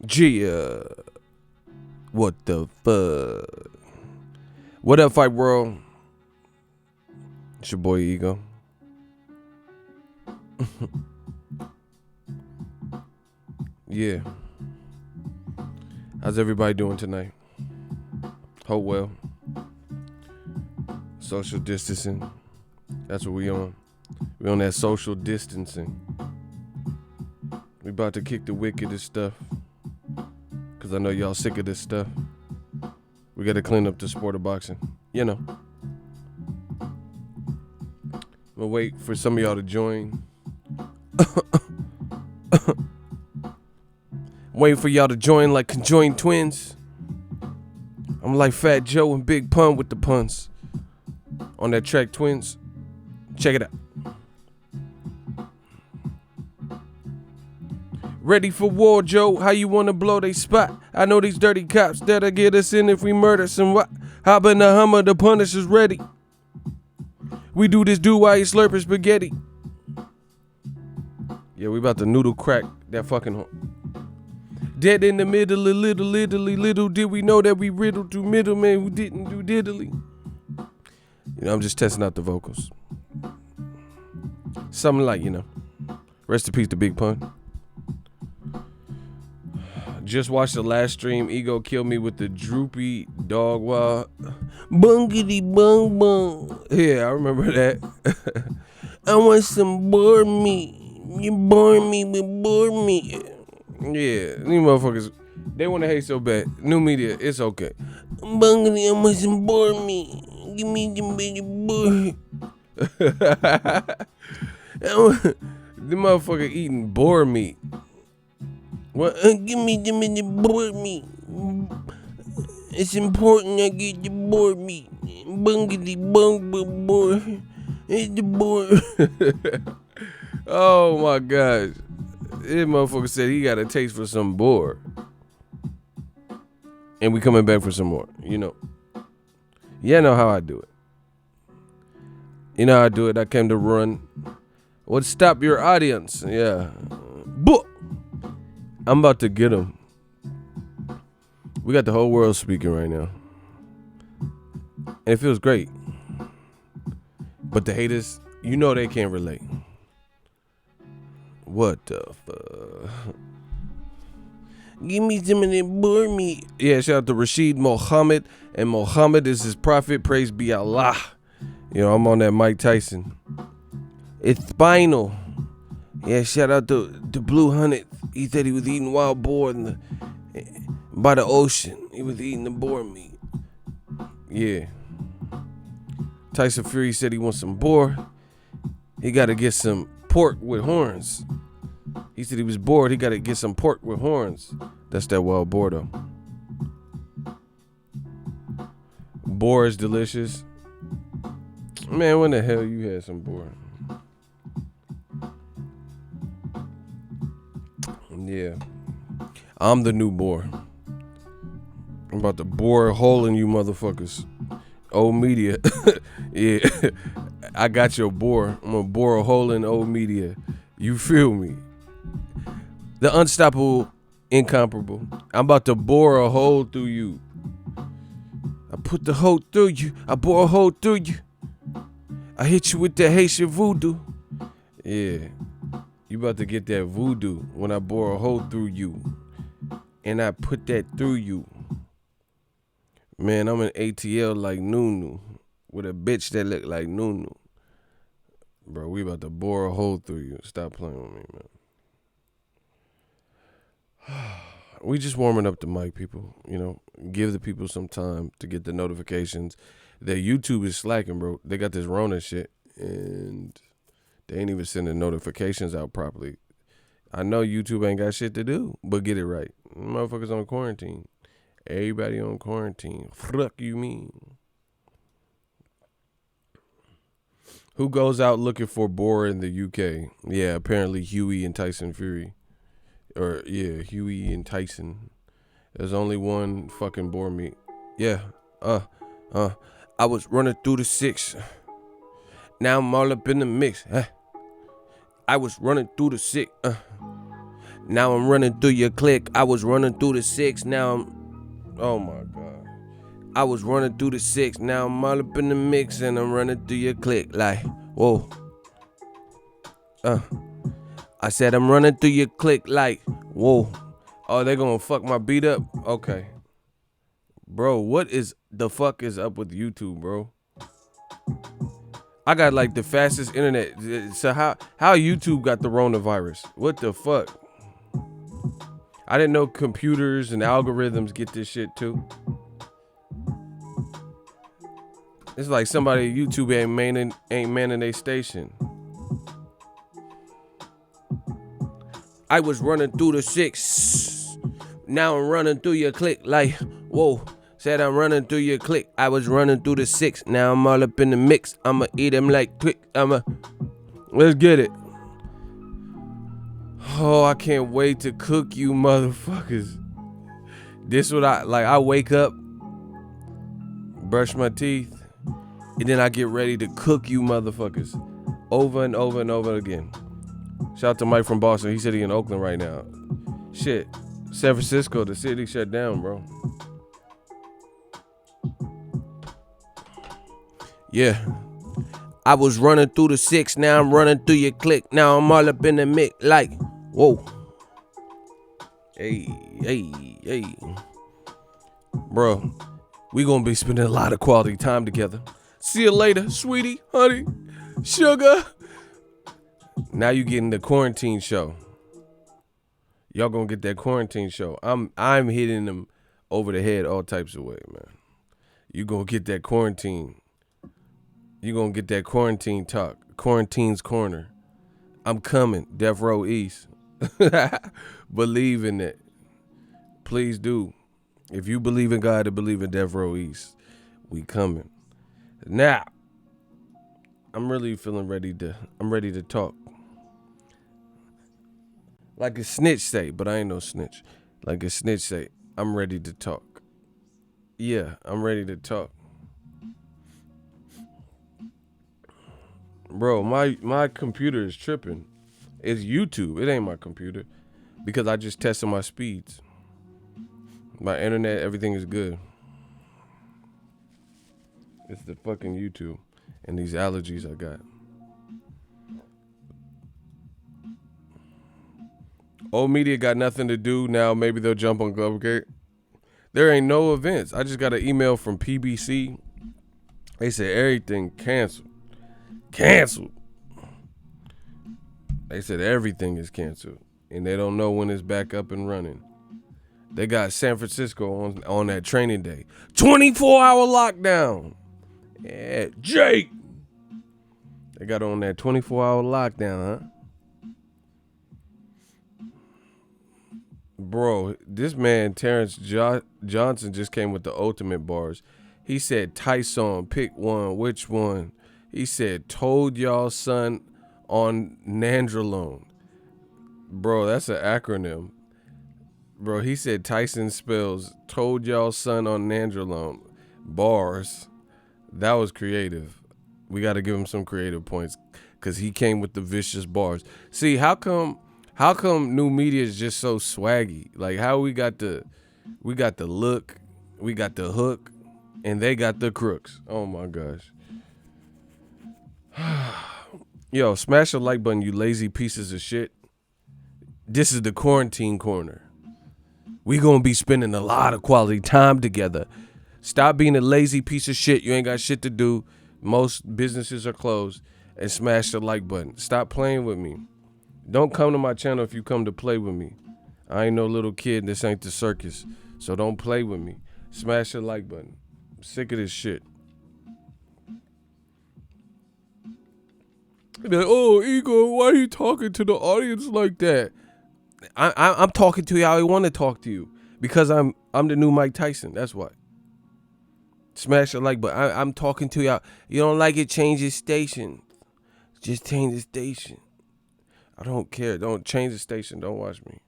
Gia. What the fuck? What up, Fight World? It's your boy Ego. Yeah. How's everybody doing tonight? Hope well. Social distancing. That's what we on. We on that social distancing. We about to kick the wickedest stuff. Cause I know y'all sick of this stuff. We gotta clean up the sport of boxing. You know. We'll wait for some of y'all to join. Waiting for y'all to join like conjoined twins. I'm like Fat Joe and Big Pun with the puns. On that track, twins. Check it out. Ready for war, Joe? How you wanna blow they spot? I know these dirty cops that'll get us in if we murder some what? Hop in the Hummer, the Punisher's ready. We do this while you slurping spaghetti. Yeah, we about to noodle crack that fucking dead in the middle, little did we know that we riddled through middlemen who didn't do diddly. You know, I'm just testing out the vocals. Something like, you know. Rest in peace to Big Pun. Just watched the last stream. Ego killed me with the droopy dog wild. Bungity bung bung. Yeah, I remember that. I want some boar meat. You bore me with boar meat. Yeah, these motherfuckers, they want to hate so bad. New media, it's okay. Bungity, I want some boar meat. Give me some baby boar. The motherfucker eating boar meat. What? Give me the boar meat. It's important I get the boar meat. Bungity bung bung boar. It's the boar. Oh my gosh. This motherfucker said he got a taste for some boar. And we coming back for some more, you know. Yeah, I know how I do it. You know how I do it. I came to run. What stop your audience? Yeah. Book. I'm about to get him. We got the whole world speaking right now. And it feels great. But the haters, you know they can't relate. What the fuck? Give me some of that boar meat. Yeah, shout out to Rashid Mohammed. And Mohammed is his prophet. Praise be Allah. You know, I'm on that Mike Tyson. It's spinal. Yeah, shout out to Blue Hunted. He said he was eating wild boar by the ocean. He was eating the boar meat. Yeah. Tyson Fury said he wants some boar. He got to get some pork with horns. He said he was bored. He got to get some pork with horns. That's that wild boar, though. Boar is delicious. Man, when the hell you had some boar? Yeah. I'm the new boar. I'm about to bore a hole in you motherfuckers. Old media. Yeah. I got your boar. I'm gonna bore a hole in old media. You feel me? The unstoppable, incomparable. I'm about to bore a hole through you. I put the hole through you. I bore a hole through you. I hit you with that Haitian voodoo. Yeah. You about to get that voodoo when I bore a hole through you. And I put that through you. Man, I'm an ATL like Nunu. With a bitch that look like Nunu. Bro, we about to bore a hole through you. Stop playing with me, man. We just warming up the mic, people. You know, give the people some time to get the notifications. Their YouTube is slacking, bro. They got this Rona shit. And they ain't even sending notifications out properly. I know YouTube ain't got shit to do, but get it right. Motherfuckers on quarantine. Everybody on quarantine. Fuck you mean? Who goes out looking for boar in the UK? Yeah, apparently Huey and Tyson Fury. Or, yeah, Huey and Tyson. There's only one fucking boar meat. Yeah. I was running through the 6. Now I'm all up in the mix. I was running through the 6. Now I'm running through your clique. I was running through the 6. Now I'm, oh my God. I was running through the 6. Now I'm all up in the mix and I'm running through your clique. Like, whoa. I said I'm running through your clique like, whoa. Oh, they gonna fuck my beat up? Okay. Bro, what is the fuck is up with YouTube, bro? I got like the fastest internet. So how YouTube got the coronavirus? What the fuck? I didn't know computers and algorithms get this shit too. It's like somebody at YouTube ain't manning their station. I was running through the 6. Now I'm running through your clique like, whoa. Said I'm running through your clique. I was running through the 6. Now I'm all up in the mix. I'ma eat them like quick. Let's get it. Oh, I can't wait to cook you motherfuckers. This what I wake up, brush my teeth, and then I get ready to cook you motherfuckers over and over and over again. Shout out to Mike from Boston. He said he in Oakland right now. Shit. San Francisco, the city shut down, bro. Yeah. I was running through the 6. Now I'm running through your clique. Now I'm all up in the mix like, whoa. Hey. Bro, we gonna be spending a lot of quality time together. See you later, sweetie, honey, sugar. Now you getting the quarantine show. Y'all gonna get that quarantine show. I'm hitting them over the head all types of way, man. You gonna get that quarantine. You gonna get that quarantine talk. Quarantine's corner. I'm coming. Death Row East. Believe in it. Please do. If you believe in God and believe in Death Row East, we coming. Now, I'm really feeling ready to talk. Like a snitch say, but I ain't no snitch. Like a snitch say, I'm ready to talk. Yeah, I'm ready to talk. Bro, my computer is tripping. It's YouTube. It ain't my computer. Because I just tested my speeds. My internet, everything is good. It's the fucking YouTube and these allergies I got. Old media got nothing to do now. Maybe they'll jump on Glovegate. There ain't no events. I just got an email from PBC. They said everything canceled. They said everything is canceled. And they don't know when it's back up and running. They got San Francisco on that training day. 24-hour lockdown. Yeah, Jake. They got on that 24-hour lockdown, huh? Bro, this man, Terrence Johnson, just came with the ultimate bars. He said, Tyson, pick one. Which one? He said, told y'all son on Nandrolone. Bro, that's an acronym. Bro, he said Tyson spells told y'all son on Nandrolone. Bars. That was creative. We got to give him some creative points because he came with the vicious bars. See, how come new media is just so swaggy? Like how we got the look, we got the hook, and they got the crooks. Oh my gosh. Yo, smash the like button, you lazy pieces of shit. This is the quarantine corner. We gonna be spending a lot of quality time together. Stop being a lazy piece of shit. You ain't got shit to do. Most businesses are closed. And smash the like button. Stop playing with me. Don't come to my channel if you come to play with me. I ain't no little kid. This ain't the circus. So don't play with me. Smash the like button. I'm sick of this shit. Be like, oh, Igor, why are you talking to the audience like that? I'm talking to you how I want to talk to you. Because I'm the new Mike Tyson. That's why. Smash the like button. I'm talking to y'all. You don't like it, change your station. Just change the station. I don't care. Don't change the station. Don't watch me.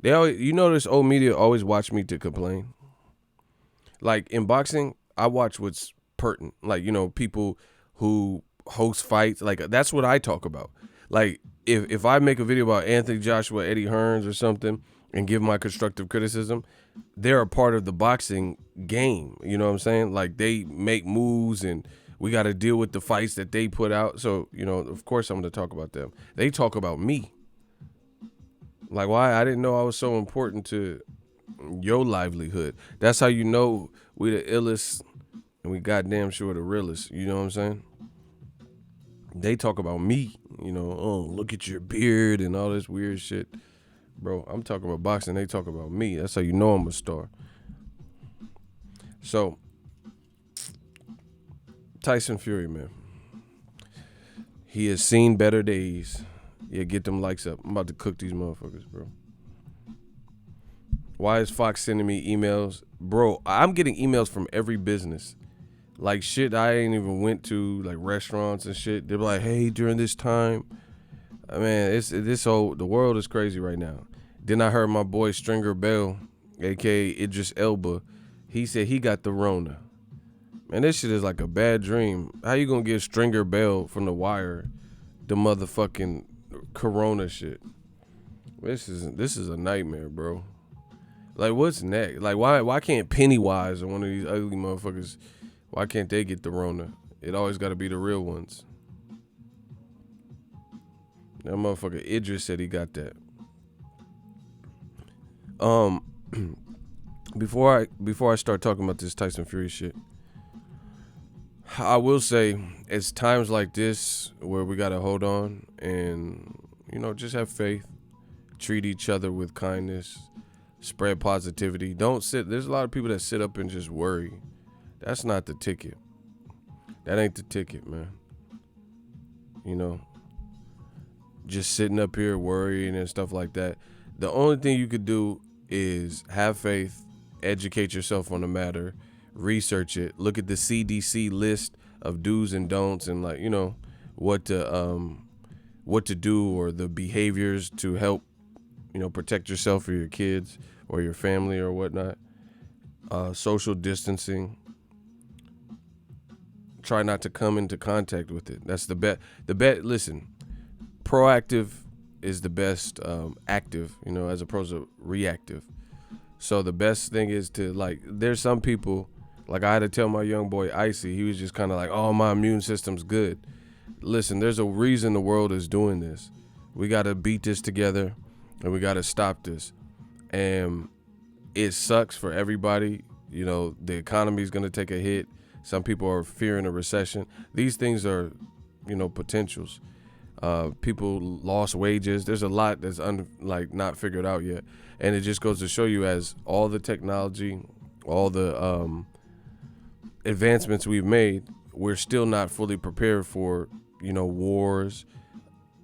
They always, you know, this old media always watch me to complain. Like in boxing, I watch what's pertinent. Like, you know, people who host fights. Like that's what I talk about. Like if I make a video about Anthony Joshua, Eddie Hearns or something and give my constructive criticism, they're a part of the boxing game. You know what I'm saying? Like, they make moves and we got to deal with the fights that they put out. So, you know, of course I'm going to talk about them. They talk about me. Like, why? I didn't know I was so important to your livelihood. That's how you know we the illest and we goddamn sure the realest. You know what I'm saying? They talk about me. You know, oh, look at your beard and all this weird shit. Bro, I'm talking about boxing. They talk about me. That's how you know I'm a star. So, Tyson Fury, man. He has seen better days. Yeah, get them likes up. I'm about to cook these motherfuckers, bro. Why is Fox sending me emails? Bro, I'm getting emails from every business. Like shit I ain't even went to, like restaurants and shit. They're like, hey, during this time. Man, the world is crazy right now. Then I heard my boy Stringer Bell, a.k.a. Idris Elba. He said he got the Rona. Man, this shit is like a bad dream. How you gonna get Stringer Bell from The Wire the motherfucking Corona shit? This is a nightmare, bro. Like, what's next? Like, why can't Pennywise or one of these ugly motherfuckers, why can't they get the Rona? It always got to be the real ones. That motherfucker Idris said he got that. Before I start talking about this Tyson Fury shit, I will say it's times like this where we gotta hold on and, you know, just have faith, treat each other with kindness, spread positivity. There's a lot of people that sit up and just worry. That's not the ticket. That ain't the ticket, man. You know, just sitting up here worrying and stuff like that. The only thing you could do is have faith, educate yourself on the matter, research it, look at the CDC list of do's and don'ts and, like, you know, what to do or the behaviors to help, you know, protect yourself or your kids or your family or whatnot. Social distancing. Try not to come into contact with it. That's the bet. Listen, proactive is the best active, you know, as opposed to reactive. So the best thing is to, like, there's some people, like I had to tell my young boy Icy, he was just kind of like, oh, my immune system's good. Listen, there's a reason the world is doing this. We got to beat this together and we got to stop this. And it sucks for everybody. You know, the economy is going to take a hit. Some people are fearing a recession. These things are, you know, potentials. People lost wages. There's a lot that's not figured out yet. And it just goes to show you, as all the technology, all the advancements we've made, we're still not fully prepared for, you know, wars,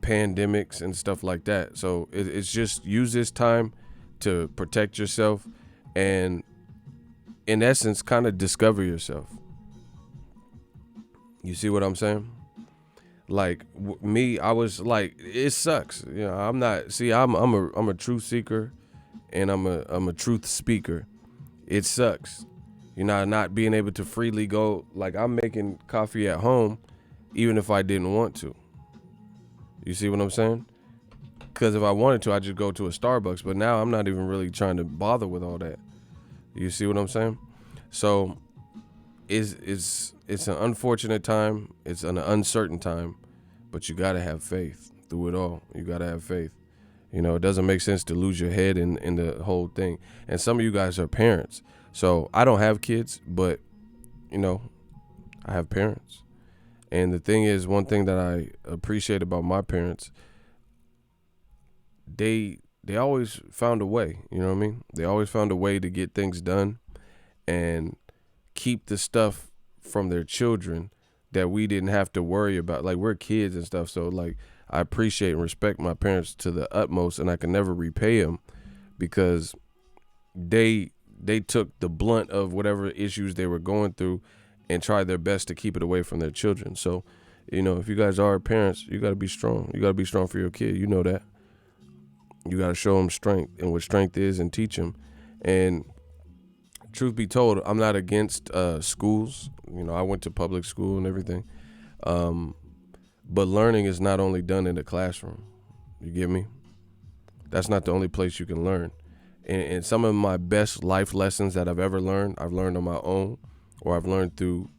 pandemics and stuff like that. So it's just use this time to protect yourself and, in essence, kind of discover yourself. You see what I'm saying? Like me, I was like, it sucks. You know, I'm a truth seeker and I'm a truth speaker. It sucks. You know, not being able to freely go. Like, I'm making coffee at home even if I didn't want to. You see what I'm saying? Because if I wanted to, I'd just go to a Starbucks. But now I'm not even really trying to bother with all that. You see what I'm saying? So it's an unfortunate time. It's an uncertain time. But you got to have faith through it all. You got to have faith. You know, it doesn't make sense to lose your head in the whole thing. And some of you guys are parents. So I don't have kids, but, you know, I have parents. And the thing is, one thing that I appreciate about my parents, they always found a way, you know what I mean? They always found a way to get things done and keep the stuff from their children that we didn't have to worry about. Like, we're kids and stuff, so, like, I appreciate and respect my parents to the utmost, and I can never repay them because they took the blunt of whatever issues they were going through and tried their best to keep it away from their children. So, you know, if you guys are parents, you got to be strong. You got to be strong for your kid. You know that. You got to show them strength and what strength is and teach them. And truth be told, I'm not against schools. You know, I went to public school and everything. But learning is not only done in the classroom. You get me? That's not the only place you can learn. And some of my best life lessons that I've ever learned, I've learned on my own, or I've learned through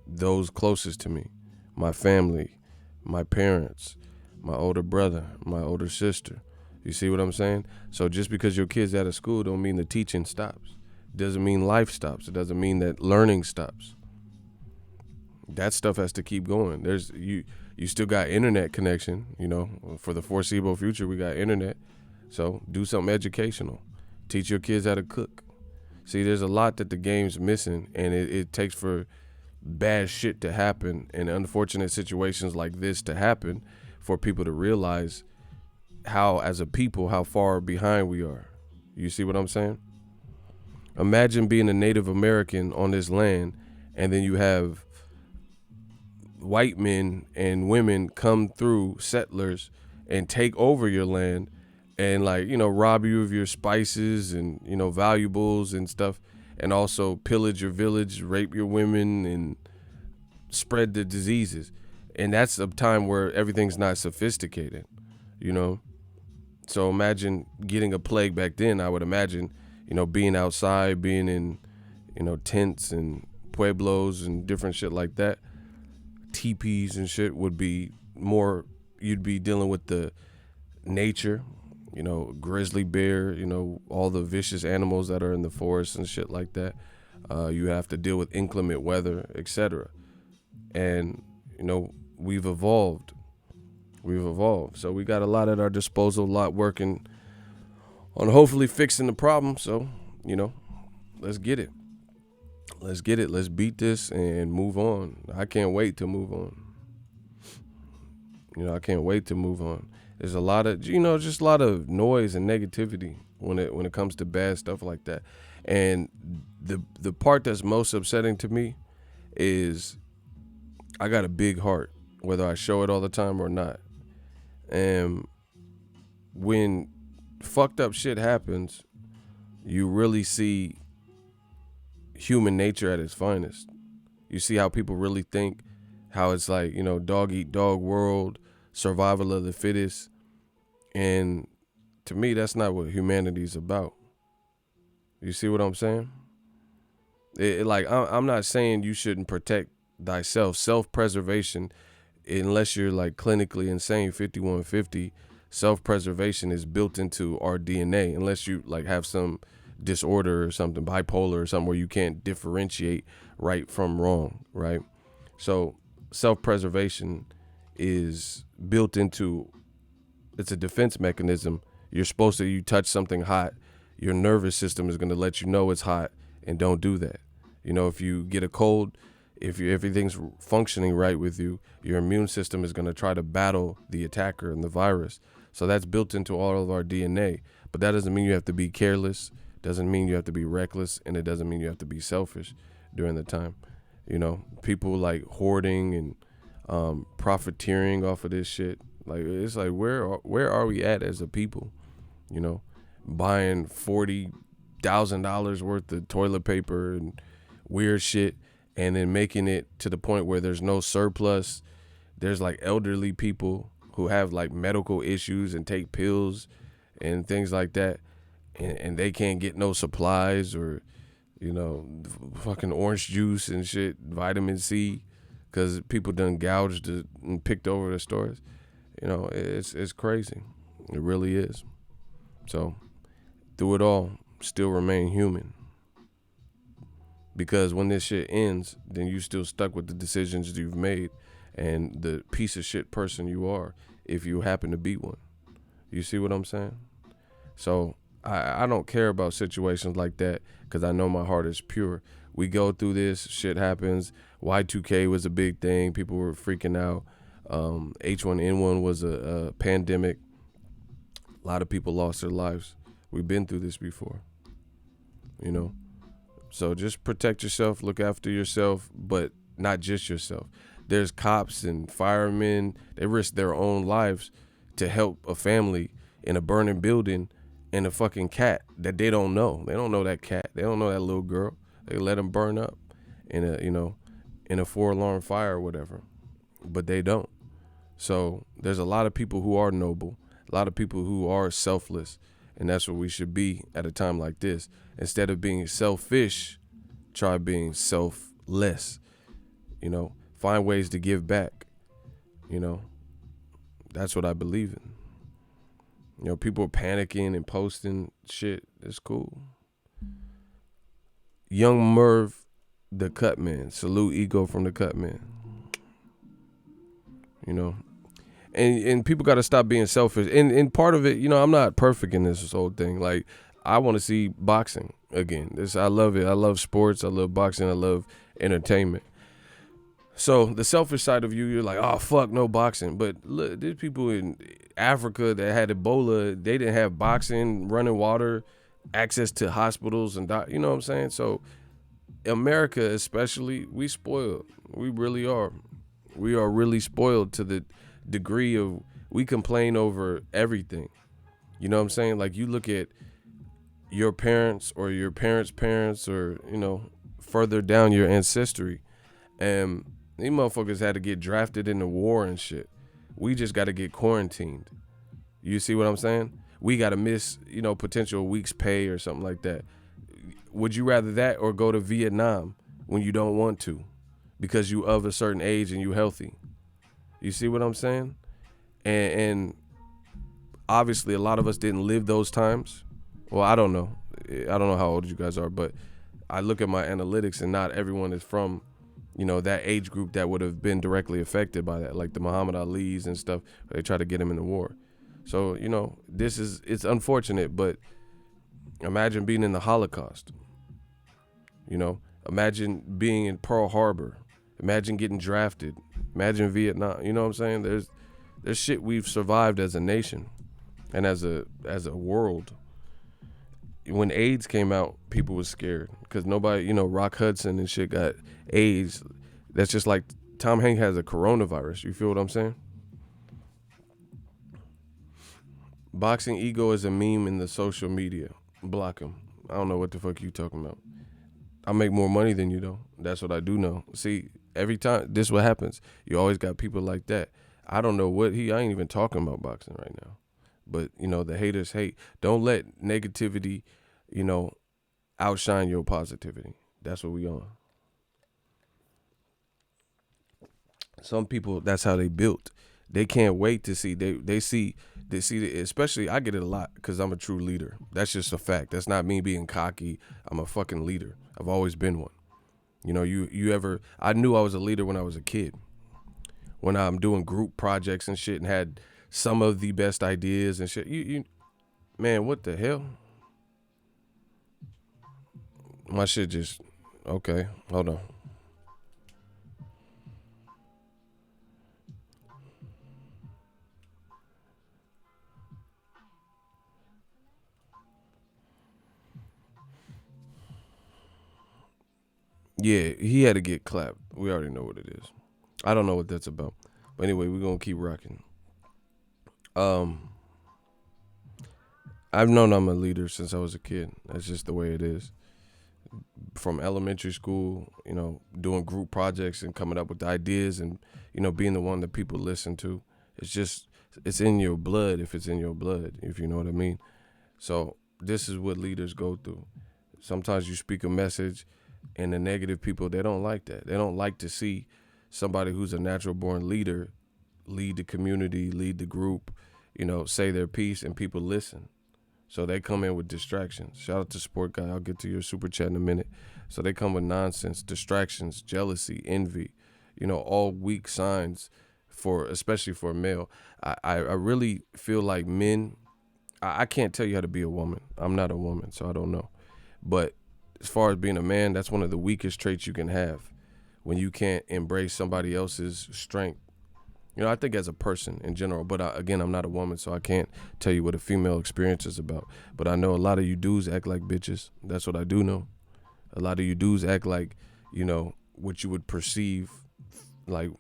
those closest to me, my family, my parents, my older brother, my older sister. You see what I'm saying? So just because your kid's out of school don't mean the teaching stops. It doesn't mean life stops. It doesn't mean that learning stops. That stuff has to keep going. You still got internet connection, you know, for the foreseeable future we got internet. So do something educational. Teach your kids how to cook. See, there's a lot that the game's missing, and it takes for bad shit to happen and unfortunate situations like this to happen for people to realize how, as a people, how far behind we are. You see what I'm saying? Imagine being a Native American on this land, and then you have white men and women come through, settlers, and take over your land and, like, you know, rob you of your spices and, you know, valuables and stuff, and also pillage your village, rape your women, and spread the diseases. And that's a time where everything's not sophisticated, you know? So imagine getting a plague back then. I would imagine, you know, being outside, being in, you know, tents and pueblos and different shit like that, teepees and shit would be more, you'd be dealing with the nature, you know, grizzly bear, you know, all the vicious animals that are in the forest and shit like that. You have to deal with inclement weather, etc. And, you know, we've evolved. So we got a lot at our disposal, a lot working on hopefully fixing the problem. So, you know, let's get it. Let's beat this and move on. I can't wait to move on. You know, I can't wait to move on. There's a lot of, you know, just a lot of noise and negativity when it comes to bad stuff like that. And the part that's most upsetting to me is I got a big heart, whether I show it all the time or not. And when fucked up shit happens, you really see human nature at its finest. You see how people really think, how it's like, you know, dog eat dog world, survival of the fittest. And to me, that's not what humanity's about. You see what I'm saying? Like, I'm not saying you shouldn't protect thyself. Self-preservation, unless you're like clinically insane, 5150, self-preservation is built into our DNA, unless you like have some disorder or something, bipolar or something, where you can't differentiate right from wrong, right? So self-preservation is built into, it's a defense mechanism. You're supposed to, you touch something hot, your nervous system is going to let you know it's hot, and don't do that. You know, if you get a cold, if everything's functioning right with you, your immune system is going to try to battle the attacker and the virus. So that's built into all of our DNA. But that doesn't mean you have to be careless, doesn't mean you have to be reckless, and it doesn't mean you have to be selfish during the time. You know, people like hoarding and profiteering off of this shit. Like, it's like, where are we at as a people? You know, buying $40,000 worth of toilet paper and weird shit, and then making it to the point where there's no surplus. There's like elderly people who have like medical issues and take pills and things like that, and they can't get no supplies, or, you know, fucking orange juice and shit, vitamin C, because people done gouged and picked over the stores. You know, it's crazy. It really is. So through it all, still remain human. Because when this shit ends, then you still stuck with the decisions you've made and the piece of shit person you are, if you happen to be one. You see what I'm saying? So I don't care about situations like that, because I know my heart is pure. We go through this, shit happens. Y2K was a big thing. People were freaking out. H1N1 was a pandemic. A lot of people lost their lives. We've been through this before, you know? So just protect yourself, look after yourself, but not just yourself. There's cops and firemen, they risk their own lives to help a family in a burning building and a fucking cat that they don't know. They don't know that cat. They don't know that little girl. They let them burn up in a, you know, in a 4-alarm fire or whatever, but they don't. So there's a lot of people who are noble A lot of people who are selfless, and that's what we should be at a time like this. Instead of being selfish, try being selfless. Find ways to give back. That's what I believe in. People are panicking and posting shit. It's cool. Young Merv, the Cut Man. Salute Ego from the Cut Man. And people got to stop being selfish. And part of it, I'm not perfect in this whole thing. Like, I want to see boxing again. I love it. I love sports. I love boxing. I love entertainment. So the selfish side of you're like, oh, fuck, no boxing. But look, there's people in Africa that had Ebola. They didn't have boxing, running water, access to hospitals, and you know what I'm saying? So America especially, we spoiled. We really are. We are really spoiled to the degree of we complain over everything. You know what I'm saying? Like, you look at your parents or your parents' parents or, further down your ancestry, and these motherfuckers had to get drafted in the war and shit. We just got to get quarantined. You see what I'm saying? We got to miss, potential week's pay or something like that. Would you rather that or go to Vietnam when you don't want to because you of a certain age and you healthy? You see what I'm saying? And obviously a lot of us didn't live those times. Well, I don't know. I don't know how old you guys are, but I look at my analytics and not everyone is from, that age group that would have been directly affected by that, like the Muhammad Ali's and stuff. They try to get him in the war. So, it's unfortunate, but imagine being in the Holocaust. Imagine being in Pearl Harbor. Imagine getting drafted. Imagine Vietnam. You know what I'm saying? There's shit we've survived as a nation and as a world. When AIDS came out, people was scared because nobody, Rock Hudson and shit got AIDS. That's just like Tom Hanks has a coronavirus. You feel what I'm saying? Boxingego is a meme in the social media. Block him. I don't know what the fuck you talking about. I make more money than you, though. That's what I do know. See, every time, this is what happens. You always got people like that. I don't know I ain't even talking about boxing right now. But, the haters hate. Don't let negativity, outshine your positivity. That's what we on. Some people, that's how they built. They can't wait to see. They see, especially, I get it a lot because I'm a true leader. That's just a fact. That's not me being cocky. I'm a fucking leader. I've always been one. I knew I was a leader when I was a kid. When I'm doing group projects and shit and had some of the best ideas and shit. Man, what the hell? My shit just, okay, hold on. Yeah, he had to get clapped. We already know what it is. I don't know what that's about. But anyway, we're going to keep rocking. I've known I'm a leader since I was a kid. That's just the way it is. From elementary school, doing group projects and coming up with ideas and, being the one that people listen to. It's in your blood if it's in your blood, if you know what I mean. So this is what leaders go through. Sometimes you speak a message and the negative people, they don't like that. They don't like to see somebody who's a natural born leader lead the community, lead the group, say their piece and people listen. So they come in with distractions. Shout out to Sport Guy. I'll get to your super chat in a minute. So they come with nonsense, distractions, jealousy, envy, all weak signs especially for a male. I really feel like men, I can't tell you how to be a woman. I'm not a woman, so I don't know. But as far as being a man, that's one of the weakest traits you can have when you can't embrace somebody else's strength. I think as a person in general, but again, I'm not a woman, so I can't tell you what a female experience is about. But I know a lot of you dudes act like bitches. That's what I do know. A lot of you dudes act like, what you would perceive, like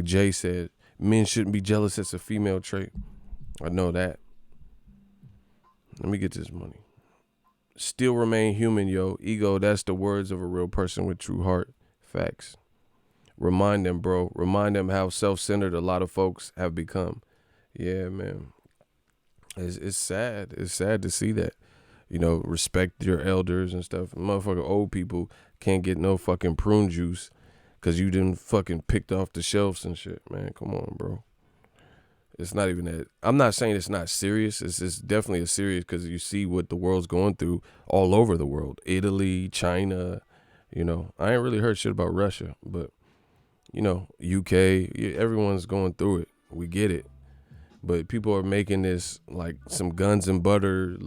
Jay said, men shouldn't be jealous. It's a female trait. I know that. Let me get this money. Still remain human, yo. Ego, that's the words of a real person with true heart. Facts. Remind them, bro. Remind them how self-centered a lot of folks have become. Yeah, man. It's sad. It's sad to see that. Respect your elders and stuff. Motherfucking old people can't get no fucking prune juice because you didn't fucking picked off the shelves and shit, man. Come on, bro. It's not even that. I'm not saying it's not serious. It's definitely a serious because you see what the world's going through all over the world. Italy, China, I ain't really heard shit about Russia, but, UK, everyone's going through it. We get it. But people are making this like some guns and butter,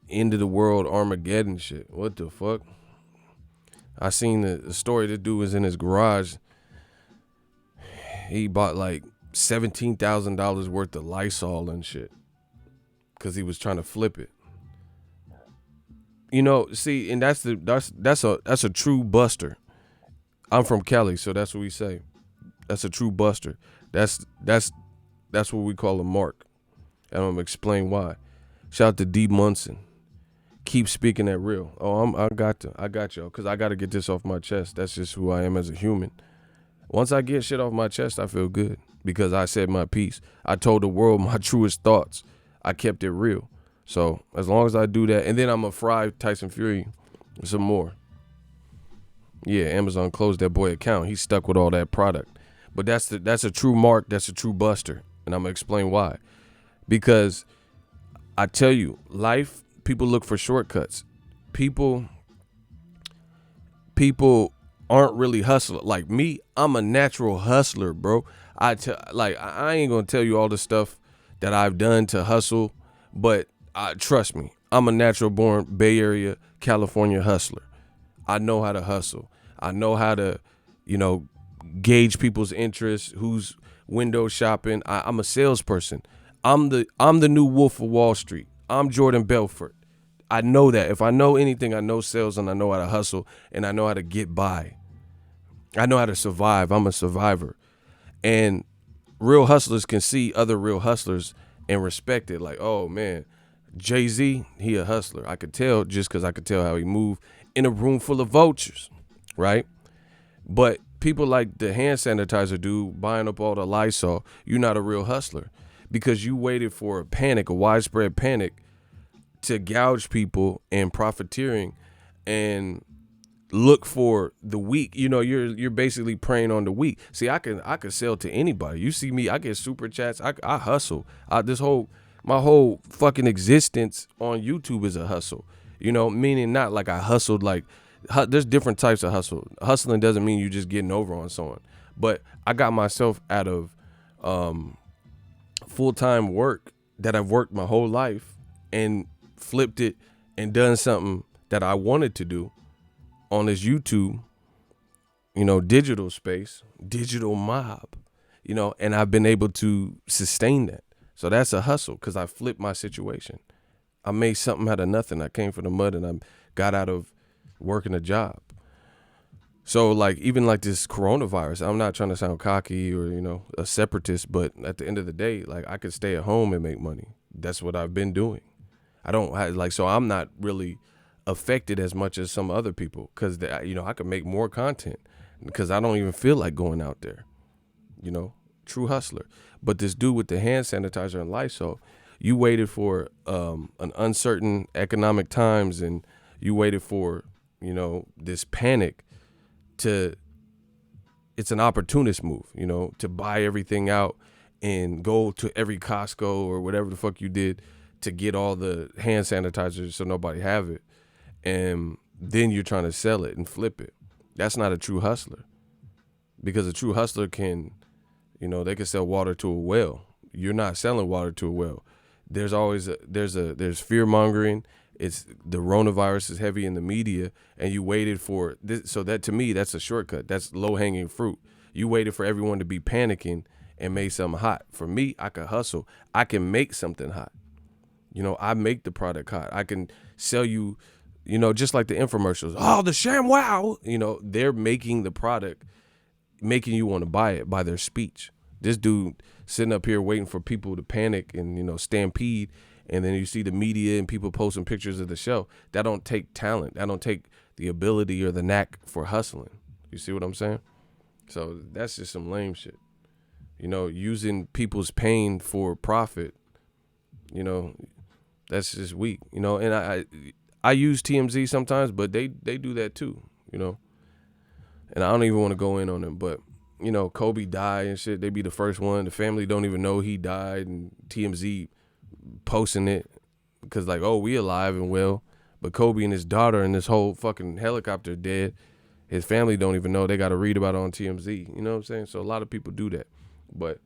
end of the world Armageddon shit. What the fuck? I seen the story. This dude was in his garage. He bought like $17,000 worth of Lysol and shit because he was trying to flip it. See, and that's a true buster. I'm from Cali, so that's what we say. That's a true buster. That's what we call a mark. And I'm gonna explain why. Shout out to D Munson. Keep speaking that real. Oh, I got y'all, because I got to get this off my chest. That's just who I am as a human. Once I get shit off my chest, I feel good because I said my piece. I told the world my truest thoughts. I kept it real. So as long as I do that, and then I'm going to fry Tyson Fury some more. Yeah, Amazon closed that boy account. He's stuck with all that product. But that's a true mark. That's a true buster. And I'm going to explain why. Because I tell you, life, people look for shortcuts. People aren't really hustler. Like me, I'm a natural hustler, bro. I ain't gonna tell you all the stuff that I've done to hustle, but trust me, I'm a natural born Bay Area, California hustler. I know how to hustle. I know how to, gauge people's interests, who's window shopping. I'm a salesperson. I'm the new Wolf of Wall Street. I'm Jordan Belfort. I know that. If I know anything, I know sales and I know how to hustle and I know how to get by. I know how to survive. I'm a survivor. And real hustlers can see other real hustlers and respect it. Like, oh, man, Jay-Z, he a hustler. I could tell just because I could tell how he moved in a room full of vultures, right? But people like the hand sanitizer dude buying up all the Lysol, you're not a real hustler because you waited for a panic, a widespread panic, to gouge people and profiteering and look for the weak. You're basically preying on the weak. See, I could sell to anybody. You see me, I get super chats. I hustle. My whole fucking existence on YouTube is a hustle. Meaning not like I hustled. Like there's different types of hustle. Hustling doesn't mean you just getting over on someone. But I got myself out of full-time work that I've worked my whole life and flipped it and done something that I wanted to do on this YouTube, digital space, digital mob, and I've been able to sustain that. So that's a hustle because I flipped my situation. I made something out of nothing. I came from the mud and I got out of working a job. So like, even like this coronavirus, I'm not trying to sound cocky or, a separatist, but at the end of the day, like I could stay at home and make money. That's what I've been doing. So I'm not really affected as much as some other people because, I could make more content because I don't even feel like going out there, true hustler. But this dude with the hand sanitizer and Lysol, you waited for an uncertain economic times and you waited for, this panic it's an opportunist move, to buy everything out and go to every Costco or whatever the fuck you did to get all the hand sanitizers so nobody have it. And then you're trying to sell it and flip it. That's not a true hustler. Because a true hustler can, they can sell water to a well. You're not selling water to a well. There's always there's fear mongering. It's the coronavirus is heavy in the media and you waited for this. So that to me, that's a shortcut. That's low hanging fruit. You waited for everyone to be panicking and made something hot. For me, I could hustle. I can make something hot. I make the product hot. I can sell you, just like the infomercials. Oh, the ShamWow. They're making the product, making you want to buy it by their speech. This dude sitting up here waiting for people to panic and, stampede. And then you see the media and people posting pictures of the show. That don't take talent. That don't take the ability or the knack for hustling. You see what I'm saying? So that's just some lame shit. Using people's pain for profit. You know, that's just weak. You know, and I use TMZ sometimes, but they do that too. You know, and I don't even want to go in on them, but you know, Kobe died and shit. They be the first one. The family don't even know he died, and TMZ posting it because like, oh, we alive and well, but Kobe and his daughter and this whole fucking helicopter dead. His family don't even know. They got to read about it on TMZ. You know what I'm saying? So a lot of people do that, but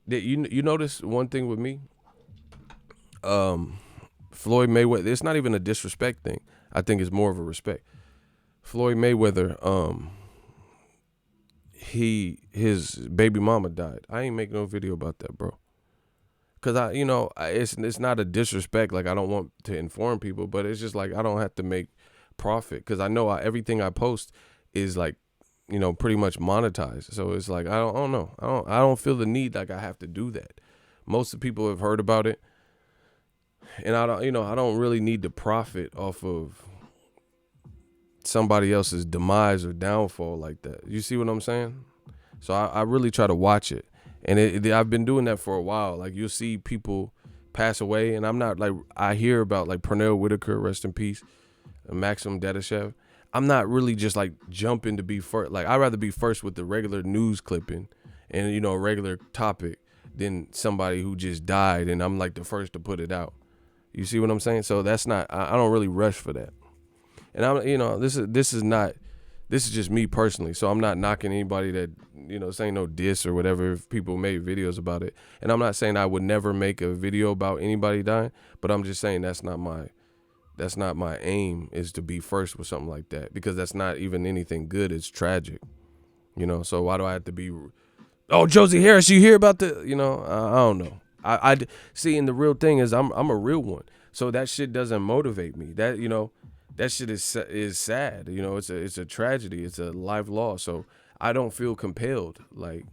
you notice one thing with me. Floyd Mayweather. It's not even a disrespect thing. I think it's more of a respect. Floyd Mayweather. His baby mama died. I ain't make no video about that, bro. Cause it's not a disrespect. Like I don't want to inform people, but it's just like I don't have to make profit. Cause I know everything I post is like, pretty much monetized. So it's like I don't know. I don't feel the need like I have to do that. Most of the people have heard about it, and I don't really need to profit off of somebody else's demise or downfall like that. You see what I'm saying? So I really try to watch it. And I've been doing that for a while. Like you'll see people pass away, and I'm not like, I hear about like Pernell Whitaker, rest in peace, Maxim Dadashev. I'm not really just like jumping to be first. Like I'd rather be first with the regular news clipping and a regular topic than somebody who just died and I'm like the first to put it out. You see what I'm saying? So that's not, I don't really rush for that. And I'm, this is just me personally. So I'm not knocking anybody that, saying no diss or whatever if people made videos about it. And I'm not saying I would never make a video about anybody dying, but I'm just saying that's not my aim, is to be first with something like that, because that's not even anything good. It's tragic, so why do I have to be, oh, Josie Harris, you hear about the, I don't know. I see, and the real thing is I'm a real one. So that shit doesn't motivate me. That, that shit is sad. It's a tragedy. It's a life loss. So I don't feel compelled. Like,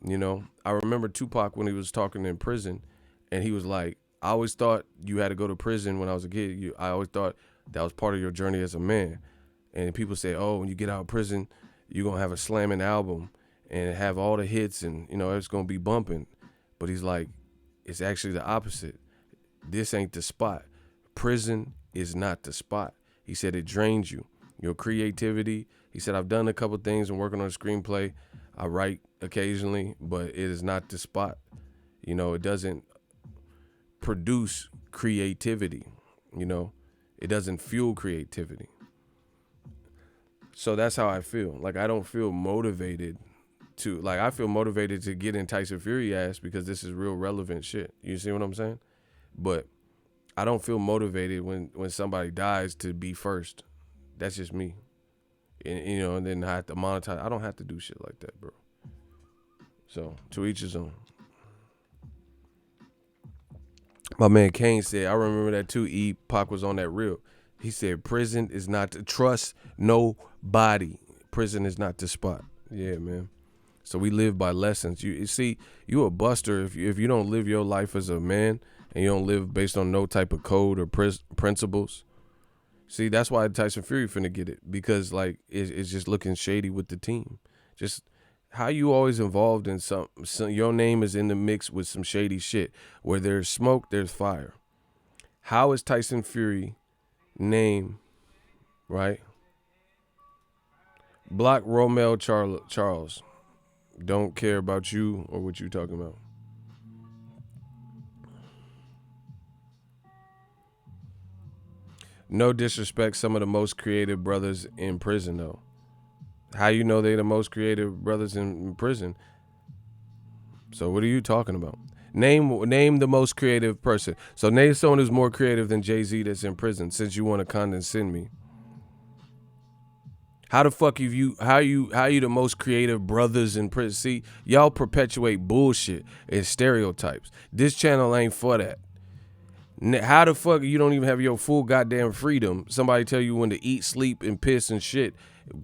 I remember Tupac when he was talking in prison, and he was like, I always thought you had to go to prison when I was a kid. I always thought that was part of your journey as a man. And people say, oh, when you get out of prison, you're going to have a slamming album and have all the hits and, it's going to be bumping. But he's like, it's actually the opposite. This ain't the spot. Prison is not the spot. He said it drains you, your creativity. He said, I've done a couple things and working on a screenplay. I write occasionally, but it is not the spot. It doesn't produce creativity. It doesn't fuel creativity. So that's how I feel. Like, I don't feel motivated to, like, I feel motivated to get in Tyson Fury ass because this is real relevant shit. You see what I'm saying? But I don't feel motivated when somebody dies to be first. That's just me. And, and then I have to monetize. I don't have to do shit like that, bro. So, to each his own. My man Kane said, I remember that too, E. Pac was on that reel. He said, prison is not to trust nobody. Prison is not the spot. Yeah, man. So we live by lessons. You see, you a buster if you don't live your life as a man and you don't live based on no type of code or principles. See, that's why Tyson Fury finna get it, because like it's just looking shady with the team. Just how you always involved in some your name is in the mix with some shady shit. Where there's smoke, there's fire. How is Tyson Fury name, right? Block Romel Charles. Don't care about you or what you talking about. No disrespect, some of the most creative brothers in prison though. How you know they the most creative brothers in prison? So what are you talking about? Name the most creative person. So name someone who's more creative than Jay-Z that's in prison, since you want to condescend me. How the fuck how you the most creative brothers in prison? See, y'all perpetuate bullshit and stereotypes. This channel ain't for that. How the fuck you don't even have your full goddamn freedom? Somebody tell you when to eat, sleep, and piss and shit.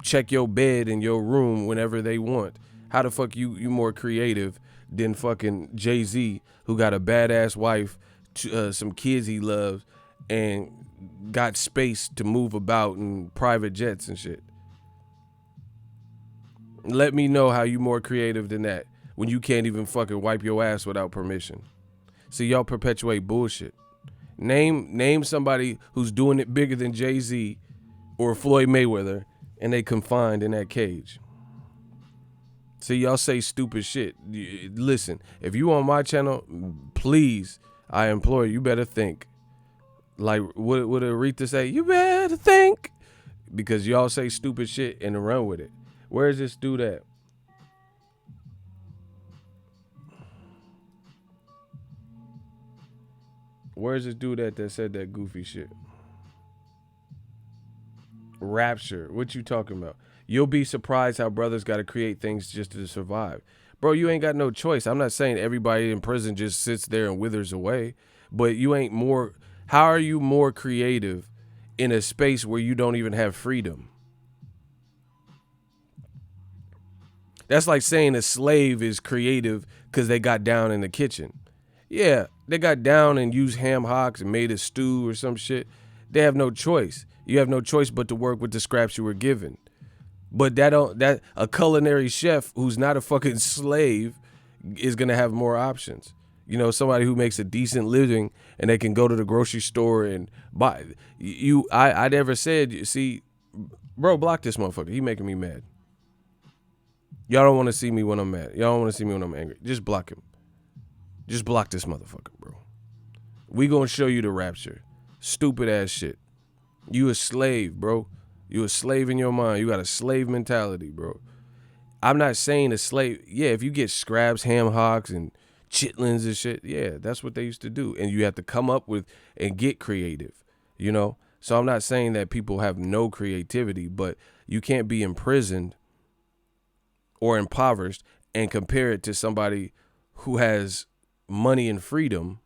Check your bed in your room whenever they want. How the fuck you more creative than fucking Jay-Z, who got a badass wife, some kids he loves, and got space to move about in private jets and shit? Let me know how you more creative than that when you can't even fucking wipe your ass without permission. So y'all perpetuate bullshit. Name somebody who's doing it bigger than Jay-Z or Floyd Mayweather, and they confined in that cage. See, y'all say stupid shit. Listen, if you on my channel, please, I implore you, better think. Like, what would Aretha say? You better think. Because y'all say stupid shit and run with it. Where's this dude at? Where's this dude at that said that goofy shit? Rapture. What you talking about? You'll be surprised how brothers got to create things just to survive. Bro, you ain't got no choice. I'm not saying everybody in prison just sits there and withers away, but you ain't more. How are you more creative in a space where you don't even have freedom? That's like saying a slave is creative because they got down in the kitchen. Yeah, they got down and used ham hocks and made a stew or some shit. They have no choice. You have no choice but to work with the scraps you were given. But that a culinary chef who's not a fucking slave is gonna have more options. You know, somebody who makes a decent living and they can go to the grocery store and buy. I never said. See, bro, block this motherfucker. He making me mad. Y'all don't want to see me when I'm mad. Y'all don't want to see me when I'm angry. Just block him. Just block this motherfucker, bro. We gonna show you the rapture. Stupid ass shit. You a slave, bro. You a slave in your mind. You got a slave mentality, bro. I'm not saying a slave. Yeah, if you get scraps, ham hocks, and chitlins and shit, yeah, that's what they used to do. And you have to come up with and get creative, you know? So I'm not saying that people have no creativity, but you can't be imprisoned or impoverished and compare it to somebody who has money and freedom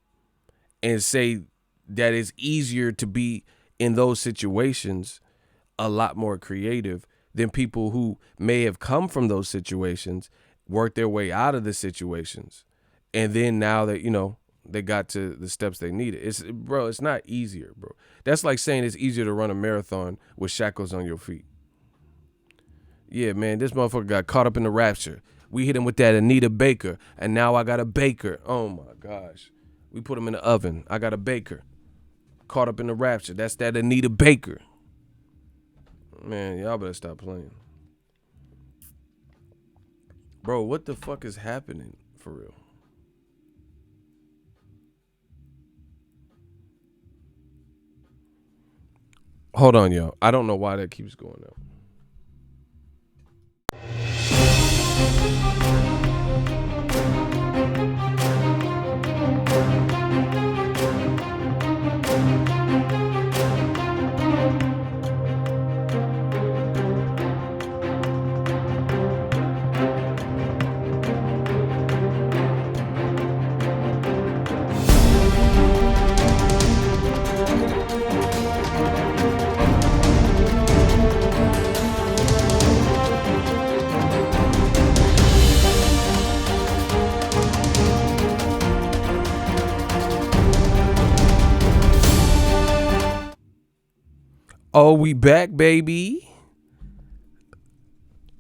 and say that it's easier to be in those situations a lot more creative than people who may have come from those situations, worked their way out of the situations, and then now that, you know, they got to the steps they needed. It's not easier, bro. That's like saying it's easier to run a marathon with shackles on your feet. Yeah, man, this motherfucker got caught up in the rapture. We hit him with that Anita Baker, and now I got a baker. Oh my gosh. We put him in the oven. I got a baker. Caught up in the rapture. That's that Anita Baker. Man, y'all better stop playing. Bro, what the fuck is happening for real? Hold on, y'all. I don't know why that keeps going out. Oh, we back, baby.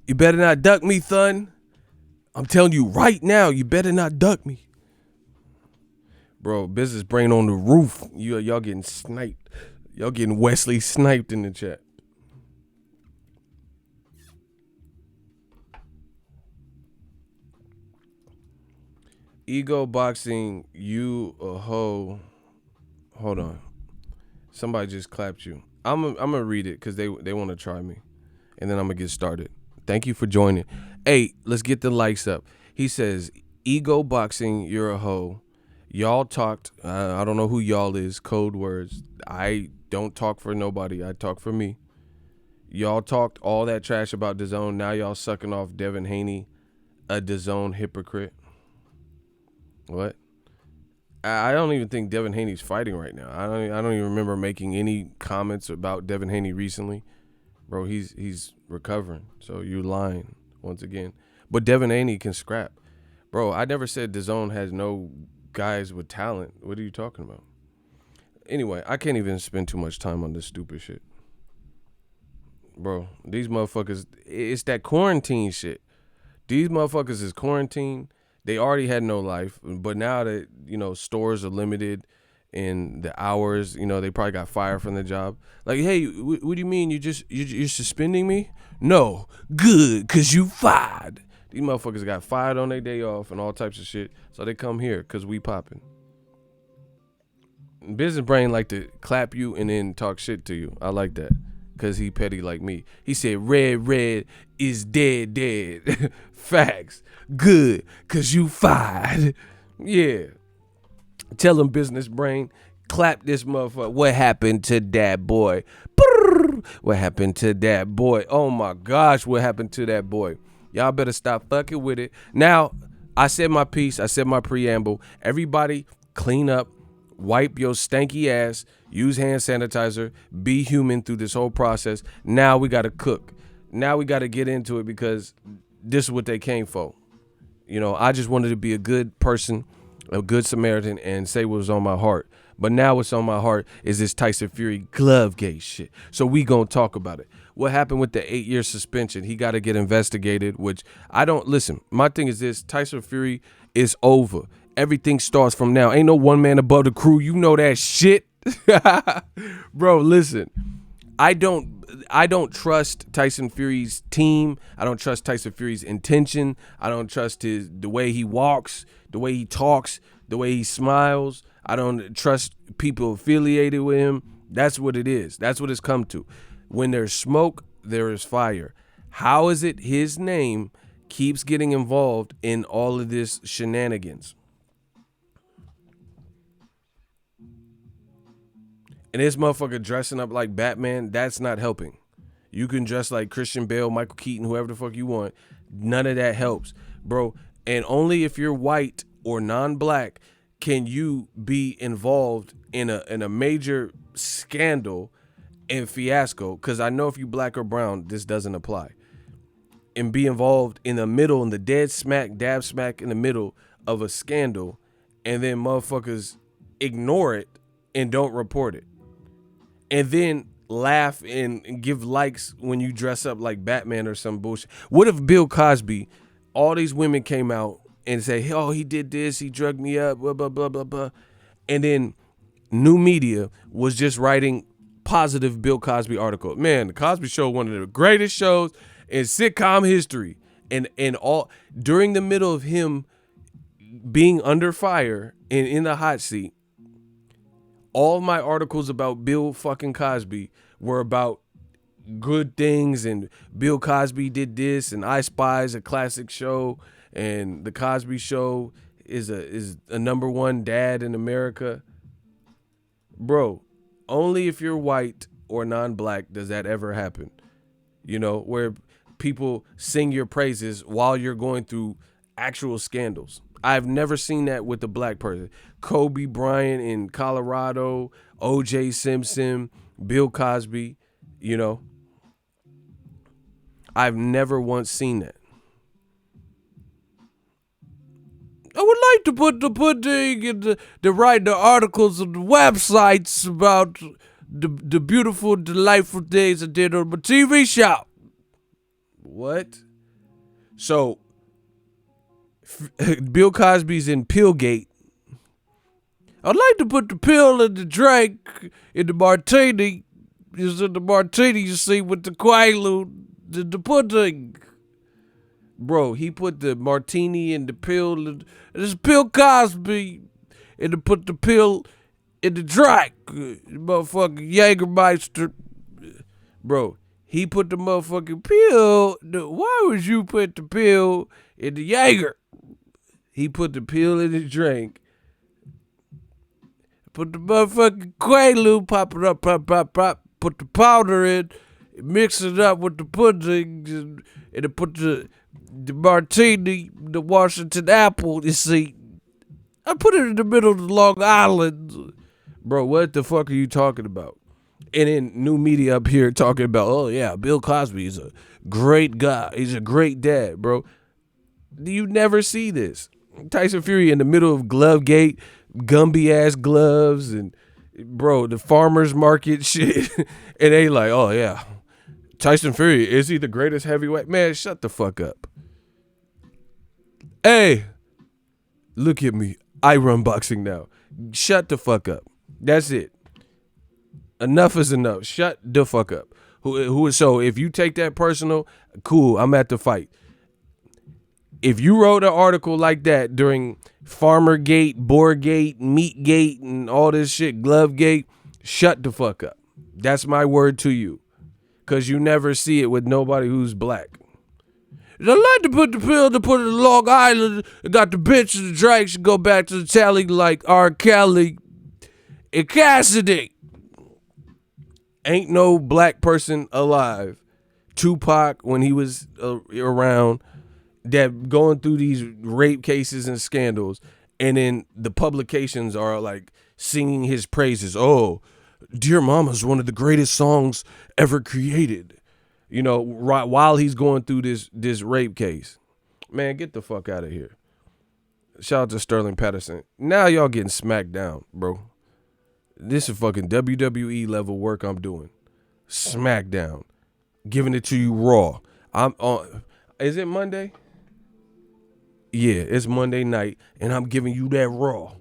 You better not duck me, son. I'm telling you right now, you better not duck me. Bro, business brain on the roof. Y'all getting sniped. Y'all getting Wesley sniped in the chat. Ego boxing, you a hoe. Hold on. Somebody just clapped you. I'm gonna read it because they want to try me, and then I'm gonna get started. Thank you for joining. Hey, let's get the likes up. He says, "Ego boxing, you're a hoe. Y'all talked. I don't know who y'all is. Code words. I don't talk for nobody. I talk for me. Y'all talked all that trash about DAZN. Now y'all sucking off Devin Haney, a DAZN hypocrite. What? I don't even think Devin Haney's fighting right now. I don't even remember making any comments about Devin Haney recently. Bro, he's recovering. So you're lying once again. But Devin Haney can scrap. Bro, I never said DAZN has no guys with talent. What are you talking about? Anyway, I can't even spend too much time on this stupid shit. Bro, these motherfuckers, it's that quarantine shit. These motherfuckers is quarantined. They already had no life, but now that, stores are limited in the hours, they probably got fired from the job. Like, hey, what do you mean you're suspending me? No, good, cause you fired. These motherfuckers got fired on their day off and all types of shit, so they come here cause we popping. Business brain like to clap you and then talk shit to you. I like that. Cause he petty like me. He said red is dead. Facts. Good. Cause you fired. Yeah. Tell him, business brain. Clap this motherfucker. What happened to that boy? What happened to that boy? Oh my gosh, what happened to that boy? Y'all better stop fucking with it. Now, I said my piece. I said my preamble. Everybody clean up. Wipe your stanky ass, use hand sanitizer, be human through this whole process. Now we got to cook. Now we got to get into it because this is what they came for. I just wanted to be a good person, a good Samaritan, and say what was on my heart. But now what's on my heart is this Tyson Fury Glovegate shit. So we gonna talk about it. What happened with the 8-year suspension? He got to get investigated, which I don't, listen, my thing is this, Tyson Fury is over. Everything starts from now. Ain't no one man above the crew. You know that shit. Bro, listen. I don't trust Tyson Fury's team. I don't trust Tyson Fury's intention. I don't trust the way he walks, the way he talks, the way he smiles. I don't trust people affiliated with him. That's what it is. That's what it's come to. When there's smoke, there is fire. How is it his name keeps getting involved in all of this shenanigans? And this motherfucker dressing up like Batman, that's not helping. You can dress like Christian Bale, Michael Keaton, whoever the fuck you want. None of that helps, bro. And only if you're white or non-black can you be involved in a major scandal and fiasco. Because I know if you black or brown, this doesn't apply. And be involved in the middle, in the dab smack in the middle of a scandal, and then motherfuckers ignore it and don't report it. And then laugh and give likes when you dress up like Batman or some bullshit. What if Bill Cosby, all these women came out and say, oh, he did this, he drugged me up, blah, blah, blah, blah, blah. And then new media was just writing positive Bill Cosby article. Man, the Cosby Show, one of the greatest shows in sitcom history. And all during the middle of him being under fire and in the hot seat, all my articles about Bill fucking Cosby were about good things, and Bill Cosby did this, and I Spy is a classic show, and the Cosby Show is a number one dad in America. Bro, only if you're white or non-black does that ever happen. Where people sing your praises while you're going through actual scandals. I've never seen that with a black person. Kobe Bryant in Colorado, O.J. Simpson, Bill Cosby, I've never once seen that. I would like to put the pudding and to write the articles on the websites about the beautiful, delightful things I did on my TV show. What? So, Bill Cosby's in Pillgate. I'd like to put the pill in the drink in the martini. Is in the martini, you see, with the quaalude, the pudding. Bro, he put the martini in the pill. And it's Bill Cosby. And to put the pill in the drink. Motherfucking Jägermeister. Bro, he put the motherfucking pill. Why would you put the pill in the Jaeger? He put the pill in the drink. Put the motherfucking Quaalude, pop it up, pop. Put the powder in, mix it up with the pudding, and put the martini, the Washington apple, you see. I put it in the middle of Long Island. Bro, what the fuck are you talking about? And then new media up here talking about, oh yeah, Bill Cosby is a great guy. He's a great dad, bro. You never see this. Tyson Fury in the middle of Glovegate, Gumby ass gloves, and bro, the farmer's market shit. And they like, oh yeah, Tyson Fury, is he the greatest heavyweight? Man, shut the fuck up. Hey, Look at me. I run boxing now. Shut the fuck up. That's it. Enough is enough. Shut the fuck up. So if you take that personal, cool, I'm at the fight. If you wrote an article like that during Farmergate, Boargate, Meatgate, and all this shit, Glovegate, shut the fuck up. That's my word to you. Because you never see it with nobody who's black. I like to put the pill to put it in Long Island. I got the bitch and the drag should go back to the tally like R. Kelly and Cassidy. Ain't no black person alive. Tupac, when he was around, that going through these rape cases and scandals, and then the publications are like singing his praises. Oh, Dear Mama's one of the greatest songs ever created. You know, right while he's going through this rape case. Man, get the fuck out of here. Shout out to Sterling Patterson. Now y'all getting smacked down, bro. This is fucking WWE level work I'm doing. Smackdown. Giving it to you raw. I'm on. Is it Monday? Yeah, it's Monday night, and I'm giving you that raw.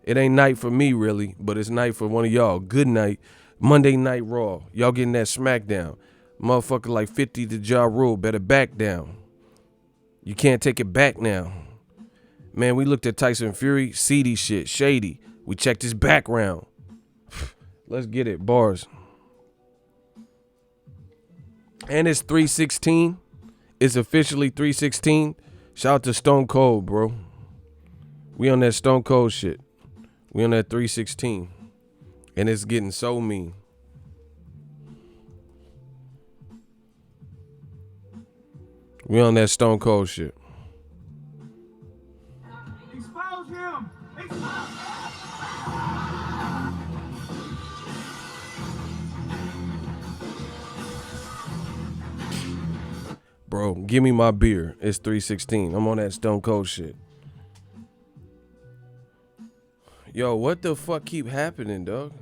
It ain't night for me, really, but it's night for one of y'all. Good night. Monday Night Raw. Y'all getting that smackdown. Motherfucker like 50 to Ja Rule. Better back down. You can't take it back now. Man, we looked at Tyson Fury. Seedy shit. Shady. We checked his background. Let's get it. Bars. And it's 316. It's officially 316. Shout out to Stone Cold, bro. We on that Stone Cold shit. We on that 316. And it's getting so mean. We on that Stone Cold shit. Expose him! Bro, give me my beer. It's 316. I'm on that Stone Cold shit. Yo, what the fuck keep happening, dog?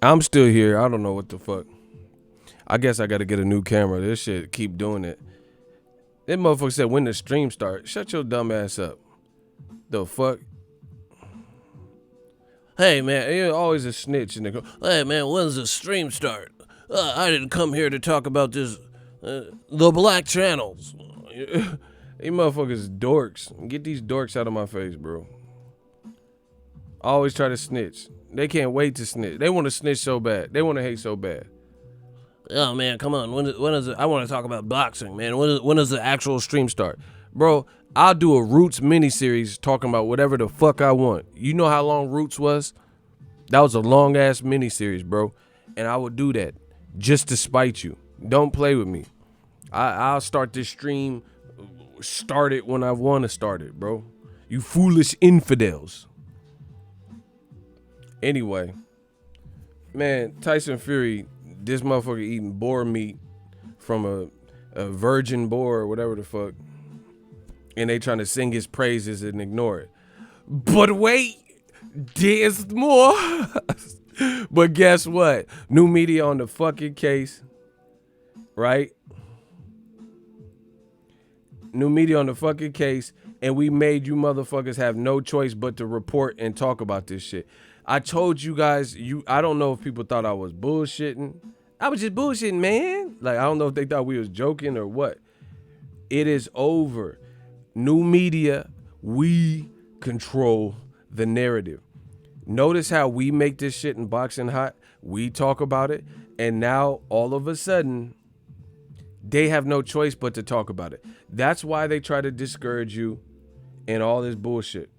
I'm still here. I don't know what the fuck. I guess I gotta get a new camera. This shit keep doing it. That motherfucker said when the stream start. Shut your dumb ass up. The fuck? Hey man, you're always a snitch and they go, hey man, when's the stream start? I didn't come here to talk about this the black channels. You motherfuckers dorks. Get these dorks out of my face, bro. I always try to snitch. They can't wait to snitch. They want to snitch so bad. They want to hate so bad. Oh man, come on. When is it? I want to talk about boxing, man. When does the actual stream start? Bro, I'll do a Roots miniseries talking about whatever the fuck I want. You know how long Roots was? That was a long ass miniseries, bro. And I would do that just to spite you. Don't play with me. I'll start this stream. Start it when I want to start it, bro. You foolish infidels. Anyway, man, Tyson Fury, this motherfucker eating boar meat from a virgin boar or whatever the fuck, and they trying to sing his praises and ignore it. But wait, there's more. But guess what? New media on the fucking case, right? New media on the fucking case, and we made you motherfuckers have no choice but to report and talk about this shit. I told you guys, I don't know if people thought I was bullshitting. I was just bullshitting, man. Like, I don't know if they thought we was joking or what. It is over. New media, we control the narrative. Notice how we make this shit in boxing hot. We talk about it. And now, all of a sudden, they have no choice but to talk about it. That's why they try to discourage you and all this bullshit.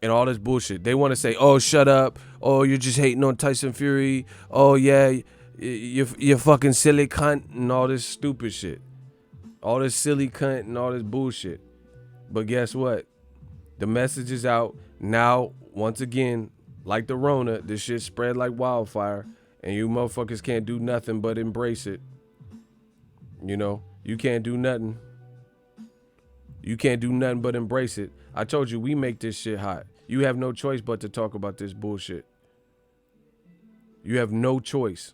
And all this bullshit. They want to say, oh, shut up. Oh, you're just hating on Tyson Fury. Oh, yeah, you're fucking silly cunt and all this stupid shit. All this silly cunt and all this bullshit. But guess what? The message is out. Now, once again, like the Rona, this shit spread like wildfire. and you motherfuckers can't do nothing but embrace it. You know, you can't do nothing. You can't do nothing but embrace it. I told you, we make this shit hot. You have no choice but to talk about this bullshit. You have no choice.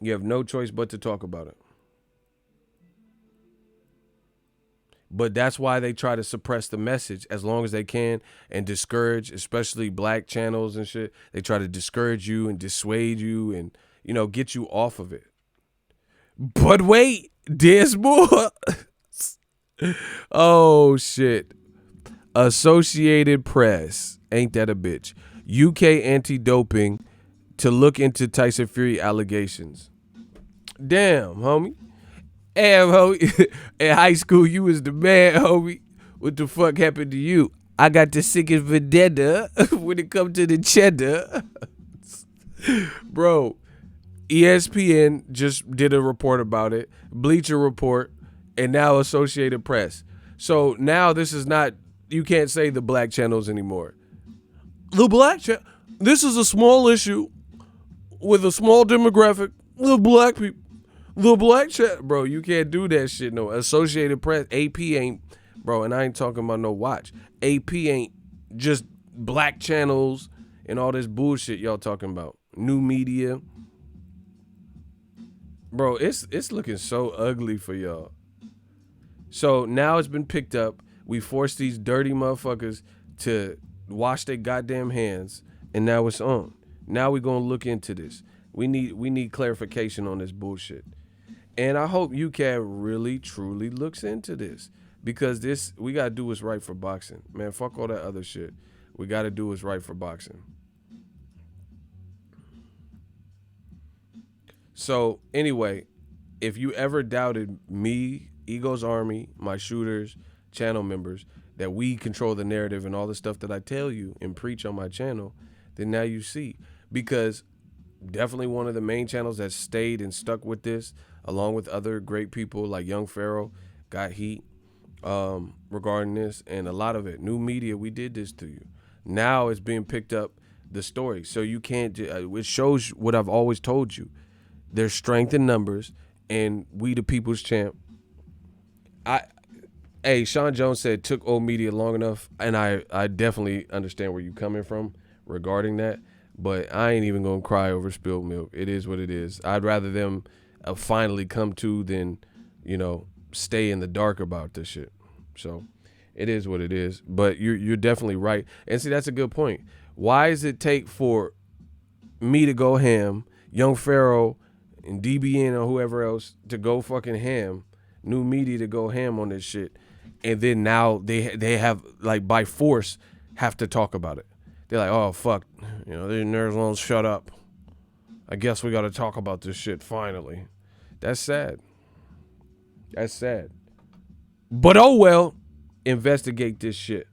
You have no choice but to talk about it. But that's why they try to suppress the message as long as they can and discourage, especially black channels and shit. They try to discourage you and dissuade you and, you know, get you off of it. But wait, there's more. Oh, shit. Associated Press. Ain't that a bitch? UK anti-doping to look into Tyson Fury allegations. Damn, homie. Damn, homie. In high school, you was the man, homie. What the fuck happened to you? I got the sickest vendetta when it come to the cheddar. Bro, ESPN just did a report about it. Bleacher Report. And now Associated Press. So now this is not, you can't say the black channels anymore. The black channel, this is a small issue with a small demographic. The black people. The black channel. Bro, you can't do that shit, no. Associated Press, AP ain't, bro, and I ain't talking about no watch. AP ain't just black channels and all this bullshit y'all talking about. New media. Bro, it's looking so ugly for y'all. So now it's been picked up. We forced these dirty motherfuckers to wash their goddamn hands, and now it's on. Now we're gonna look into this. We need clarification on this bullshit. And I hope Ukad really truly looks into this, because this, we gotta do what's right for boxing. Man, fuck all that other shit. We gotta do what's right for boxing. So anyway, if you ever doubted me, Ego's Army, my shooters, channel members, that we control the narrative and all the stuff that I tell you and preach on my channel, then now you see. Because definitely one of the main channels that stayed and stuck with this, along with other great people like Young Pharaoh, got heat regarding this, and a lot of it. New media, we did this to you. Now it's being picked up, the story. So you can't, it shows what I've always told you. There's strength in numbers, and we the people's champ. Hey, Sean Jones said took old media long enough, and I definitely understand where you're coming from regarding that, but I ain't even gonna cry over spilled milk. It is what it is. I'd rather them finally come to than, you know, stay in the dark about this shit. So it is what it is. But you're definitely right. And see, that's a good point. Why does it take for me to go ham, Young Pharaoh and DBN or whoever else to go fucking ham, new media to go ham on this shit, and then now they have, like, by force have to talk about it. They're like, oh fuck, you know, these nerds won't shut up. I guess we got to talk about this shit finally. That's sad. That's sad. But oh well, investigate this shit.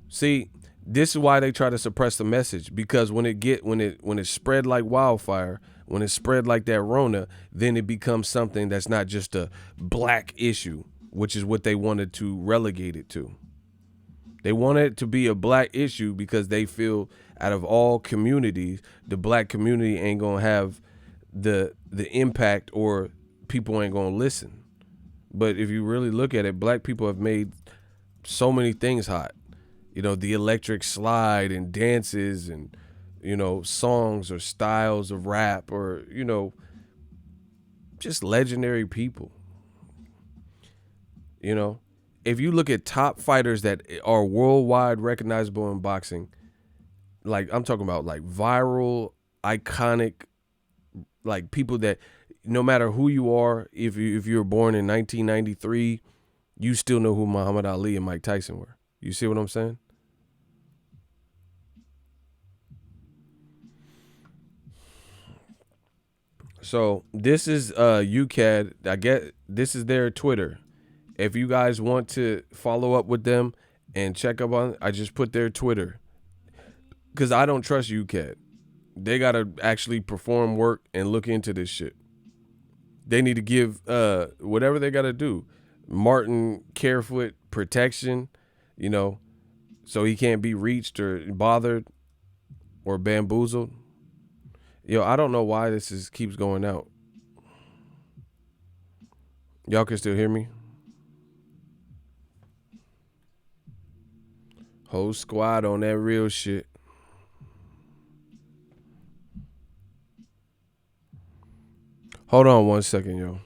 See, this is why they try to suppress the message, because when it spread like wildfire, when it spread like that Rona, then it becomes something that's not just a black issue, which is what they wanted to relegate it to. They want it to be a black issue because they feel out of all communities, the black community ain't gonna have the impact, or people ain't gonna listen. But if you really look at it, black people have made so many things hot. You know, the electric slide and dances and, you know, songs or styles of rap, or, you know, just legendary people. You know, if you look at top fighters that are worldwide recognizable in boxing, like I'm talking about like viral, iconic, like people that no matter who you are, if you were born in 1993, you still know who Muhammad Ali and Mike Tyson were. You see what I'm saying? So this is Ukad. I get this is their Twitter. If you guys want to follow up with them and check up on, I just put their Twitter, because I don't trust Ukad. They gotta actually perform work and look into this shit. They need to give whatever they gotta do. Martin Carefoot protection, you know, So he can't be reached or bothered or bamboozled. Yo, I don't know why this keeps going out. Y'all can still hear me? Whole squad on that real shit. Hold on 1 second, yo.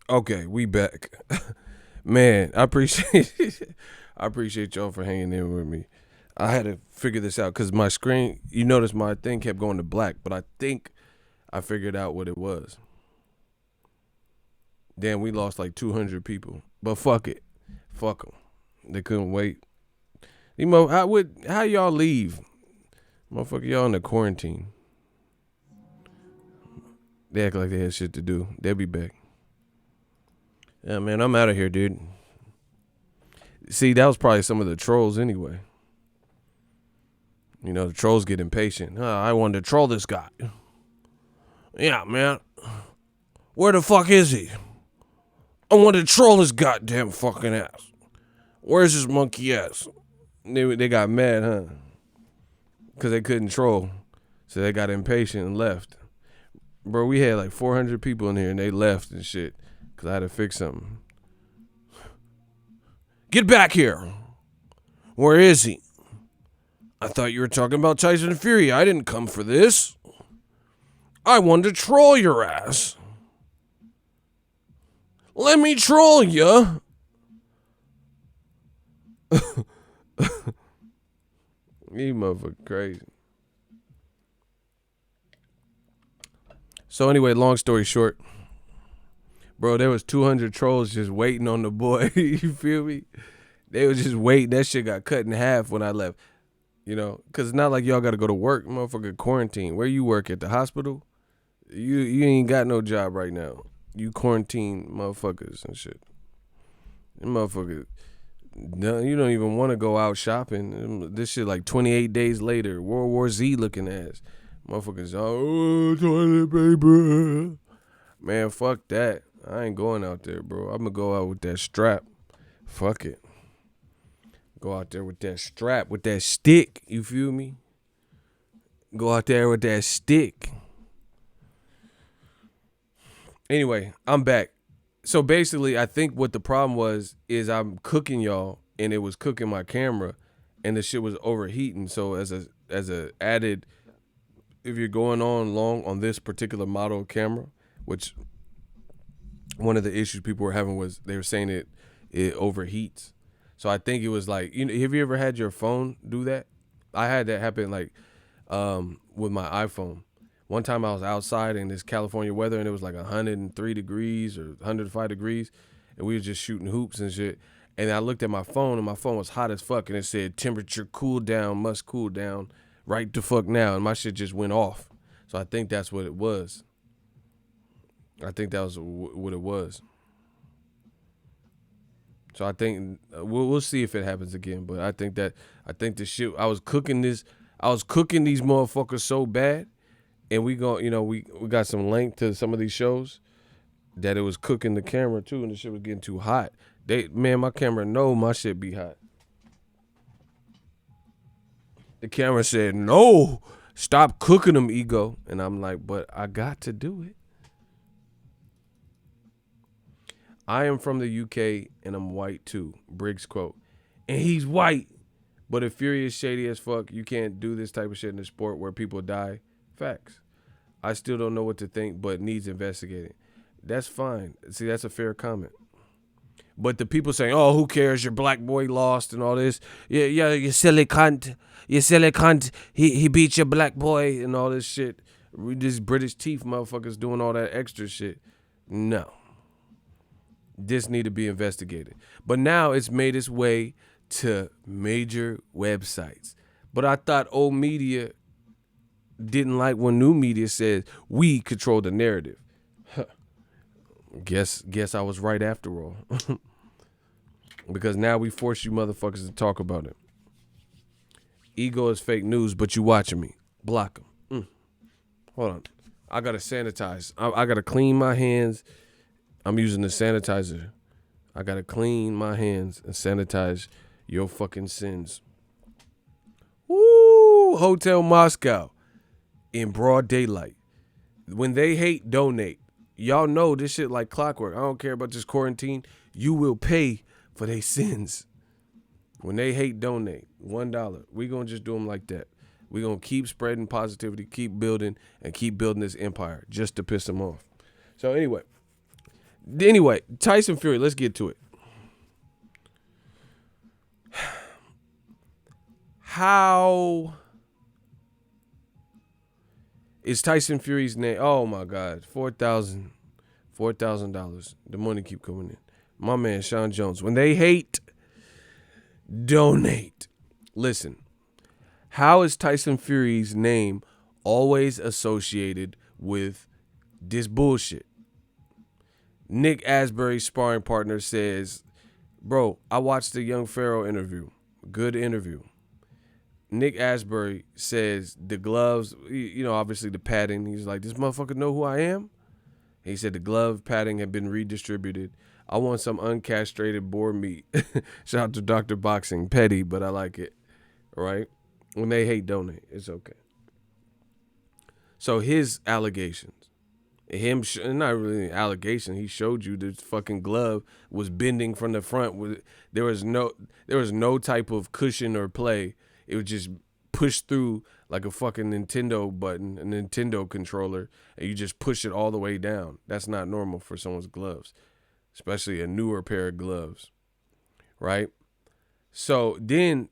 Okay, we back. Man, I appreciate y'all for hanging in with me. I had to figure this out because my screen, you notice my thing kept going to black, but I think I figured out what it was. Damn, we lost like 200 people. But fuck it. Fuck them. They couldn't wait. How y'all leave? Motherfucker, y'all in the quarantine. They act like they had shit to do. They'll be back. Yeah, man, I'm out of here, dude. See, that was probably some of the trolls anyway. You know, the trolls get impatient. I wanted to troll this guy. Yeah, man. Where the fuck is he? I want to troll his goddamn fucking ass. Where's his monkey ass? They got mad, huh? Because they couldn't troll. So they got impatient and left. Bro, we had like 400 people in here and they left and shit. Because I had to fix something. Get back here. Where is he? I thought you were talking about Tyson Fury. I didn't come for this. I wanted to troll your ass. Let me troll ya. You motherfucker crazy. So anyway, long story short, bro, there was 200 trolls just waiting on the boy. You feel me? They was just waiting. That shit got cut in half when I left. You know, because it's not like y'all got to go to work, motherfucker, quarantine. Where you work, at the hospital? You ain't got no job right now. You quarantine motherfuckers and shit. Them motherfuckers, you don't even want to go out shopping. This shit like 28 days later, World War Z looking ass. Motherfuckers, oh, toilet paper. Man, fuck that. I ain't going out there, bro. I'm going to go out with that strap. Fuck it. Go out there with that strap, with that stick. You feel me? Go out there with that stick. Anyway, I'm back. So basically, I think what the problem was is I'm cooking y'all, and it was cooking my camera, and the shit was overheating. So as a added, if you're going on long on this particular model of camera, which one of the issues people were having was they were saying it overheats. So I think it was like, you know, have you ever had your phone do that? I had that happen like with my iPhone. One time I was outside in this California weather and it was like 103 degrees or 105 degrees and we were just shooting hoops and shit. And I looked at my phone and my phone was hot as fuck and it said temperature cool down, must cool down right the fuck now. And my shit just went off. So I think that's what it was. I think that was what it was. So I think we'll see if it happens again. But I think the shit, I was cooking these motherfuckers so bad, and we got some length to some of these shows that it was cooking the camera too, and the shit was getting too hot. My camera know my shit be hot. The camera said, no, stop cooking them, ego. And I'm like, but I got to do it. I am from the UK and I'm white too. Briggs quote. And he's white. But if Fury is shady as fuck, you can't do this type of shit in the sport where people die. Facts. I still don't know what to think, but needs investigating. That's fine. See, that's a fair comment. But the people saying, oh, who cares? Your black boy lost and all this. Yeah, you silly cunt. You silly cunt. He beat your black boy and all this shit. These British teeth motherfuckers doing all that extra shit. No. This need to be investigated. But now it's made its way to major websites. But I thought old media didn't like when new media said we control the narrative. Guess I was right after all. Because now we force you motherfuckers to talk about it. Ego is fake news, but you watching me. Block them. Hold on. I got to sanitize. I got to clean my hands. I'm using the sanitizer. I got to clean my hands and sanitize your fucking sins. Woo! Hotel Moscow in broad daylight. When they hate, donate. Y'all know this shit like clockwork. I don't care about this quarantine. You will pay for their sins. When they hate, donate. $1. We going to just do them like that. We going to keep spreading positivity, keep building, and keep building this empire just to piss them off. So anyway, Anyway, Tyson Fury, let's get to it. How is Tyson Fury's name? Oh my God, $4,000. The money keep coming in. My man Sean Jones. When they hate, donate. Listen, how is Tyson Fury's name always associated with this bullshit? Nick Asbury's sparring partner says, bro, I watched the Young Pharaoh interview. Good interview. Nick Asbury says the gloves, obviously the padding. He's like, this motherfucker know who I am? He said the glove padding had been redistributed. I want some uncastrated boar meat. Shout out to Dr. Boxing. Petty, but I like it. Right? When they hate, donate. It's okay. So his allegations, not really an allegation. He showed you the fucking glove was bending from the front. There was no type of cushion or play. It was just pushed through like a fucking Nintendo button, a Nintendo controller, and you just push it all the way down. That's not normal for someone's gloves, especially a newer pair of gloves, right? So then,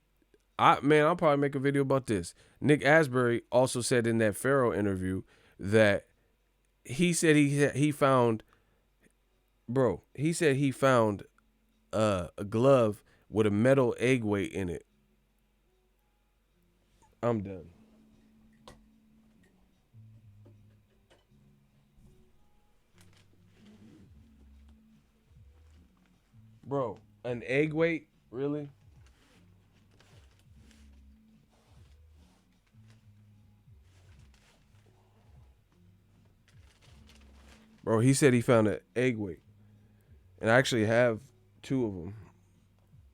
I'll probably make a video about this. Nick Asbury also said in that Pharaoh interview that he said he found a glove with a metal egg weight in it. I'm done. Bro, an egg weight? Really? Bro, he said he found an egg weight. And I actually have two of them.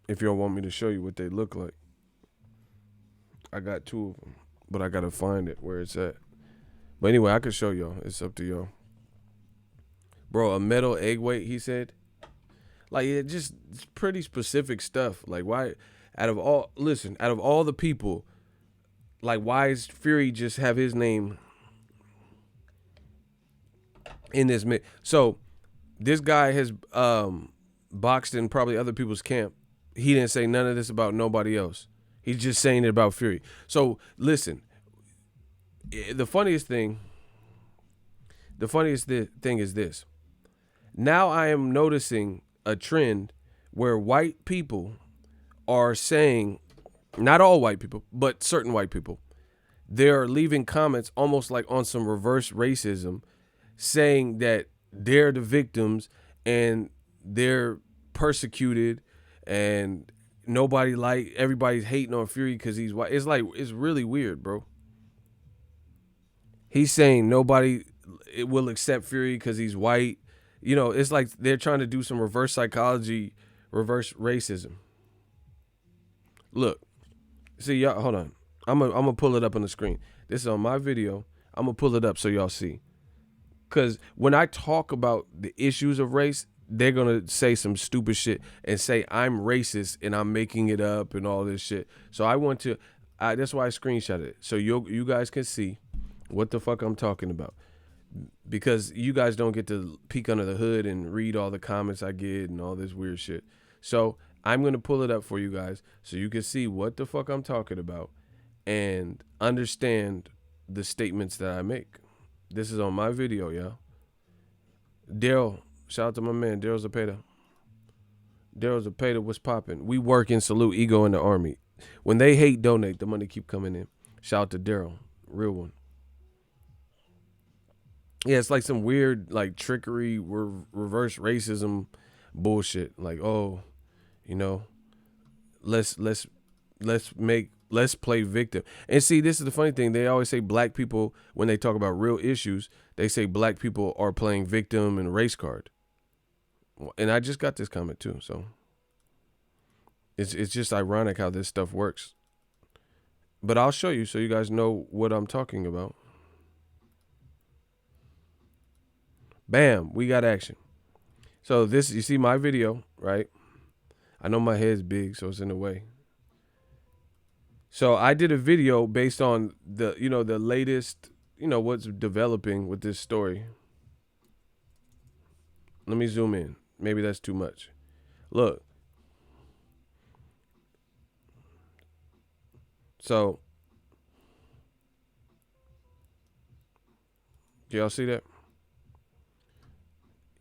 If y'all want me to show you what they look like. I got two of them. But I got to find it where it's at. But anyway, I can show y'all. It's up to y'all. Bro, a metal egg weight, he said. Like, it's pretty specific stuff. Like, why, out of all the people, like, why is Fury just have his name in this? So, this guy has boxed in probably other people's camp. He didn't say none of this about nobody else. He's just saying it about Fury. So, listen, the funniest thing is this. Now I am noticing a trend where white people are saying, not all white people, but certain white people, they're leaving comments almost like on some reverse racism, saying that they're the victims and they're persecuted and everybody's hating on Fury because he's white. It's really weird, bro. He's saying nobody will accept Fury because he's white. It's like they're trying to do some reverse psychology, reverse racism. Look, see, y'all, hold on. I'm gonna pull it up on the screen. This is on my video. I'm gonna pull it up so y'all see. Because when I talk about the issues of race, they're gonna say some stupid shit and say I'm racist and I'm making it up and all this shit. So that's why I screenshotted it so you guys can see what the fuck I'm talking about. Because you guys don't get to peek under the hood and read all the comments I get and all this weird shit. So I'm going to pull it up for you guys so you can see what the fuck I'm talking about and understand the statements that I make. This is on my video, y'all. Daryl, shout out to my man, Daryl Zapata. Daryl Zapata, what's popping? We work in Salute Ego in the Army. When they hate, donate. The money keep coming in. Shout out to Daryl, real one. Yeah, it's like some weird, like, trickery, reverse racism bullshit. Like, let's play victim. And see, this is the funny thing. They always say black people, when they talk about real issues, they say black people are playing victim and race card. And I just got this comment too, so it's just ironic how this stuff works. But I'll show you so you guys know what I'm talking about. Bam, we got action. So this, you see my video, right? I know my head's big, so it's in the way. So I did a video based on the latest, what's developing with this story. Let me zoom in. Maybe that's too much. Look. So, do y'all see that?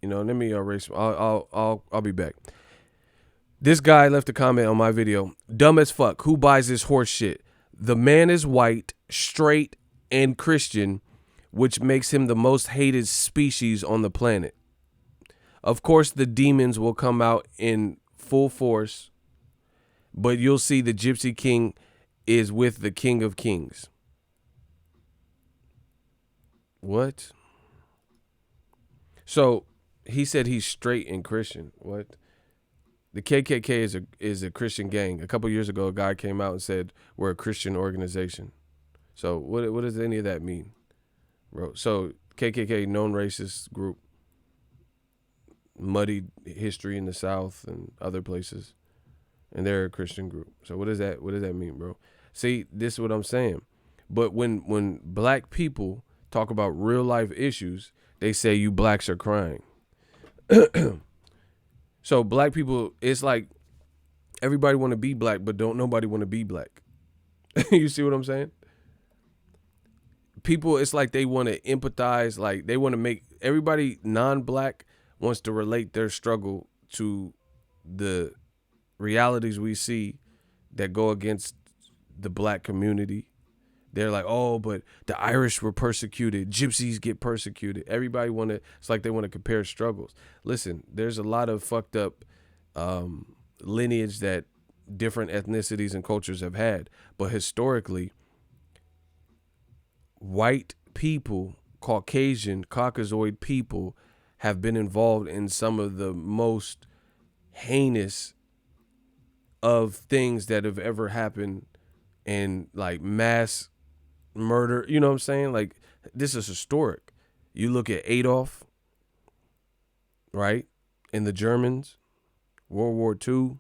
Let me erase. I'll be back. This guy left a comment on my video. Dumb as fuck. Who buys this horse shit? The man is white, straight, and Christian, which makes him the most hated species on the planet. Of course, the demons will come out in full force, but you'll see the Gypsy King is with the King of Kings. What? So he said he's straight and Christian. What? The KKK is a Christian gang. A couple years ago, a guy came out and said we're a Christian organization. So what does any of that mean, bro? So KKK, known racist group, muddied history in the South and other places, and they're a Christian group. So what does that mean, bro? See, this is what I'm saying. But when black people talk about real life issues, they say you blacks are crying. So black people, it's like everybody want to be black, but don't nobody want to be black. You see what I'm saying? People, it's like they want to empathize, like they want to make everybody non-black wants to relate their struggle to the realities we see that go against the black community. They're like, oh, but the Irish were persecuted. Gypsies get persecuted. Everybody it's like they want to compare struggles. Listen, there's a lot of fucked up lineage that different ethnicities and cultures have had. But historically, white people, Caucasian, Caucasoid people have been involved in some of the most heinous of things that have ever happened, and like mass murder, you know what I'm saying? Like, this is historic. You look at Adolf, right? And the Germans, World War II.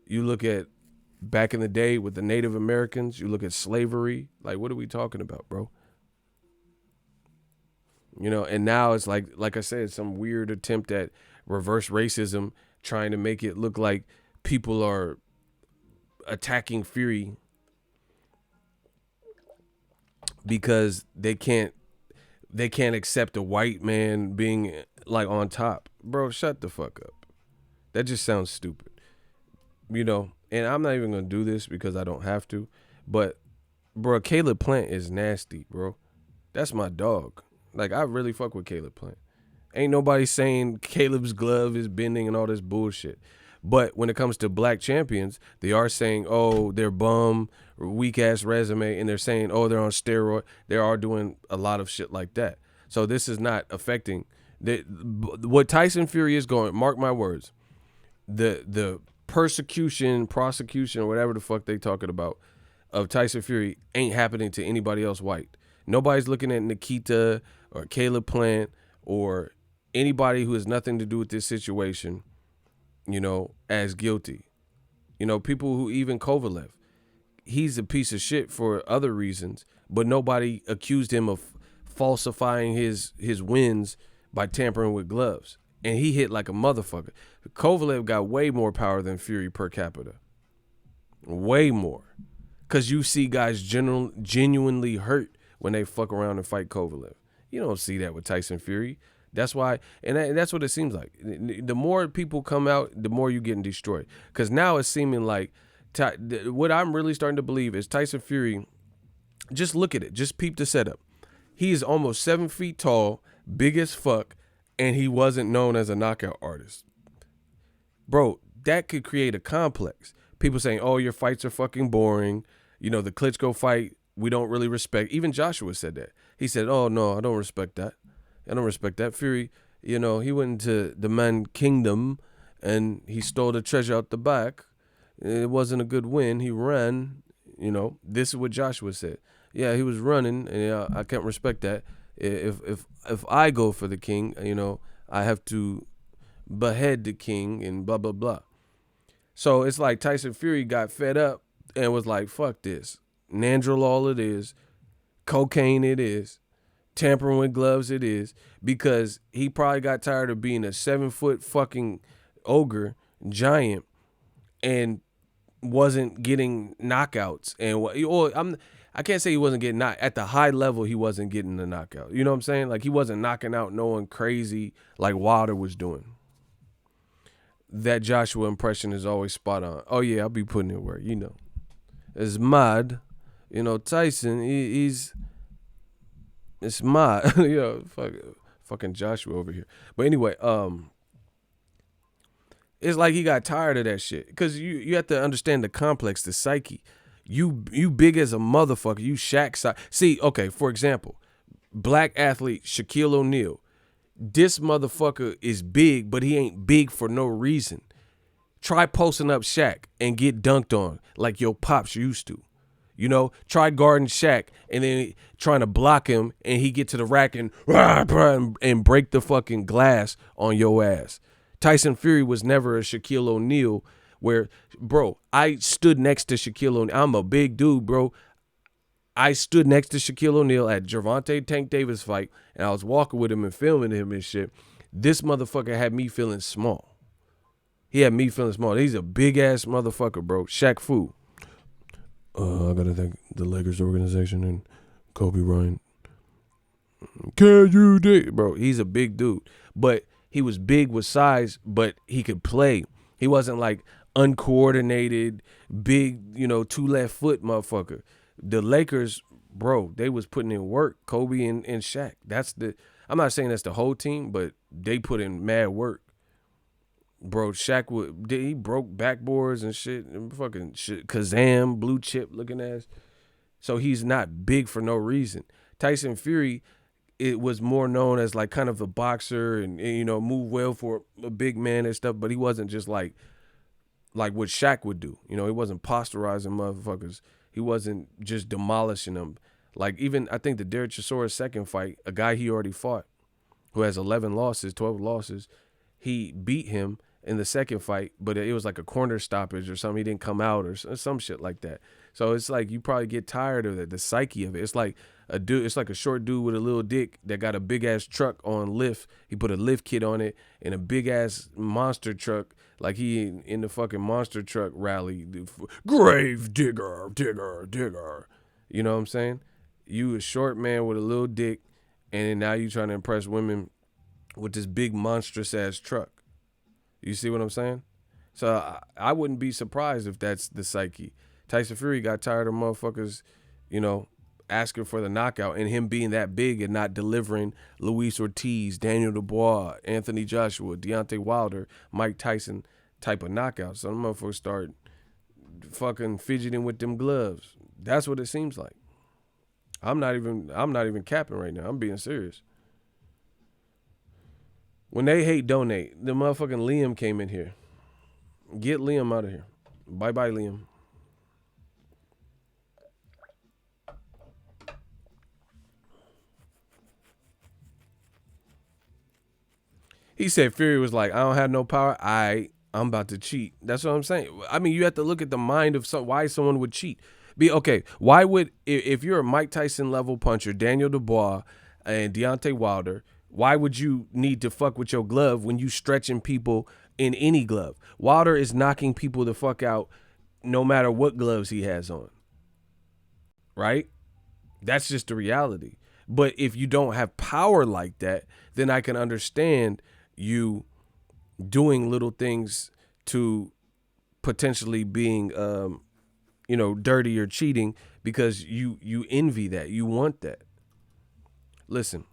You look at back in the day with the Native Americans. You look at slavery. Like, what are we talking about, bro? And now it's like I said, some weird attempt at reverse racism, trying to make it look like people are attacking Fury because they can't accept a white man being like on top. Bro, shut the fuck up. That just sounds stupid. And I'm not even gonna do this because I don't have to, but bro, Caleb Plant is nasty, bro. That's my dog. Like, I really fuck with Caleb Plant. Ain't nobody saying Caleb's glove is bending and all this bullshit. But when it comes to black champions, they are saying, oh, they're bum, or weak ass resume, and they're saying, oh, they're on steroid. They are doing a lot of shit like that. So this is not affecting what Tyson Fury is going. Mark my words. The prosecution, or whatever the fuck they talking about of Tyson Fury ain't happening to anybody else white. Nobody's looking at Nikita or Caleb Plant or anybody who has nothing to do with this situation, as guilty. People who, even Kovalev, he's a piece of shit for other reasons, but nobody accused him of falsifying his wins by tampering with gloves. And he hit like a motherfucker. Kovalev got way more power than Fury per capita. Way more. Because you see guys genuinely hurt when they fuck around and fight Kovalev. You don't see that with Tyson Fury. That's why, and that's what it seems like. The more people come out, the more you're getting destroyed. Because now it's seeming like, what I'm really starting to believe is Tyson Fury, just look at it. Just peep the setup. He is almost 7 feet tall, big as fuck, and he wasn't known as a knockout artist. Bro, that could create a complex. People saying, oh, your fights are fucking boring. The Klitschko fight, we don't really respect. Even Joshua said that. He said, oh, no, I don't respect that. I don't respect that. Fury, he went into the man kingdom and he stole the treasure out the back. It wasn't a good win. He ran, This is what Joshua said. Yeah, he was running, and I can't respect that. If I go for the king, I have to behead the king and blah, blah, blah. So it's like Tyson Fury got fed up and was like, fuck this. Nandrolol it is. Cocaine it is. Tampering with gloves it is, because he probably got tired of being a 7-foot fucking ogre giant and wasn't getting knockouts. I can't say he wasn't getting knocked. At the high level, he wasn't getting the knockout. You know what I'm saying? Like, he wasn't knocking out no one crazy like Wilder was doing. That Joshua impression is always spot on. Oh, yeah, I'll be putting it where, you know. It's mad. You know, Tyson, it's mad. You know, fucking Joshua over here. But anyway, it's like he got tired of that shit. Because you have to understand the complex, the psyche. You big as a motherfucker. You Shaq size. See, okay, for example, black athlete Shaquille O'Neal. This motherfucker is big, but he ain't big for no reason. Try posting up Shaq and get dunked on like your pops used to. You know, try guarding Shaq and then trying to block him and he get to the rack and break the fucking glass on your ass. Tyson Fury was never a Shaquille O'Neal where, bro, I stood next to Shaquille O'Neal. I'm a big dude, bro. I stood next to Shaquille O'Neal at Gervonta Tank Davis fight, and I was walking with him and filming him and shit. This motherfucker had me feeling small. He had me feeling small. He's a big-ass motherfucker, bro. Shaq Fu. I got to thank the Lakers organization and Kobe Bryant. Can you dig? Bro, he's a big dude. But he was big with size, but he could play. He wasn't like uncoordinated, big, you know, 2 left foot motherfucker. The Lakers, bro, they was putting in work. Kobe and Shaq. I'm not saying that's the whole team, but they put in mad work. Bro, Shaq he broke backboards and shit. And fucking shit. Kazam, blue chip looking ass. So he's not big for no reason. Tyson Fury, it was more known as like kind of a boxer and you know, move well for a big man and stuff, but he wasn't just like what Shaq would do. You know, he wasn't posterizing motherfuckers. He wasn't just demolishing them. Like, even, I think the Derek Chisora's second fight, a guy he already fought, who has 11 losses, 12 losses, he beat him in the second fight, but it was like a corner stoppage or something. He didn't come out or some shit like that. So it's like you probably get tired of it, the psyche of it. It's like a short dude with a little dick that got a big ass truck on lift. He put a lift kit on it and a big ass monster truck, like he in the fucking monster truck rally. Grave digger, digger, digger. You know what I'm saying? You a short man with a little dick, and then now you trying to impress women with this big monstrous ass truck. You see what I'm saying? So I wouldn't be surprised if that's the psyche. Tyson Fury got tired of motherfuckers, you know, asking for the knockout and him being that big and not delivering Luis Ortiz, Daniel Dubois, Anthony Joshua, Deontay Wilder, Mike Tyson type of knockouts. So them motherfuckers start fucking fidgeting with them gloves. That's what it seems like. I'm not even capping right now. I'm being serious. When they hate donate, the motherfucking Liam came in here. Get Liam out of here. Bye-bye, Liam. He said Fury was like, I don't have no power. I'm about to cheat. That's what I'm saying. I mean, you have to look at the mind of why someone would cheat. Why would, if you're a Mike Tyson level puncher, Daniel Dubois and Deontay Wilder, why would you need to fuck with your glove when you stretching people in any glove? Wilder is knocking people the fuck out no matter what gloves he has on. Right? That's just the reality. But if you don't have power like that, then I can understand you doing little things to potentially being, dirty or cheating because you envy that. You want that. Listen.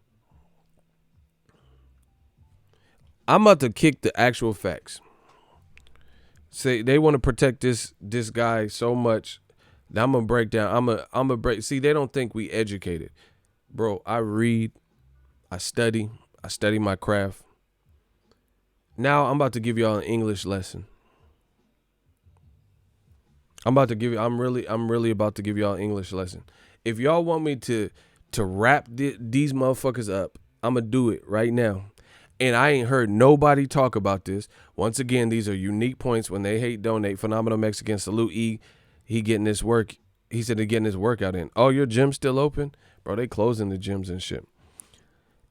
I'm about to kick the actual facts. Say they want to protect this guy so much that I'm gonna break down. I'm gonna break. See, they don't think we educated, bro. I read, I study my craft. Now I'm about to give y'all an English lesson. I'm really about to give y'all an English lesson. If y'all want me to wrap these motherfuckers up, I'm gonna do it right now. And I ain't heard nobody talk about this. Once again, these are unique points when they hate donate. Phenomenal Mexican, salute E. He getting this work. He said they're getting his workout in. Oh, your gym's still open? Bro, they closing the gyms and shit.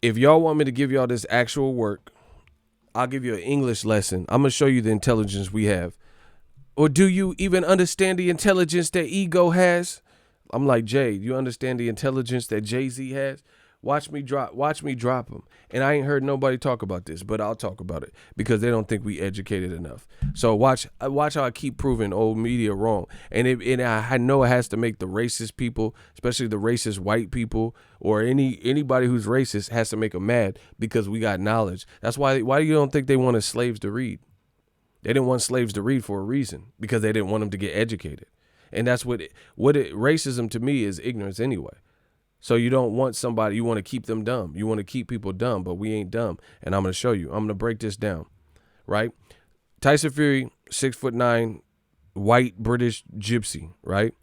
If y'all want me to give y'all this actual work, I'll give you an English lesson. I'm going to show you the intelligence we have. Or do you even understand the intelligence that ego has? I'm like, Jay, you understand the intelligence that Jay-Z has? Watch me drop him. And I ain't heard nobody talk about this, but I'll talk about it because they don't think we educated enough. So watch how I keep proving old media wrong. And I know it has to make the racist people, especially the racist white people or anybody who's racist, has to make them mad because we got knowledge. That's why you don't think they wanted slaves to read? They didn't want slaves to read for a reason, because they didn't want them to get educated. And that's racism to me is ignorance anyway. So you don't want somebody, you want to keep them dumb. You want to keep people dumb, but we ain't dumb. And I'm going to show you. I'm going to break this down, right? Tyson Fury, 6'9", white British gypsy, right?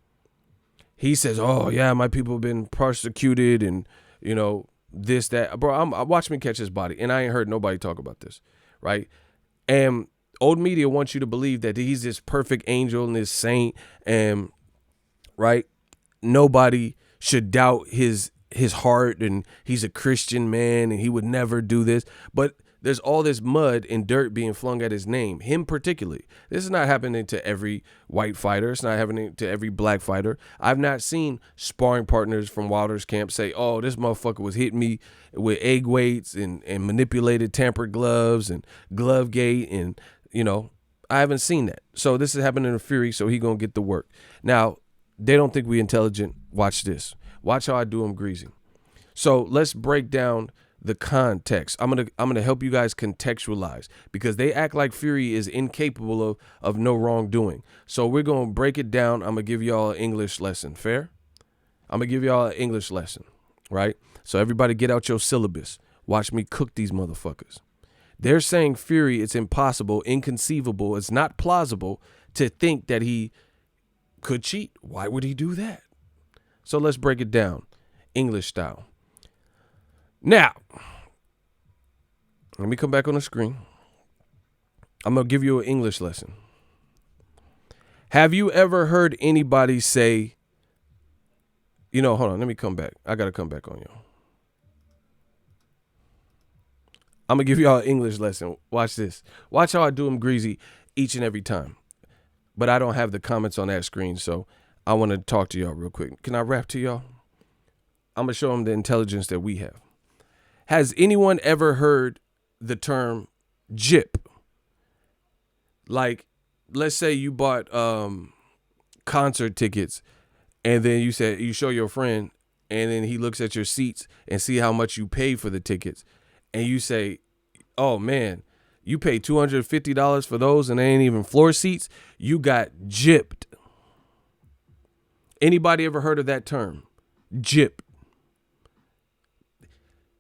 He says, oh, yeah, my people have been persecuted and, this, that. Bro, watch me catch his body. And I ain't heard nobody talk about this, right? And old media wants you to believe that he's this perfect angel and this saint, and, right, nobody should doubt his heart, and he's a Christian man and he would never do this. But there's all this mud and dirt being flung at his name, him particularly. This is not happening to every white fighter. It's not happening to every black fighter. I've not seen sparring partners from Wilder's camp say, oh, this motherfucker was hitting me with egg weights and manipulated tampered gloves and Glovegate, and I haven't seen that. So this is happening to Fury, so he gonna get the work. Now, they don't think we intelligent. Watch this. Watch how I do them greasy. So let's break down the context. I'm gonna help you guys contextualize, because they act like Fury is incapable of no wrongdoing. So we're gonna break it down. I'm gonna give y'all an English lesson. Fair? I'm gonna give y'all an English lesson, right? So everybody get out your syllabus. Watch me cook these motherfuckers. They're saying Fury, it's impossible, inconceivable, it's not plausible to think that he could cheat. Why would he do that? So let's break it down, English style. Now, let me come back on the screen. I'm going to give you an English lesson. Have you ever heard anybody say, hold on, let me come back. I got to come back on you. I'm going to give y'all an English lesson. Watch this. Watch how I do them greasy each and every time. But I don't have the comments on that screen, so I want to talk to y'all real quick. Can I rap to y'all? I'm going to show them the intelligence that we have. Has anyone ever heard the term gyp? Like, let's say you bought concert tickets, and then you show your friend, and then he looks at your seats and see how much you paid for the tickets. And you say, oh, man, you paid $250 for those and they ain't even floor seats. You got gypped. Anybody ever heard of that term? Gypped.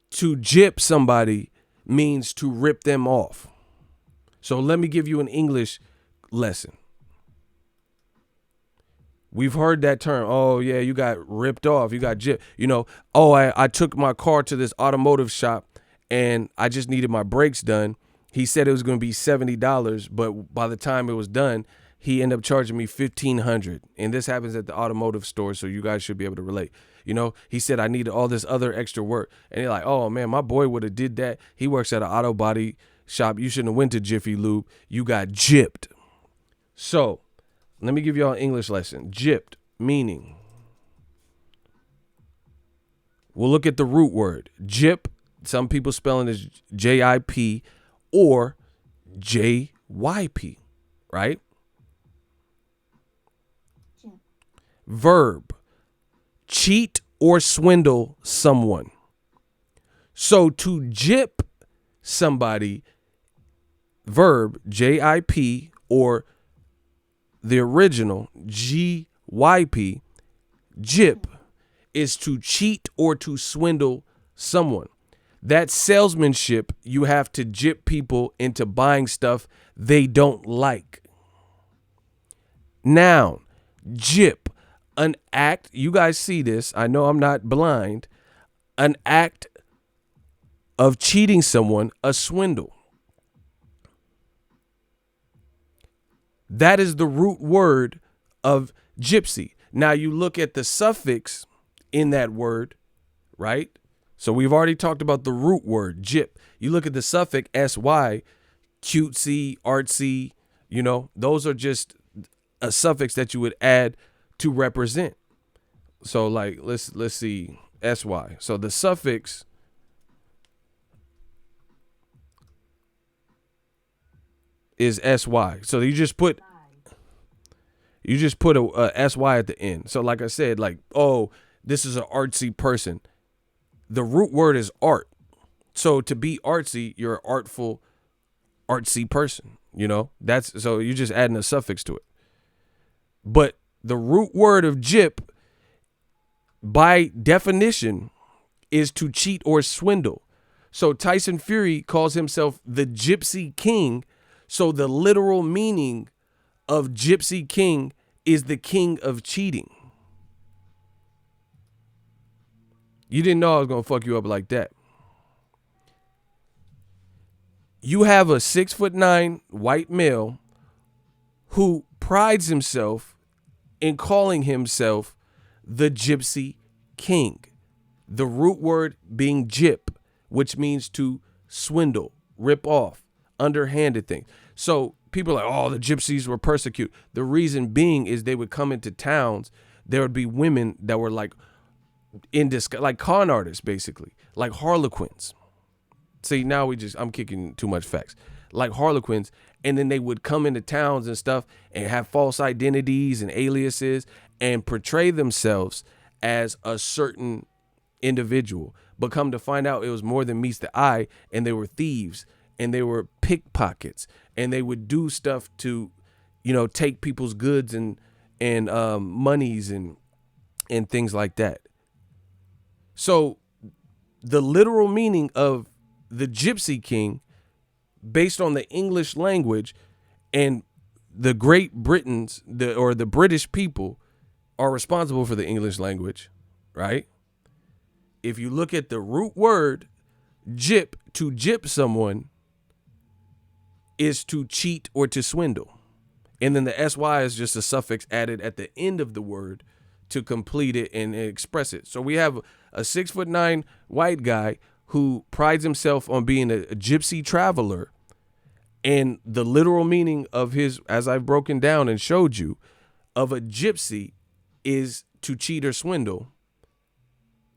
To gyp somebody means to rip them off. So let me give you an English lesson. We've heard that term. Oh, yeah, you got ripped off. You got gypped. I took my car to this automotive shop and I just needed my brakes done. He said it was going to be $70, but by the time it was done, he ended up charging me $1,500. And this happens at the automotive store, so you guys should be able to relate. He said I needed all this other extra work. And they're like, oh, man, my boy would have did that. He works at an auto body shop. You shouldn't have went to Jiffy Lube. You got gypped. So let me give y'all an English lesson. Gypped, meaning, we'll look at the root word. Gyp, some people spelling as J-I-P or J-Y-P, right? Gyp. Verb, cheat or swindle someone. So to gyp somebody, verb, J-I-P, or the original, G-Y-P, gyp, is to cheat or to swindle someone. That's salesmanship. You have to gyp people into buying stuff they don't like. Noun, gyp, an act. You guys see this. I know I'm not blind. An act of cheating someone, a swindle. That is the root word of gypsy. Now you look at the suffix in that word, right? So we've already talked about the root word, gyp. You look at the suffix sy, cutesy, artsy, those are just a suffix that you would add to represent. So like let's see sy. So the suffix is sy. So you just put a sy at the end. So like I said, like, oh, this is an artsy person. The root word is art. So to be artsy, you're an artful, artsy person. That's so you're just adding a suffix to it. But the root word of gyp, by definition, is to cheat or swindle. So Tyson Fury calls himself the Gypsy King. So the literal meaning of Gypsy King is the king of cheating. You didn't know I was going to fuck you up like that. You have a 6'9" white male who prides himself in calling himself the Gypsy King. The root word being gyp, which means to swindle, rip off, underhanded things. So people are like, oh, the gypsies were persecuted. The reason being is they would come into towns. There would be women that were like in disguise, like con artists, basically, like harlequins. See, now I'm kicking too much facts. Like harlequins, and then they would come into towns and stuff and have false identities and aliases and portray themselves as a certain individual. But come to find out, it was more than meets the eye, and they were thieves and they were pickpockets, and they would do stuff to, take people's goods and monies and things like that. So the literal meaning of the Gypsy King, based on the English language, and the Great Britons, the British people are responsible for the English language, right? If you look at the root word, gyp, to gyp someone is to cheat or to swindle. And then the sy is just a suffix added at the end of the word to complete it and express it. So we have a 6'9" white guy who prides himself on being a gypsy traveler. And the literal meaning of his, as I've broken down and showed you, of a gypsy is to cheat or swindle.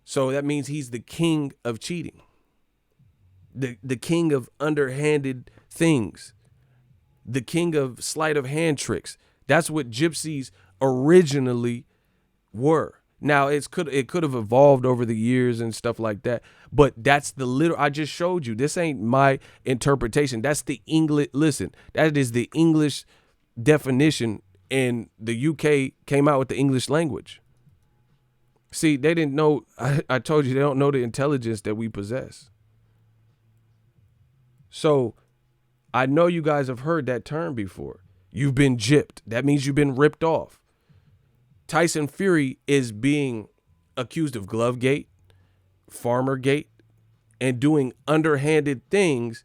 So that means he's the king of cheating, the king of underhanded things, the king of sleight of hand tricks. That's what gypsies originally were. Now it could have evolved over the years and stuff like that, but that's the literal. I just showed you. This ain't my interpretation. That's the English. Listen, that is the English definition, and the UK came out with the English language. See, they didn't know. I told you, they don't know the intelligence that we possess. So I know you guys have heard that term before. You've been gypped. That means you've been ripped off. Tyson Fury is being accused of Glovegate, Farmergate, and doing underhanded things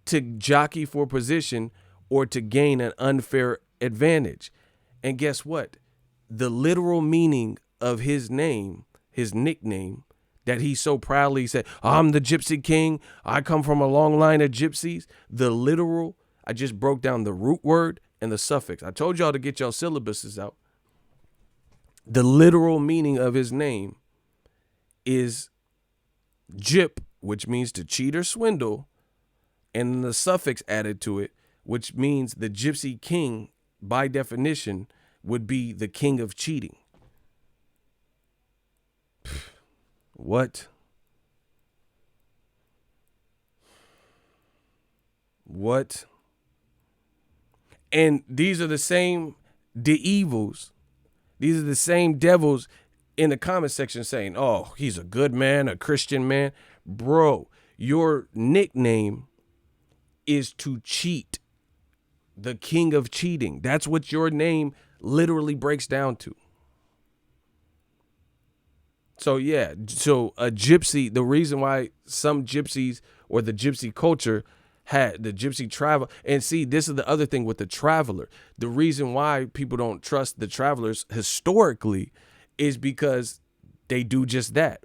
to jockey for position or to gain an unfair advantage. And guess what? The literal meaning of his name, his nickname, that he so proudly said, I'm the Gypsy King, I come from a long line of gypsies. The literal, I just broke down the root word and the suffix. I told y'all to get y'all syllabuses out. The literal meaning of his name is gyp, which means to cheat or swindle, and the suffix added to it, which means the Gypsy King, by definition, would be the king of cheating. What? What? And these are the same evils. These are the same devils in the comment section saying, oh, he's a good man, a Christian man. Bro, your nickname is to cheat. The king of cheating. That's what your name literally breaks down to. So yeah, so a gypsy, the reason why some gypsies or the gypsy culture had the gypsy travel, and see, this is the other thing with the traveler. The reason why people don't trust the travelers historically is because they do just that.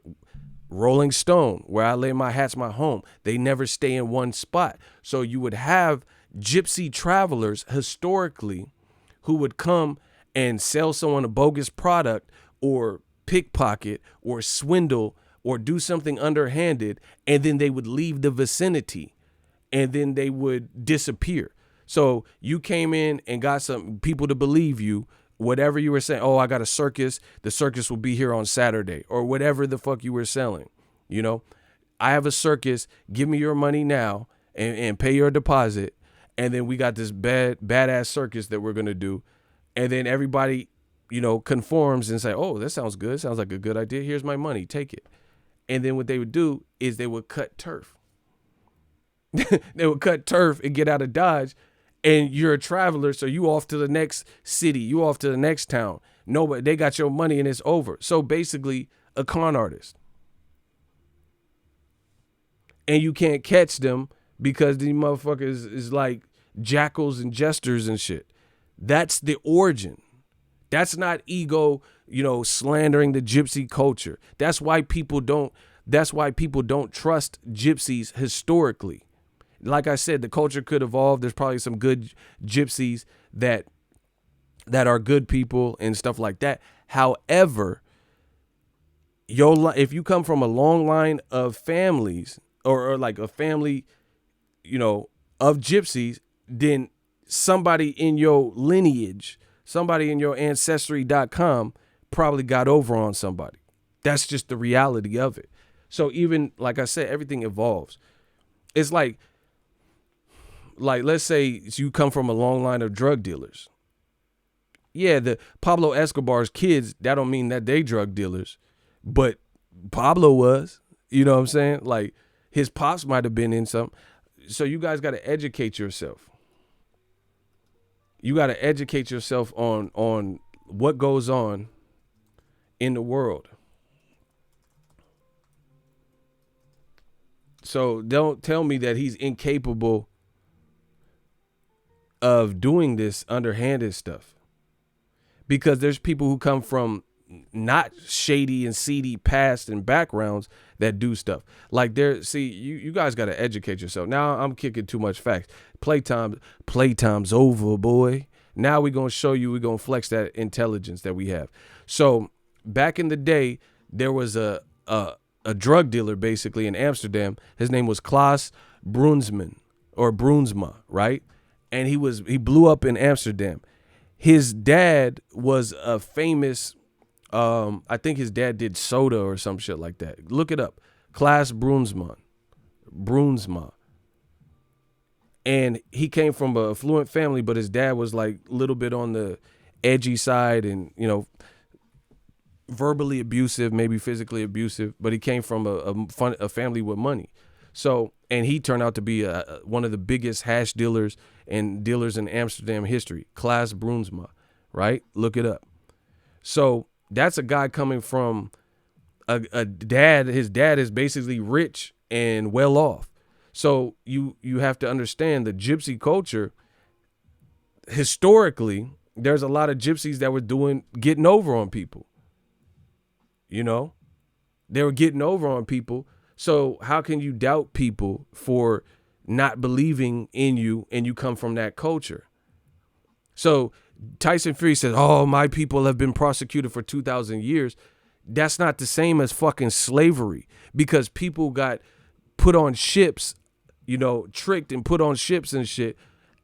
Rolling Stone, where I lay my hat's my home. They never stay in one spot. So you would have gypsy travelers historically who would come and sell someone a bogus product or pickpocket or swindle or do something underhanded, and then they would leave the vicinity and then they would disappear. So you came in and got some people to believe you, whatever you were saying. Oh, I got a circus. The circus will be here on Saturday, or whatever the fuck you were selling. You know, I have a circus. Give me your money now and pay your deposit. And then we got this badass circus that we're going to do. And then everybody, you know, conforms and say, oh, that sounds good. Sounds like a good idea. Here's my money. Take it. And then what they would do is they would cut turf. They would cut turf and get out of Dodge. And you're a traveler, so you off to the next city. You off to the next town. Nobody, they got your money and it's over. So basically, a con artist. And you can't catch them because these motherfuckers is like jackals and jesters and shit. That's the origin. That's not ego, you know, slandering the gypsy culture. That's why people don't trust gypsies historically. Like I said, the culture could evolve. There's probably some good gypsies that are good people and stuff like that. However, if you come from a long line of families or like a family, you know, of gypsies, then somebody in your lineage, somebody in your ancestry.com probably got over on somebody. That's just the reality of it. So even, like I said, everything evolves. It's like let's say you come from a long line of drug dealers. Yeah, the Pablo Escobar's kids, that don't mean that they drug dealers, but Pablo was, you know what I'm saying? Like his pops might have been in some. So you guys got to educate yourself. You got to educate yourself on what goes on in the world. So don't tell me that he's incapable of doing this underhanded stuff, because there's people who come from not shady and seedy past and backgrounds that do stuff like you guys got to educate yourself. Now I'm kicking too much facts. Playtime's over, boy. Now we're going to flex that intelligence that we have. So back in the day, there was a drug dealer basically in Amsterdam. His name was Klaas Brunsma, right? And he blew up in Amsterdam. His dad was a famous, I think his dad did soda or some shit like that. Look it up. Klaas Brunsma. And he came from a affluent family, but his dad was like a little bit on the edgy side and, you know, verbally abusive, maybe physically abusive, but he came from a family with money. So, and he turned out to be one of the biggest hash dealers and dealers in Amsterdam history, Klaas Brunsma, right? Look it up. So that's a guy coming from a dad. His dad is basically rich and well off. So you have to understand the gypsy culture. Historically, there's a lot of gypsies that were getting over on people. You know, they were getting over on people. So how can you doubt people for not believing in you and you come from that culture? So Tyson Fury says, oh, my people have been prosecuted for 2,000 years. That's not the same as fucking slavery, because people got put on ships, you know, tricked and put on ships and shit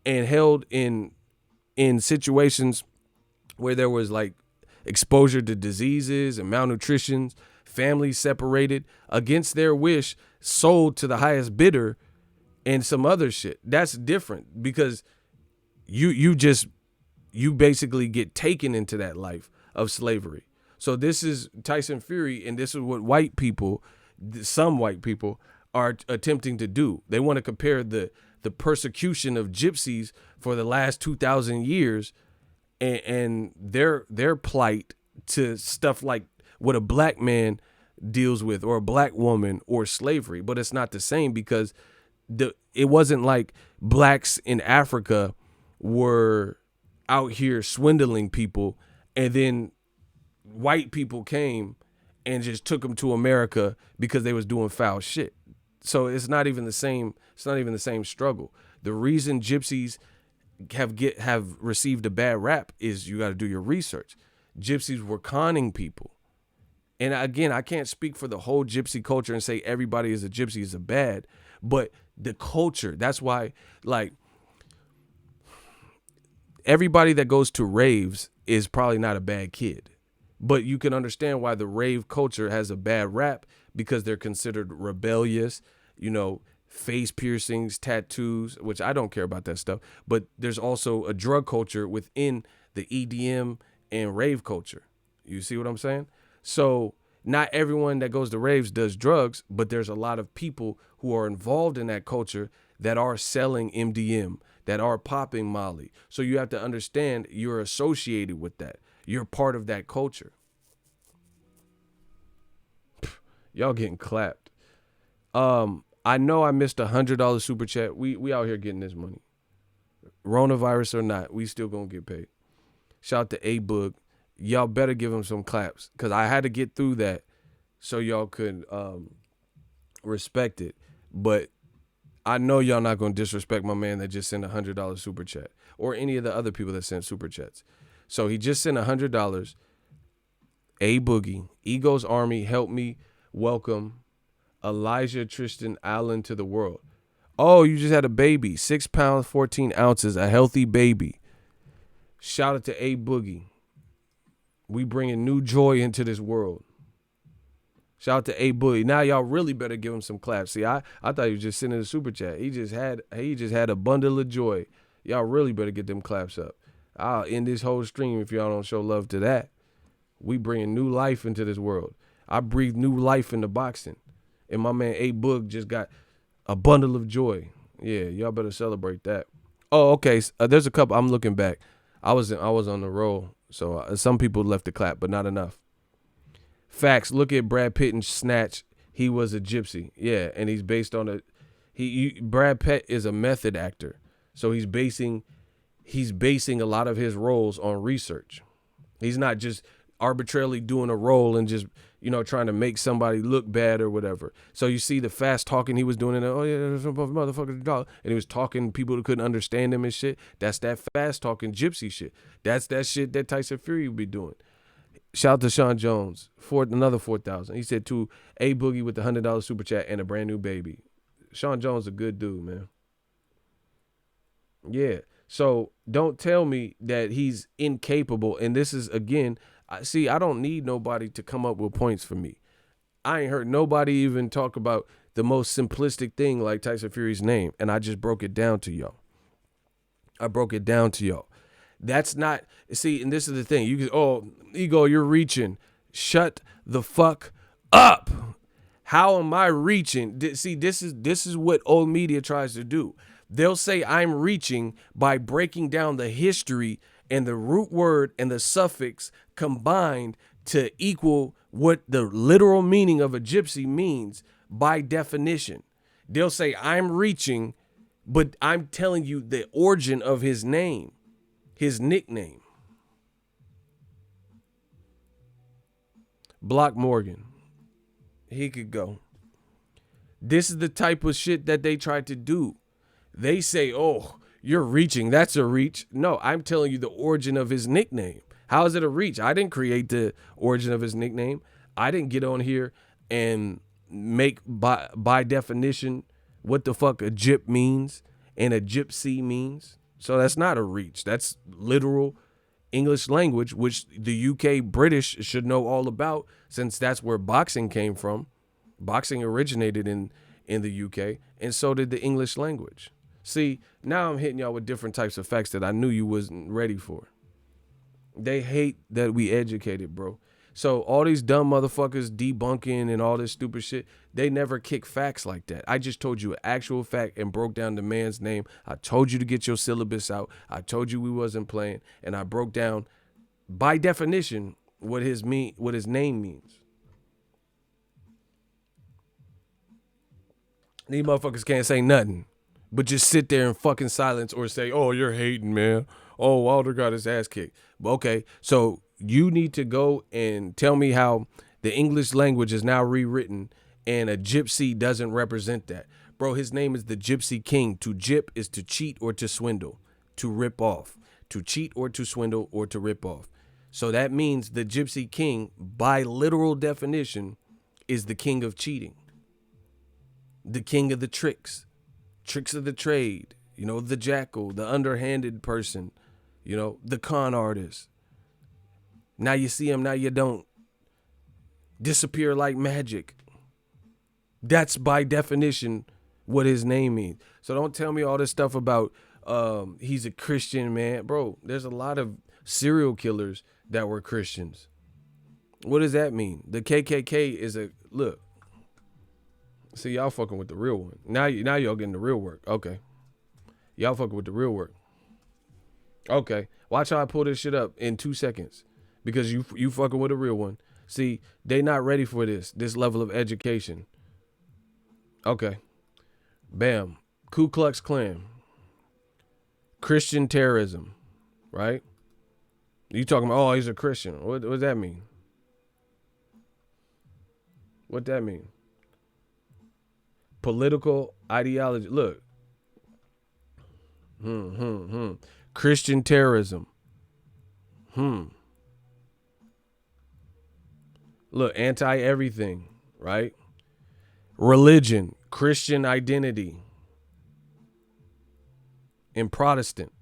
and held in situations where there was like exposure to diseases and malnutrition, families separated against their wish, sold to the highest bidder and some other shit. That's different, because you basically get taken into that life of slavery. So this is Tyson Fury, and this is what some white people are attempting to do. They want to compare the persecution of gypsies for the last 2,000 years and their plight to stuff like what a black man deals with, or a black woman, or slavery. But it's not the same, because it wasn't like blacks in Africa were out here swindling people and then white people came and just took them to America because they was doing foul shit. So it's not even the same. It's not even the same struggle. The reason gypsies have received a bad rap is you got to do your research. Gypsies were conning people. And again, I can't speak for the whole gypsy culture and say everybody is a gypsy is a bad, but the culture, that's why, like, everybody that goes to raves is probably not a bad kid. But you can understand why the rave culture has a bad rap, because they're considered rebellious, face piercings, tattoos, which I don't care about that stuff. But there's also a drug culture within the EDM and rave culture. You see what I'm saying? So not everyone that goes to raves does drugs, but there's a lot of people who are involved in that culture that are selling MDM, that are popping Molly. So you have to understand you're associated with that. You're part of that culture. Y'all getting clapped. I know I missed $100 super chat. We out here getting this money. Coronavirus or not, we still gonna get paid. Shout out to A-Boog. Y'all better give him some claps, because I had to get through that so y'all could respect it. But I know y'all not going to disrespect my man that just sent $100 super chat, or any of the other people that sent super chats. So he just sent $100. A-Boogie, Ego's Army, help me welcome Elijah Tristan Allen to the world. Oh, you just had a baby, 6 pounds, 14 ounces, a healthy baby. Shout out to A-Boogie. We bringing new joy into this world. Shout out to A-Boogie. Now y'all really better give him some claps. See, I thought he was just sending a super chat. He just had a bundle of joy. Y'all really better get them claps up. I'll end this whole stream if y'all don't show love to that. We bringing new life into this world. I breathe new life into boxing. And my man A-Boog just got a bundle of joy. Yeah, y'all better celebrate that. Oh, okay. There's a couple. I'm looking back. I was on the roll. So some people left the clap, but not enough. Facts. Look at Brad Pitt and Snatch. He was a gypsy. Yeah, and he's based on Brad Pitt is a method actor. So he's basing a lot of his roles on research. He's not just arbitrarily doing a role and just, trying to make somebody look bad or whatever. So you see the fast talking he was doing in there, oh yeah, there's a motherfucker dog. And he was talking to people that couldn't understand him and shit. That's that fast talking gypsy shit. That's that shit that Tyson Fury would be doing. Shout out to Sean Jones for another 4,000. He said to A-Boogie with the $100 super chat and a brand new baby. Sean Jones a good dude, man. Yeah. So don't tell me that he's incapable. And this is, again, I don't need nobody to come up with points for me. I ain't heard nobody even talk about the most simplistic thing like Tyson Fury's name. And I just broke it down to y'all. That's not, see, and this is the thing. You can, Ego, you're reaching. Shut the fuck up. How am I reaching? See, this is what old media tries to do. They'll say I'm reaching by breaking down the history and the root word and the suffix combined to equal what the literal meaning of a gypsy means by definition. They'll say I'm reaching, but I'm telling you the origin of his name, his nickname. Block Morgan. He could go. This is the type of shit that they tried to do. They say, oh, you're reaching. That's a reach. No, I'm telling you the origin of his nickname. How is it a reach? I didn't create the origin of his nickname. I didn't get on here and make by definition what the fuck a gyp means and a gypsy means. So that's not a reach. That's literal English language, which the UK British should know all about, since that's where boxing came from. Boxing originated in the UK, and so did the English language. See, now I'm hitting y'all with different types of facts that I knew you wasn't ready for. They hate that we educated, bro. So all these dumb motherfuckers debunking and all this stupid shit, they never kick facts like that. I just told you an actual fact and broke down the man's name. I told you to get your syllabus out. I told you we wasn't playing, and I broke down by definition what his name means. These motherfuckers can't say nothing, but just sit there in fucking silence or say, oh, you're hating, man. Oh, Wilder got his ass kicked. Okay, so you need to go and tell me how The English language is now rewritten, and a gypsy doesn't represent that. Bro, his name is the Gypsy King. To gyp is to cheat or to swindle, to rip off, to cheat or to swindle or to rip off. So that means the Gypsy King, by literal definition, is the king of cheating, the king of the tricks of the trade, the jackal, the underhanded person, the con artist. Now you see him, now you don't. Disappear like magic. That's by definition what his name means. So don't tell me all this stuff about he's a Christian, man. Bro, there's a lot of serial killers that were Christians. What does that mean? The KKK is look. See, y'all fucking with the real one. Now y'all getting the real work. Okay. Y'all fucking with the real work. Okay. Watch how I pull this shit up in 2 seconds. Because you fucking with a real one. See, they not ready for this level of education. Okay. Bam. Ku Klux Klan. Christian terrorism. Right? You talking about, oh, he's a Christian. What does that mean? What that mean? Political ideology. Look. Christian terrorism. Look, anti-everything, right? Religion, Christian identity, and Protestant.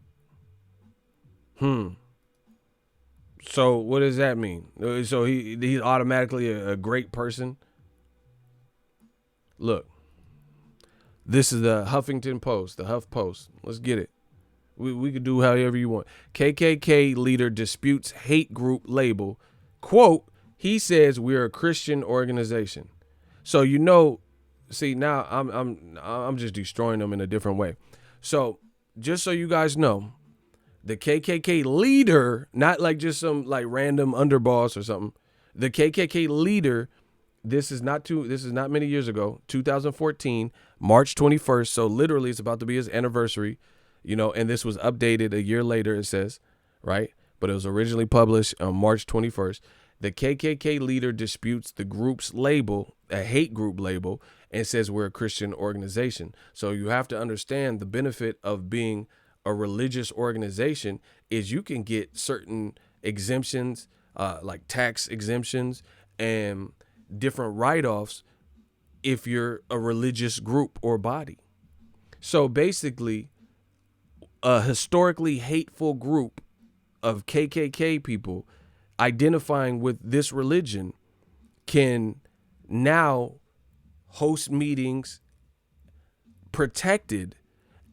So what does that mean? So he's automatically a great person? Look, this is the Huffington Post, the Huff Post. Let's get it. We could do however you want. KKK leader disputes hate group label. Quote, he says we're a Christian organization. So see, now I'm just destroying them in a different way. So just so you guys know, the KKK leader, not like just some like random underboss or something. The KKK leader, this is not many years ago, 2014, March 21st. So literally it's about to be his anniversary, and this was updated a year later, it says, right? But it was originally published on March 21st. The KKK leader disputes the group's label, a hate group label, and says we're a Christian organization. So you have to understand the benefit of being a religious organization is you can get certain exemptions, like tax exemptions and different write-offs if you're a religious group or body. So basically, a historically hateful group of KKK people identifying with this religion can now host meetings protected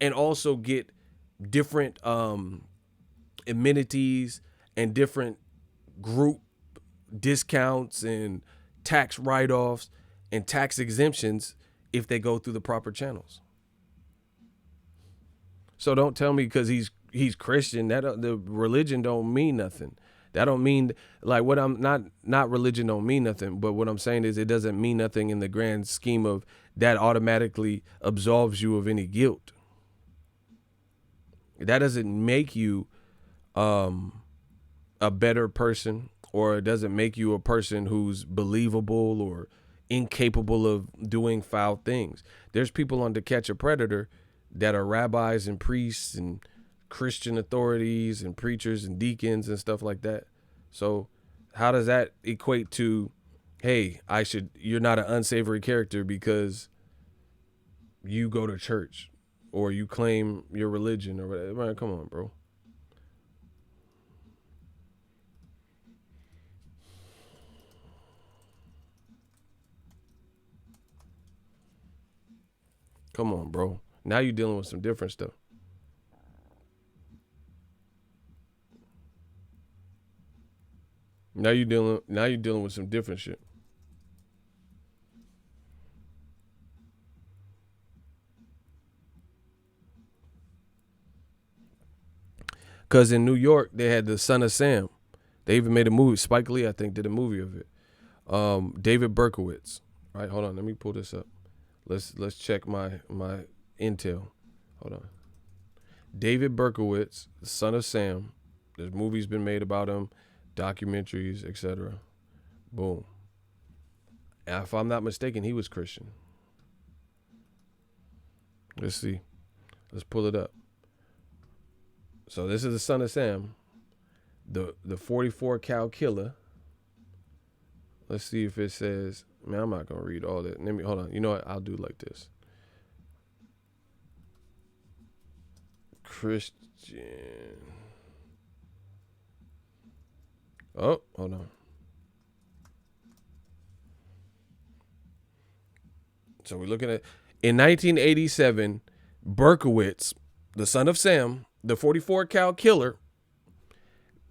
and also get different amenities and different group discounts and tax write-offs and tax exemptions if they go through the proper channels. So don't tell me because he's Christian that the religion don't mean nothing. That don't mean like what I'm not religion don't mean nothing, but what I'm saying is it doesn't mean nothing in the grand scheme of that automatically absolves you of any guilt. That doesn't make you a better person, or it doesn't make you a person who's believable or incapable of doing foul things. There's people on To Catch a Predator that are rabbis and priests and Christian authorities and preachers and deacons and stuff like that. So how does that equate to, hey, you're not an unsavory character because you go to church or you claim your religion or whatever? Man, come on, bro. Come on, bro. Now you're dealing with some different stuff. Now you're dealing with some different shit. Cause in New York they had the Son of Sam. They even made a movie. Spike Lee, I think, did a movie of it. David Berkowitz. Right, hold on. Let me pull this up. Let's check my intel. Hold on. David Berkowitz, the Son of Sam. There's movies been made about him, documentaries, etc. Boom. If I'm not mistaken, he was Christian. Let's see. Let's pull it up. So this is the son of Sam, the 44 cal killer. Let's see if it says, man, I'm not going to read all that. Let me, hold on. You know what? I'll do like this. Christian. Oh, hold on. So we're looking at, in 1987, Berkowitz, the son of Sam, the 44 cal killer,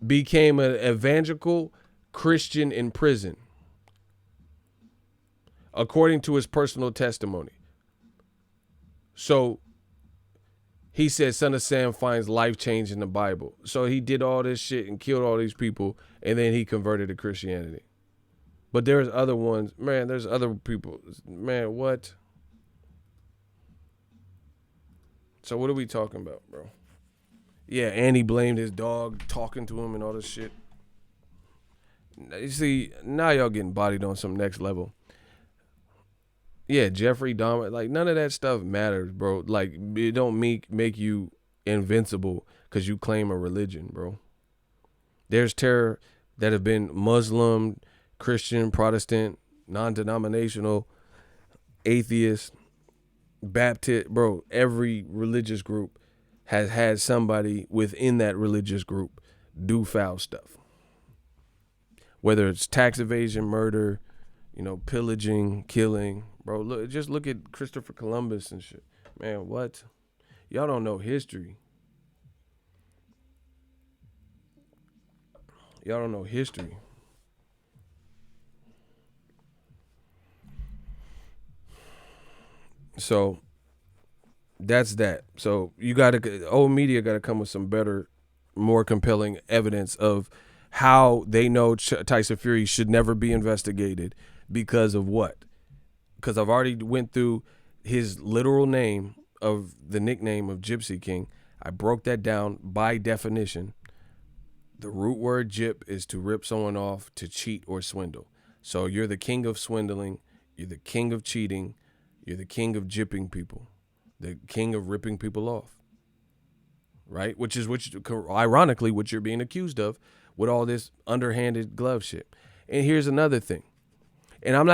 became an evangelical Christian in prison, according to his personal testimony. So he said son of Sam finds life change in the Bible. So he did all this shit and killed all these people, and then he converted to Christianity. But there's other ones, man, there's other people. Man, what? So what are we talking about, bro? Yeah, and he blamed his dog talking to him and all this shit. You see, now y'all getting bodied on some next level. Yeah, Jeffrey Dahmer, like none of that stuff matters, bro. Like it don't make you invincible because you claim a religion, bro. There's terror that have been Muslim, Christian, Protestant, non-denominational, atheist, Baptist, bro. Every religious group has had somebody within that religious group do foul stuff. Whether it's tax evasion, murder, pillaging, killing. Bro, just look at Christopher Columbus and shit. Man, what? Y'all don't know history. Y'all don't know history. So that's that. So old media gotta come with some better, more compelling evidence of how they know Tyson Fury should never be investigated because of what? Because I've already went through his literal name of the nickname of Gypsy King. I broke that down by definition. The root word gyp is to rip someone off, to cheat or swindle. So you're the king of swindling. You're the king of cheating. You're the king of gypping people. The king of ripping people off. Right? Which ironically, what you're being accused of with all this underhanded glove shit. And here's another thing. And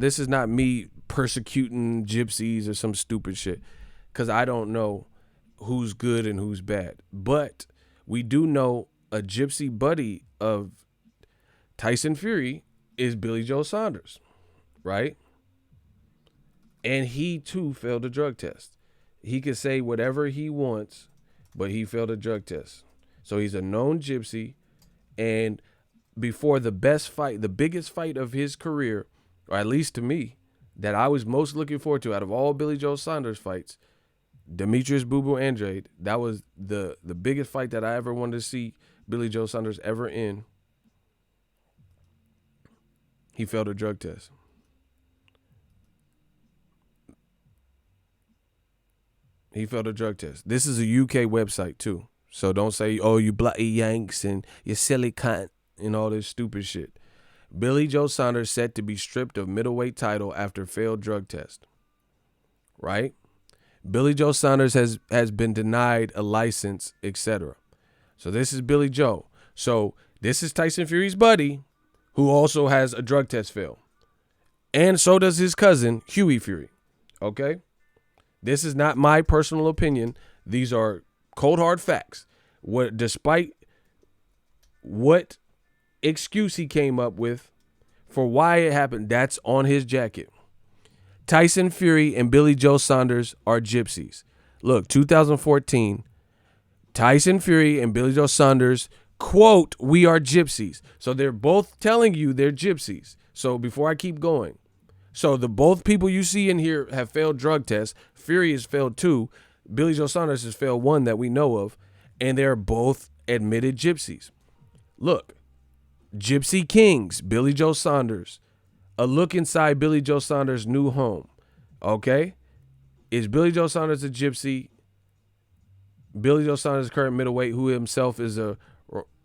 this is not me persecuting gypsies or some stupid shit, because I don't know who's good and who's bad. But we do know a gypsy buddy of Tyson Fury is Billy Joe Saunders, right? And he too failed a drug test. He could say whatever he wants, but he failed a drug test. So he's a known gypsy, and before the biggest fight of his career, or at least to me, that I was most looking forward to out of all Billy Joe Saunders fights, Demetrius Boo Boo Andrade, that was the biggest fight that I ever wanted to see Billy Joe Saunders ever in. He failed a drug test. He failed a drug test. This is a UK website too. So don't say, oh, you bloody Yanks and you silly cunt and all this stupid shit. Billy Joe Saunders set to be stripped of middleweight title after failed drug test. Right? Billy Joe Saunders has been denied a license, etc. So this is Billy Joe. So this is Tyson Fury's buddy, who also has a drug test fail. And so does his cousin, Huey Fury. Okay? This is not my personal opinion. These are cold hard facts. Despite what excuse he came up with for why it happened, that's on his jacket. Tyson Fury and Billy Joe Saunders are gypsies. Look, 2014, Tyson Fury and Billy Joe Saunders, quote, "We are gypsies." So they're both telling you they're gypsies. So before I keep going, so the both people you see in here have failed drug tests. Fury has failed 2. Billy Joe Saunders has failed 1 that we know of. And they're both admitted gypsies. Look, Gypsy Kings, Billy Joe Saunders. A look inside Billy Joe Saunders' new home. Okay? Is Billy Joe Saunders a gypsy? Billy Joe Saunders, current middleweight, who himself is a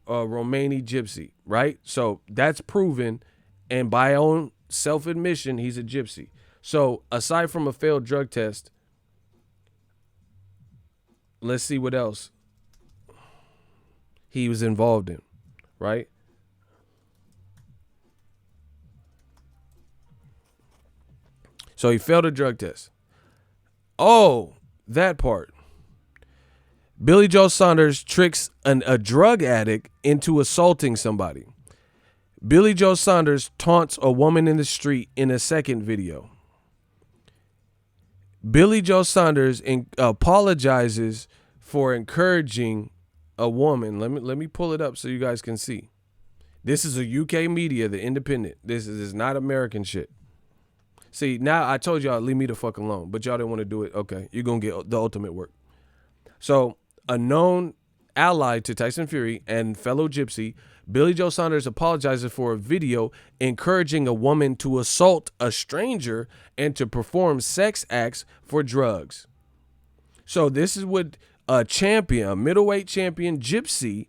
Romani gypsy, right? So that's proven. And by own self-admission, he's a gypsy. So aside from a failed drug test, let's see what else he was involved in, right? So he failed a drug test. Oh, that part. Billy Joe Saunders tricks a drug addict into assaulting somebody. Billy Joe Saunders taunts a woman in the street in a second video. Billy Joe Saunders apologizes for encouraging a woman. Let me pull it up so you guys can see. This is a UK media, The Independent. This is not American shit. See, now I told y'all, leave me the fuck alone, but y'all didn't want to do it. Okay, you're going to get the ultimate work. So, a known ally to Tyson Fury and fellow gypsy, Billy Joe Saunders apologizes for a video encouraging a woman to assault a stranger and to perform sex acts for drugs. So this is what a middleweight champion gypsy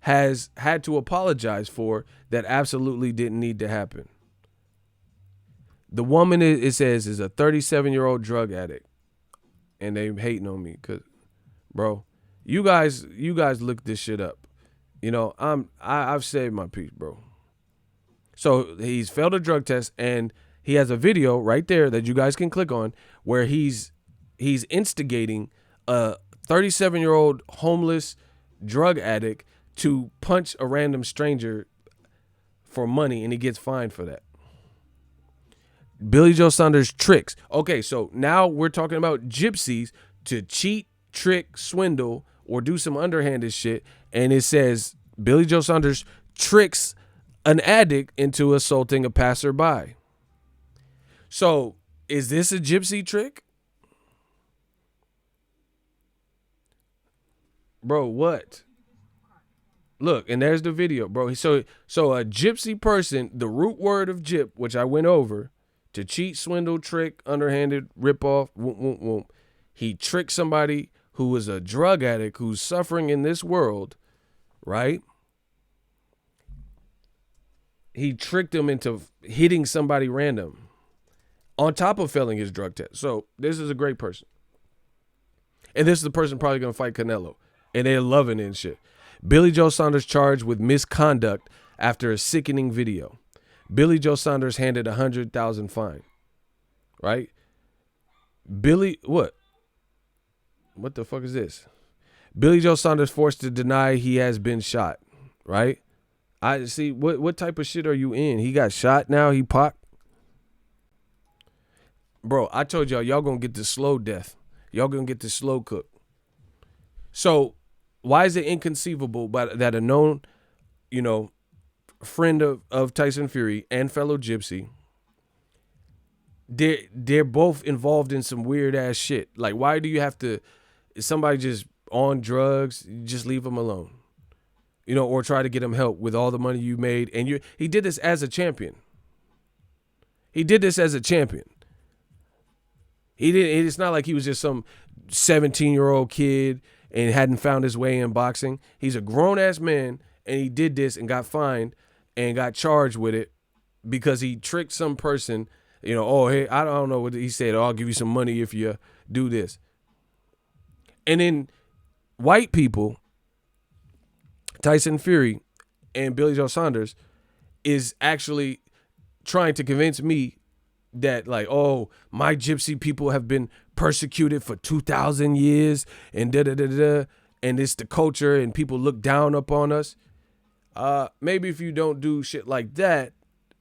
has had to apologize for that absolutely didn't need to happen. The woman, it says, is a 37-year-old drug addict. And they hating on me because, bro, you guys look this shit up. You know, I've saved my piece, bro. So he's failed a drug test, and he has a video right there that you guys can click on where he's instigating a 37-year-old homeless drug addict to punch a random stranger for money, and he gets fined for that. Billy Joe Saunders tricks. Okay, so now we're talking about gypsies to cheat, trick, swindle, or do some underhanded shit. And it says Billy Joe Saunders tricks an addict into assaulting a passerby. So is this a gypsy trick? Bro, what? Look, and there's the video, bro. So a gypsy person, the root word of gyp, which I went over, to cheat, swindle, trick, underhanded, rip off, he tricked somebody who is a drug addict who's suffering in this world, right? He tricked him into hitting somebody random on top of failing his drug test. So this is a great person. And this is the person probably going to fight Canelo. And they're loving it and shit. Billy Joe Saunders charged with misconduct after a sickening video. Billy Joe Saunders handed $100,000 fine. Right? Billy, what? What the fuck is this? Billy Joe Saunders forced to deny he has been shot. Right? I see. What type of shit are you in? He got shot now? He popped? Bro, I told y'all gonna get the slow death. Y'all gonna get the slow cook. So why is it inconceivable that a known, friend of Tyson Fury and fellow gypsy, they're both involved in some weird ass shit? Like, why do you have to, is somebody just on drugs, just leave them alone? Or try to get him help with all the money you made. And he did this as a champion. It's not like he was just some 17-year-old kid and hadn't found his way in boxing. He's a grown-ass man, and he did this and got fined and got charged with it because he tricked some person, hey, I don't know what he said. Oh, I'll give you some money if you do this. And then white people, Tyson Fury and Billy Joe Saunders, is actually trying to convince me that, like, oh, my gypsy people have been persecuted for 2,000 years and and it's the culture and people look down upon us. Maybe if you don't do shit like that,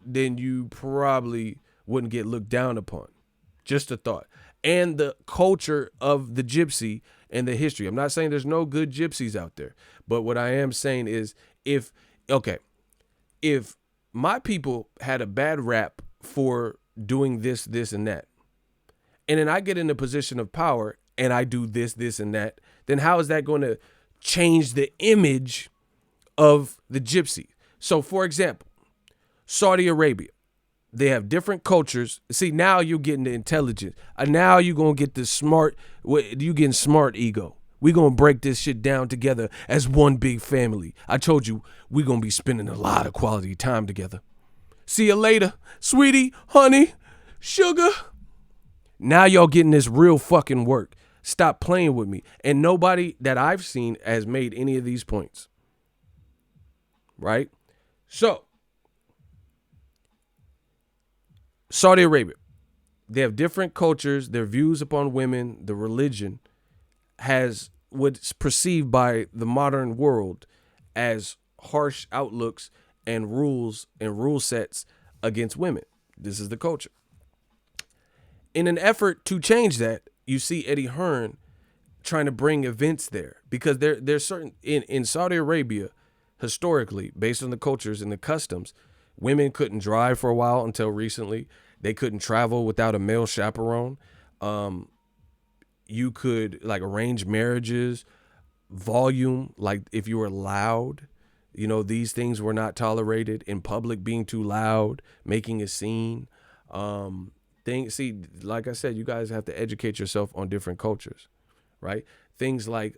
then you probably wouldn't get looked down upon. Just a thought. And the culture of the gypsy and the history. I'm not saying there's no good gypsies out there, but what I am saying is if my people had a bad rap for doing this, and that, and then I get in a position of power and I do this, and that, then how is that going to change the image of the gypsy? So, for example, Saudi Arabia, they have different cultures. See, now you're getting the intelligence. Now you're going to get the smart, you getting smart ego. We're going to break this shit down together as one big family. I told you, we're going to be spending a lot of quality time together. See you later, sweetie, honey, sugar. Now y'all getting this real fucking work. Stop playing with me. And nobody that I've seen has made any of these points. Right? So, Saudi Arabia, they have different cultures, their views upon women, the religion has what's perceived by the modern world as harsh outlooks and rules and rule sets against women. This is the culture. In an effort to change that, you see Eddie Hearn trying to bring events there because there's certain in Saudi Arabia, historically, based on the cultures and the customs, women couldn't drive for a while until recently. They couldn't travel without a male chaperone. You could like arrange marriages, volume, like if you were loud, these things were not tolerated in public, being too loud, making a scene. See, like I said, you guys have to educate yourself on different cultures, right? Things like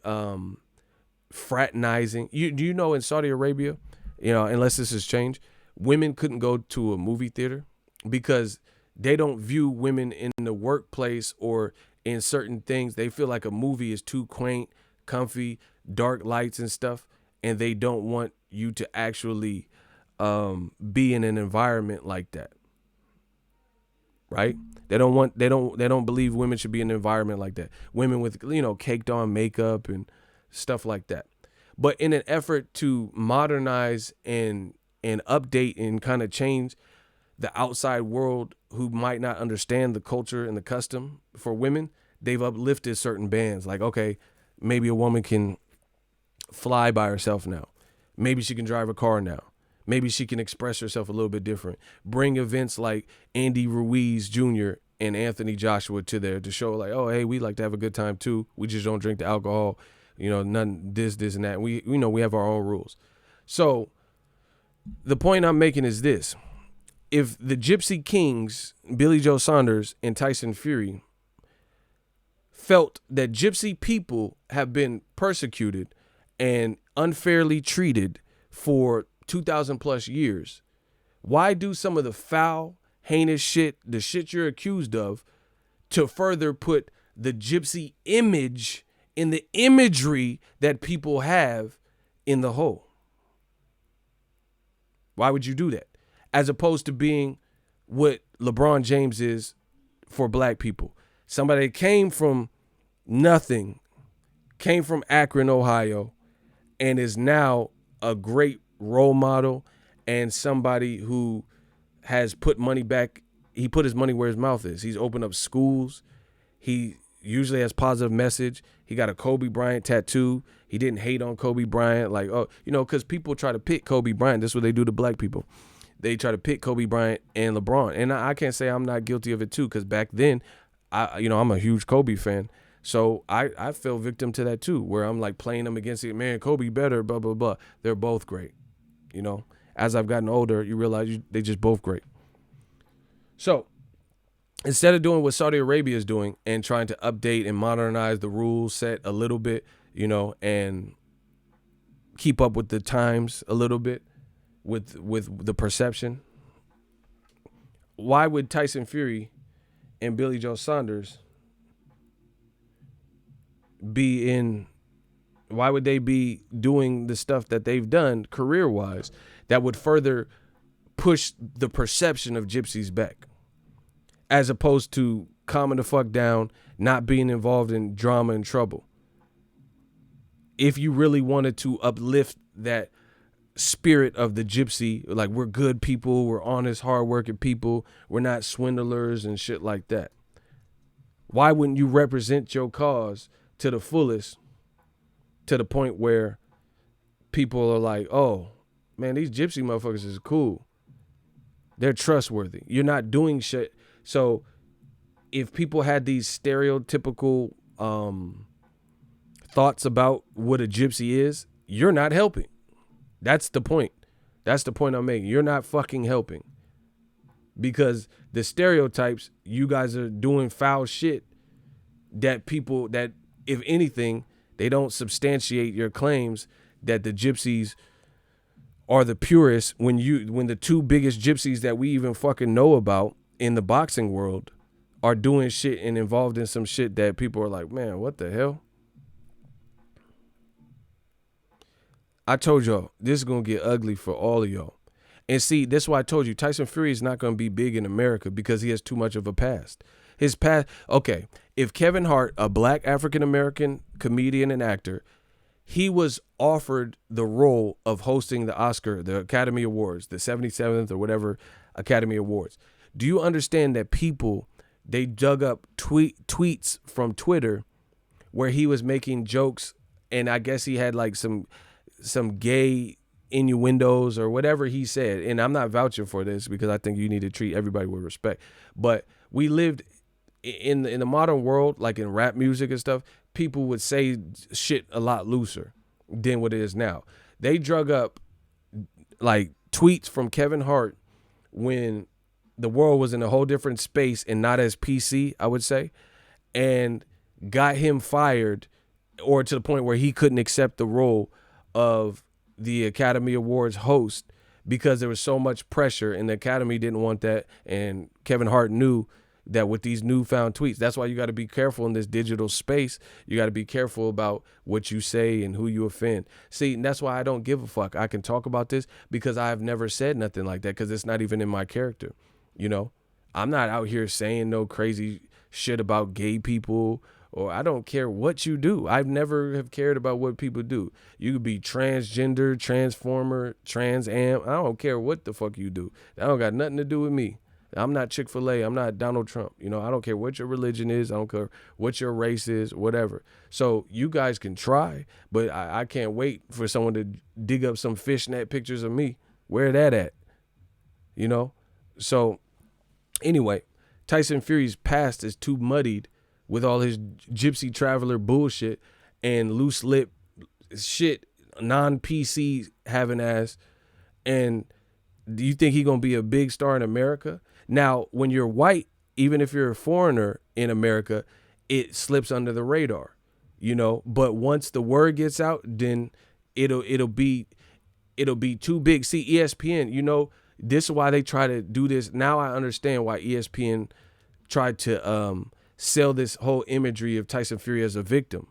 fraternizing. Do you know in Saudi Arabia, unless this has changed, women couldn't go to a movie theater because they don't view women in the workplace or in certain things. They feel like a movie is too quaint, comfy, dark lights and stuff, and they don't want you to actually be in an environment like that. Right? They don't believe women should be in an environment like that. Women with, caked on makeup and stuff like that. But in an effort to modernize and update and kind of change the outside world who might not understand the culture and the custom for women, they've uplifted certain bans. Like, okay, maybe a woman can fly by herself now. Maybe she can drive a car now. Maybe she can express herself a little bit different. Bring events like Andy Ruiz Jr. and Anthony Joshua to there to show like, oh, hey, we like to have a good time too. We just don't drink the alcohol, none this and that. We have our own rules. So the point I'm making is this. If the Gypsy Kings, Billy Joe Saunders and Tyson Fury felt that Gypsy people have been persecuted and unfairly treated for 2,000 plus years, why do some of the foul, heinous shit, the shit you're accused of, to further put the Gypsy image in the imagery that people have in the whole? Why would you do that? As opposed to being what LeBron James is for black people. Somebody that came from nothing, came from Akron, Ohio, and is now a great role model and somebody who has put money back. He put his money where his mouth is. He's opened up schools. He usually has positive message. He got a Kobe Bryant tattoo. He didn't hate on Kobe Bryant. Like, because people try to pick Kobe Bryant. That's what they do to black people. They try to pick Kobe Bryant and LeBron. And I can't say I'm not guilty of it too, because back then, I'm a huge Kobe fan. So I fell victim to that too, where I'm like playing them against it. Man, Kobe better, blah, blah, blah. They're both great. As I've gotten older, you realize they just both great. So instead of doing what Saudi Arabia is doing and trying to update and modernize the rules set a little bit, and keep up with the times a little bit, with the perception, why would Tyson Fury and Billy Joe Saunders why would they be doing the stuff that they've done career-wise that would further push the perception of gypsies back, as opposed to calming the fuck down, not being involved in drama and trouble? If you really wanted to uplift that spirit of the gypsy, like we're good people, we're honest, hardworking people, we're not swindlers and shit like that, why wouldn't you represent your cause to the fullest, to the point where people are like, oh man, these gypsy motherfuckers is cool, they're trustworthy, you're not doing shit. So if people had these stereotypical thoughts about what a gypsy is, you're not helping. That's the point. That's the point I'm making. You're not fucking helping, because the stereotypes, you guys are doing foul shit that people, that if anything, they don't substantiate your claims that the gypsies are the purists when the two biggest gypsies that we even fucking know about in the boxing world are doing shit and involved in some shit that people are like, man, what the hell? I told y'all, this is going to get ugly for all of y'all. And see, that's why I told you, Tyson Fury is not going to be big in America because he has too much of a past. His past, okay, if Kevin Hart, a black African-American comedian and actor, he was offered the role of hosting the Academy Awards, the 77th or whatever Academy Awards. Do you understand that people, they dug up tweets from Twitter where he was making jokes, and I guess he had like some gay innuendos or whatever he said. And I'm not vouching for this because I think you need to treat everybody with respect. But we lived in the modern world, like in rap music and stuff, people would say shit a lot looser than what it is now. They drug up like tweets from Kevin Hart when the world was in a whole different space and not as PC, I would say, and got him fired, or to the point where he couldn't accept the role of the Academy Awards host because there was so much pressure and the Academy didn't want that. And Kevin Hart knew that with these newfound tweets, that's why you got to be careful in this digital space. You got to be careful about what you say and who you offend. See, and that's why I don't give a fuck. I can talk about this because I've never said nothing like that because it's not even in my character. You know, I'm not out here saying no crazy shit about gay people, or I don't care what you do. I've never have cared about what people do. You could be transgender, transformer, Trans Am. I don't care what the fuck you do. That don't got nothing to do with me. I'm not Chick-fil-A. I'm not Donald Trump. You know, I don't care what your religion is. I don't care what your race is, whatever. So you guys can try, but I can't wait for someone to dig up some fishnet pictures of me. Where that at? You know? So anyway, Tyson Fury's past is too muddied with all his gypsy traveler bullshit and loose lip shit, non-PC having ass. And do you think he gonna be a big star in America? Now, when you're white, even if you're a foreigner in America, it slips under the radar, you know. But once the word gets out, then it'll be too big. See, ESPN, you know, this is why they try to do this. Now I understand why ESPN tried to sell this whole imagery of Tyson Fury as a victim.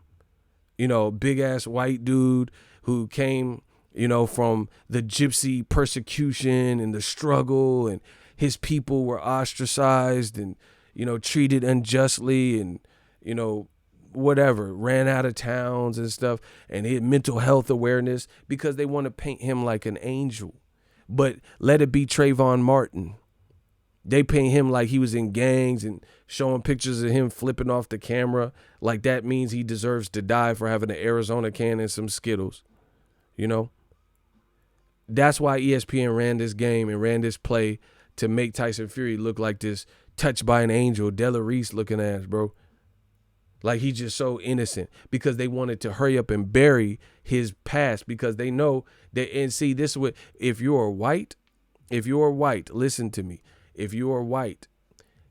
You know, big ass white dude who came, you know, from the gypsy persecution and the struggle, and his people were ostracized and, you know, treated unjustly and, you know, whatever, ran out of towns and stuff, and he had mental health awareness because they want to paint him like an angel. But let it be Trayvon Martin. They paint him like he was in gangs and showing pictures of him flipping off the camera like that means he deserves to die for having an Arizona can and some Skittles, you know? That's why ESPN ran this game and ran this play to make Tyson Fury look like this touched by an angel, Della Reese looking ass, bro. Like he's just so innocent because they wanted to hurry up and bury his past because they know that, and see, this is what, if you're white, listen to me. If you are white,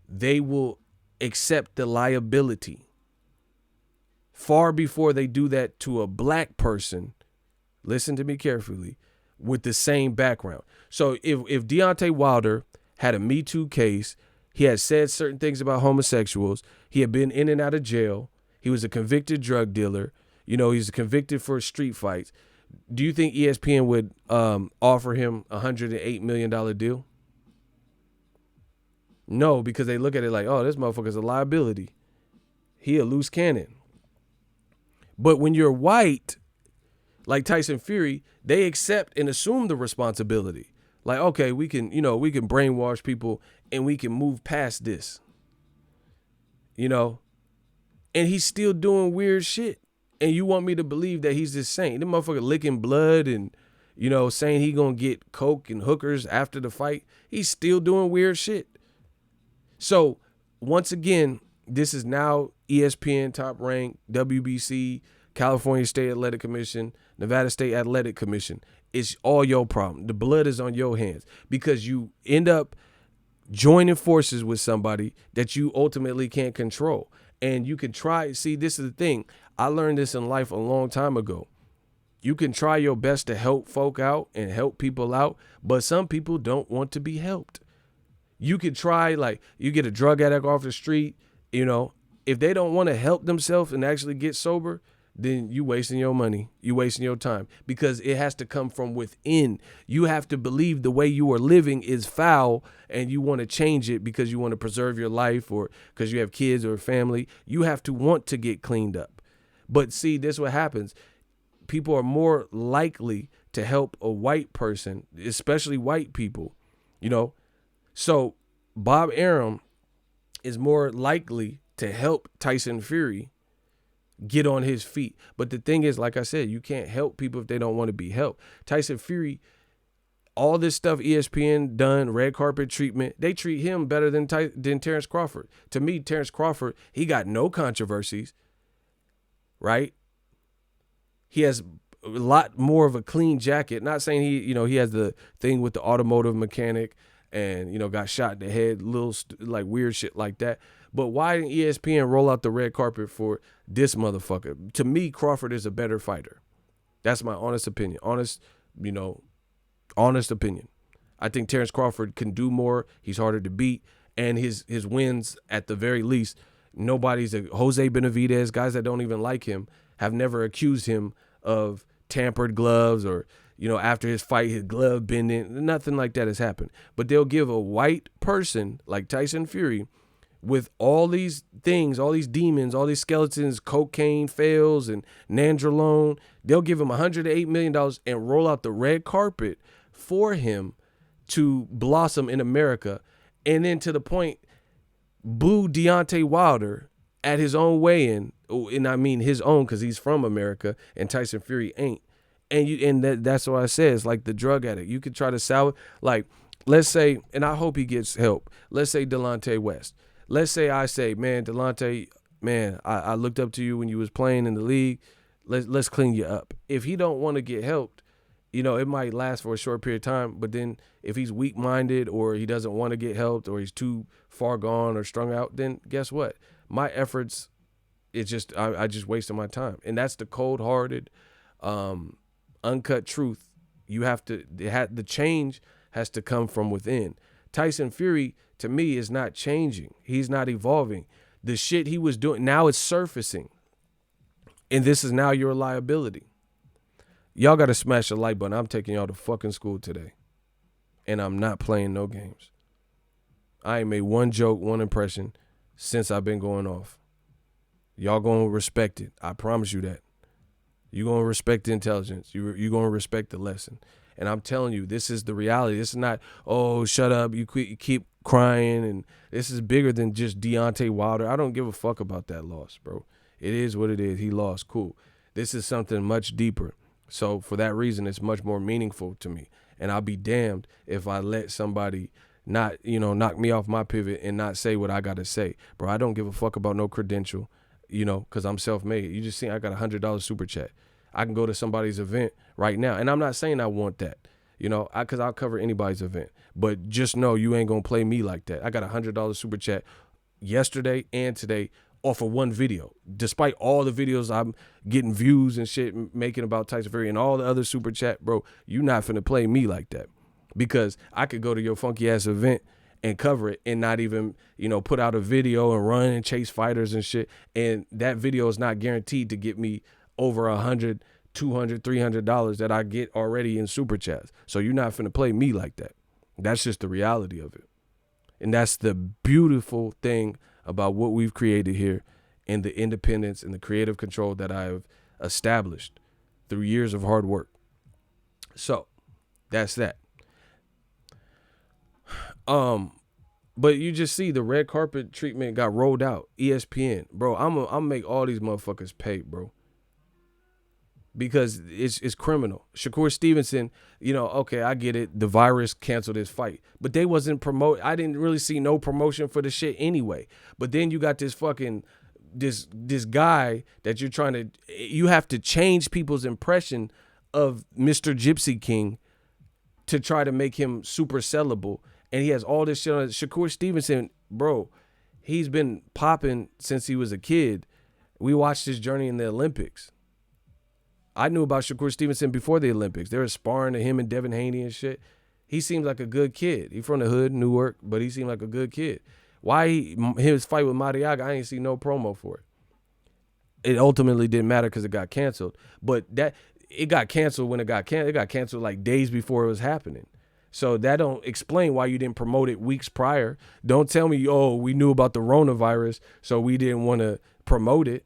they will accept the liability far before they do that to a black person. Listen to me carefully, with the same background. So if Deontay Wilder had a Me Too case, he had said certain things about homosexuals, he had been in and out of jail, he was a convicted drug dealer, you know, he's convicted for street fights. Do you think ESPN would offer him a $108 million deal? No, because they look at it like, oh, this motherfucker's a liability. He a loose cannon. But when you're white, like Tyson Fury, they accept and assume the responsibility. Like, okay, we can brainwash people and we can move past this. You know? And he's still doing weird shit. And you want me to believe that he's this saint. The motherfucker licking blood and, you know, saying he gonna get coke and hookers after the fight. He's still doing weird shit. So, once again, this is now ESPN, Top Rank, WBC, California State Athletic Commission, Nevada State Athletic Commission. It's all your problem. The blood is on your hands because you end up joining forces with somebody that you ultimately can't control. And you can try, see, this is the thing. I learned this in life a long time ago. You can try your best to help folk out and help people out, but some people don't want to be helped. You could try, like, you get a drug addict off the street, you know, if they don't want to help themselves and actually get sober, then you wasting your money, you wasting your time, because it has to come from within. You have to believe the way you are living is foul and you want to change it because you want to preserve your life or because you have kids or a family. You have to want to get cleaned up. But see, this is what happens. People are more likely to help a white person, especially white people, you know. So Bob Arum is more likely to help Tyson Fury get on his feet. But the thing is, like I said, you can't help people if they don't want to be helped. Tyson Fury, all this stuff ESPN done, red carpet treatment, they treat him better than Terrence Crawford. To me, Terrence Crawford, he got no controversies, right? He has a lot more of a clean jacket. Not saying he has the thing with the automotive mechanic and, got shot in the head, little like weird shit like that. But why didn't ESPN roll out the red carpet for this motherfucker? To me, Crawford is a better fighter. That's my honest opinion. Honest opinion. I think Terrence Crawford can do more. He's harder to beat. And his wins, at the very least, Jose Benavidez, guys that don't even like him, have never accused him of tampered gloves or, after his fight, his glove bending. Nothing like that has happened. But they'll give a white person like Tyson Fury, with all these things, all these demons, all these skeletons, cocaine fails and nandrolone, they'll give him $108 million and roll out the red carpet for him to blossom in America. And then to the point, boo Deontay Wilder at his own weigh-in, and I mean his own because he's from America and Tyson Fury ain't. And that's what I said. It's like the drug addict. You could try to salvage, like, let's say, and I hope he gets help. Let's say Delonte West. Let's say I say, man, Delonte, man, I looked up to you when you was playing in the league. Let's clean you up. If he don't want to get helped, it might last for a short period of time. But then if he's weak-minded or he doesn't want to get helped or he's too far gone or strung out, then guess what? My efforts, it's just I just wasted my time. And that's the cold-hearted, uncut truth. You have to the change has to come from within. Tyson Fury, to me, is not changing. He's not evolving. The shit he was doing, now it's surfacing. And this is now your liability. Y'all got to smash the like button. I'm taking y'all to fucking school today. And I'm not playing no games. I ain't made one joke, one impression since I've been going off. Y'all going to respect it. I promise you that. You're going to respect the intelligence. You're going to respect the lesson. And I'm telling you, this is the reality. This is not, oh, shut up, you keep crying. And this is bigger than just Deontay Wilder. I don't give a fuck about that loss, bro. It is what it is. He lost. Cool. This is something much deeper. So for that reason, it's much more meaningful to me. And I'll be damned if I let somebody not, knock me off my pivot and not say what I got to say. Bro, I don't give a fuck about no credential, because I'm self-made. You just see I got $100 super chat. I can go to somebody's event right now. And I'm not saying I want that, because I'll cover anybody's event. But just know you ain't going to play me like that. I got $100 super chat yesterday and today off of one video. Despite all the videos I'm getting views and shit making about Tyson Fury and all the other super chat, bro, you not finna play me like that. Because I could go to your funky ass event and cover it and not even, put out a video and run and chase fighters and shit. And that video is not guaranteed to get me over $100, $200, $300 that I get already in super chats. So you're not finna play me like that. That's just the reality of it. And that's the beautiful thing about what we've created here and the independence and the creative control that I've established through years of hard work. So that's that. But you just see the red carpet treatment got rolled out. ESPN, bro, I'm gonna make all these motherfuckers pay, bro. Because it's criminal. Shakur Stevenson, okay, I get it. The virus canceled his fight. But they wasn't promote. I didn't really see no promotion for the shit anyway. But then you got this fucking, this guy that you have to change people's impression of Mr. Gypsy King to try to make him super sellable. And he has all this shit on it. Shakur Stevenson, bro, he's been popping since he was a kid. We watched his journey in the Olympics. I knew about Shakur Stevenson before the Olympics. They were sparring to him and Devin Haney and shit. He seems like a good kid. He from the hood, Newark, but he seemed like a good kid. Why his fight with Mariaga, I ain't see no promo for it. It ultimately didn't matter because it got canceled. But it got canceled when it got canceled. It got canceled like days before it was happening. So that don't explain why you didn't promote it weeks prior. Don't tell me, oh, we knew about the coronavirus, so we didn't want to promote it.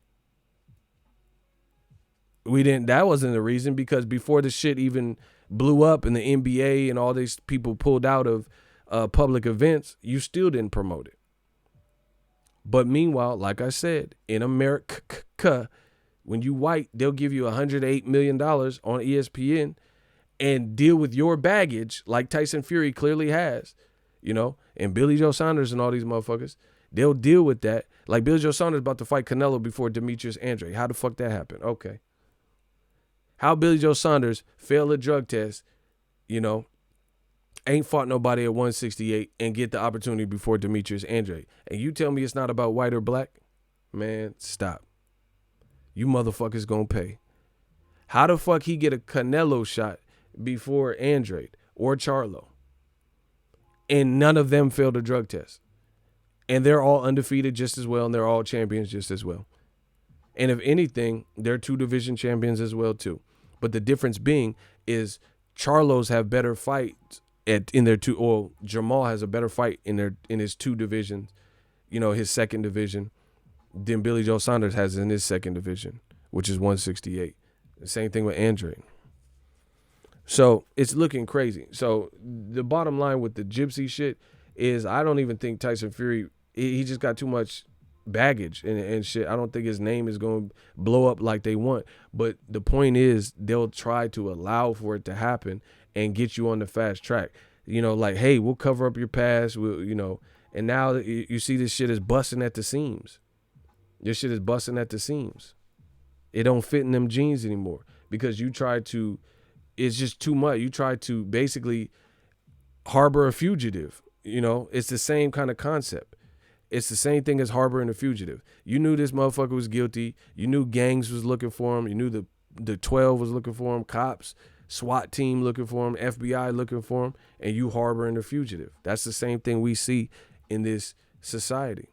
That wasn't the reason, because before the shit even blew up and the NBA and all these people pulled out of public events, you still didn't promote it. But meanwhile, like I said, in America, when you white, they'll give you $108 million on ESPN and deal with your baggage like Tyson Fury clearly has, and Billy Joe Saunders and all these motherfuckers. They'll deal with that. Like Billy Joe Saunders about to fight Canelo before Demetrius Andrade. How the fuck that happened? Okay. How Billy Joe Saunders failed a drug test, ain't fought nobody at 168 and get the opportunity before Demetrius Andrade. And you tell me it's not about white or black? Man, stop. You motherfuckers gonna pay. How the fuck he get a Canelo shot before Andrade or Charlo? And none of them failed a drug test. And they're all undefeated just as well, and they're all champions just as well. And if anything, they're 2 division champions as well too. But the difference being is Charlos have better fights in their 2, or Jamal has a better fight in his 2 divisions, his second division, than Billy Joe Saunders has in his second division, which is 168. The same thing with Andrade. So it's looking crazy. So the bottom line with the gypsy shit is I don't even think Tyson Fury, he just got too much baggage and shit. I don't think his name is going to blow up like they want. But the point is they'll try to allow for it to happen and get you on the fast track. Like, hey, we'll cover up your past. And now you see this shit is busting at the seams. This shit is busting at the seams. It don't fit in them jeans anymore because it's just too much. You try to basically harbor a fugitive. It's the same kind of concept. It's the same thing as harboring a fugitive. You knew this motherfucker was guilty. You knew gangs was looking for him. You knew the 12 was looking for him. Cops, SWAT team looking for him. FBI looking for him. And you harboring a fugitive. That's the same thing we see in this society.